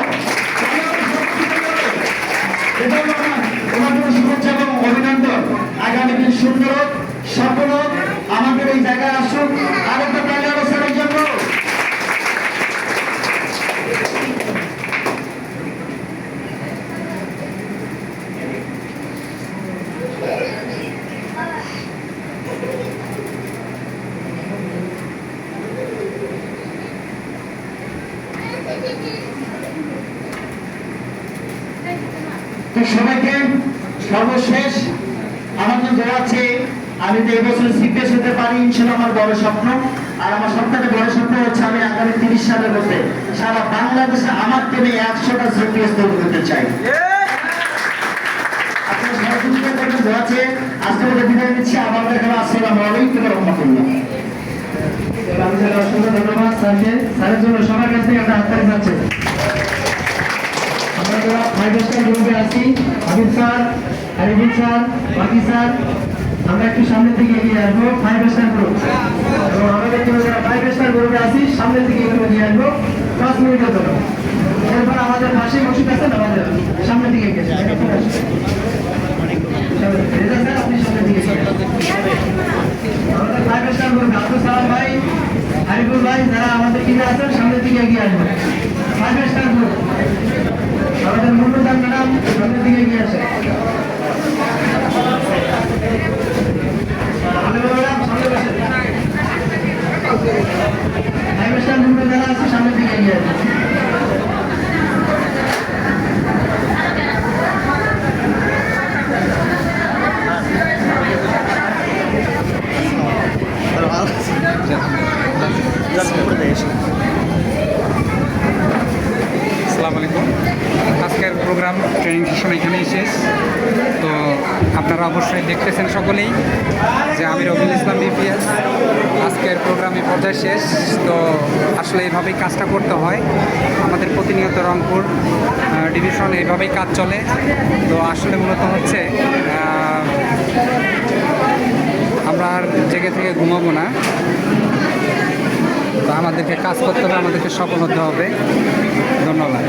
ওনার জন্য শুভেচ্ছা এবং অভিনন্দন। আগামী দিন সুন্দর হোক, সফল হোক, আমাদের এই জায়গায় আসুক। আরেকটা তাহলে অবস্থানের জন্য সবাইকে সর্বশেষ আমাদের দোয়া আছে, আমি তো এবছর সিপিএস হতে পারি ইনশাআল্লাহ, আমার বড় স্বপ্ন। আর আমার সবথেকে বড় স্বপ্ন হচ্ছে আমি আগামী 30 সালের মধ্যে সারা বাংলাদেশে আমার টিমে 100টা সিপিএস তৈরি করতে চাই। আপনার সহযোগিতা করবেন, দোয়া আছে। আজকে মধ্যে বিদায় নিচ্ছি, আবার দেখা হবে। আসসালামু আলাইকুম ওয়া রাহমাতুল্লাহ। আমি স্যার অসংখ্য ধন্যবাদ স্যারকে। স্যারের জন্য সবার কাছ থেকে একটা হাততালি পাচ্ছে। আমরা যারা 5 স্টার গ্রুপে আছি, হাবিব স্যার, আরিফিন স্যার, বাকি স্যার, আমরা একটু সামনের দিকে এগিয়ে আসবো। 5 স্টার গ্রুপ এবং আমাদের জন্য যারা 5 স্টার গ্রুপে আছি সামনের দিকে একটু এগিয়ে আসবো 5 মিনিটের জন্য। এরপর আমাদের পাশে মসজিদ আছে, আমাদের সামনের দিকে এগিয়ে আসবো। রেজা স্যার আপনি সামনের দিকে এগিয়ে আসবেন। আমাদের 5 স্টার গ্রুপে আব্দুল সালাম ভাই, আরিফুল ভাই, যারা আমাদের টিমে আছেন সামনের দিকে এগিয়ে আসবেন। 5 স্টার গ্রুপ আমাদের মূল্যদান ম্যাডাম সামনের দিকে এগিয়ে আসে ম্যাডাম সামনে বসেন 5 স্টার গ্রুপে যারা আছে সামনের দিকে এগিয়ে আসে আসসালামু আলাইকুম। আজকের প্রোগ্রাম ট্রেনিং সেশন এখানেই শেষ। তো আপনারা অবশ্যই দেখতেছেন সকলেই যে আমি রবিউল ইসলাম বিপিএস। আজকের প্রোগ্রাম এই পর্যায়ে শেষ। তো আসলে এইভাবেই কাজটা করতে হয়। আমাদের প্রতিনিয়ত রংপুর ডিভিশন এইভাবেই কাজ চলে। তো আসলে মূলত হচ্ছে আমরা আর জেগে থেকে ঘুমাবো না। তো আমাদেরকে কাজ করতে হবে, আমাদেরকে সফল হতে হবে। ধন্যবাদ।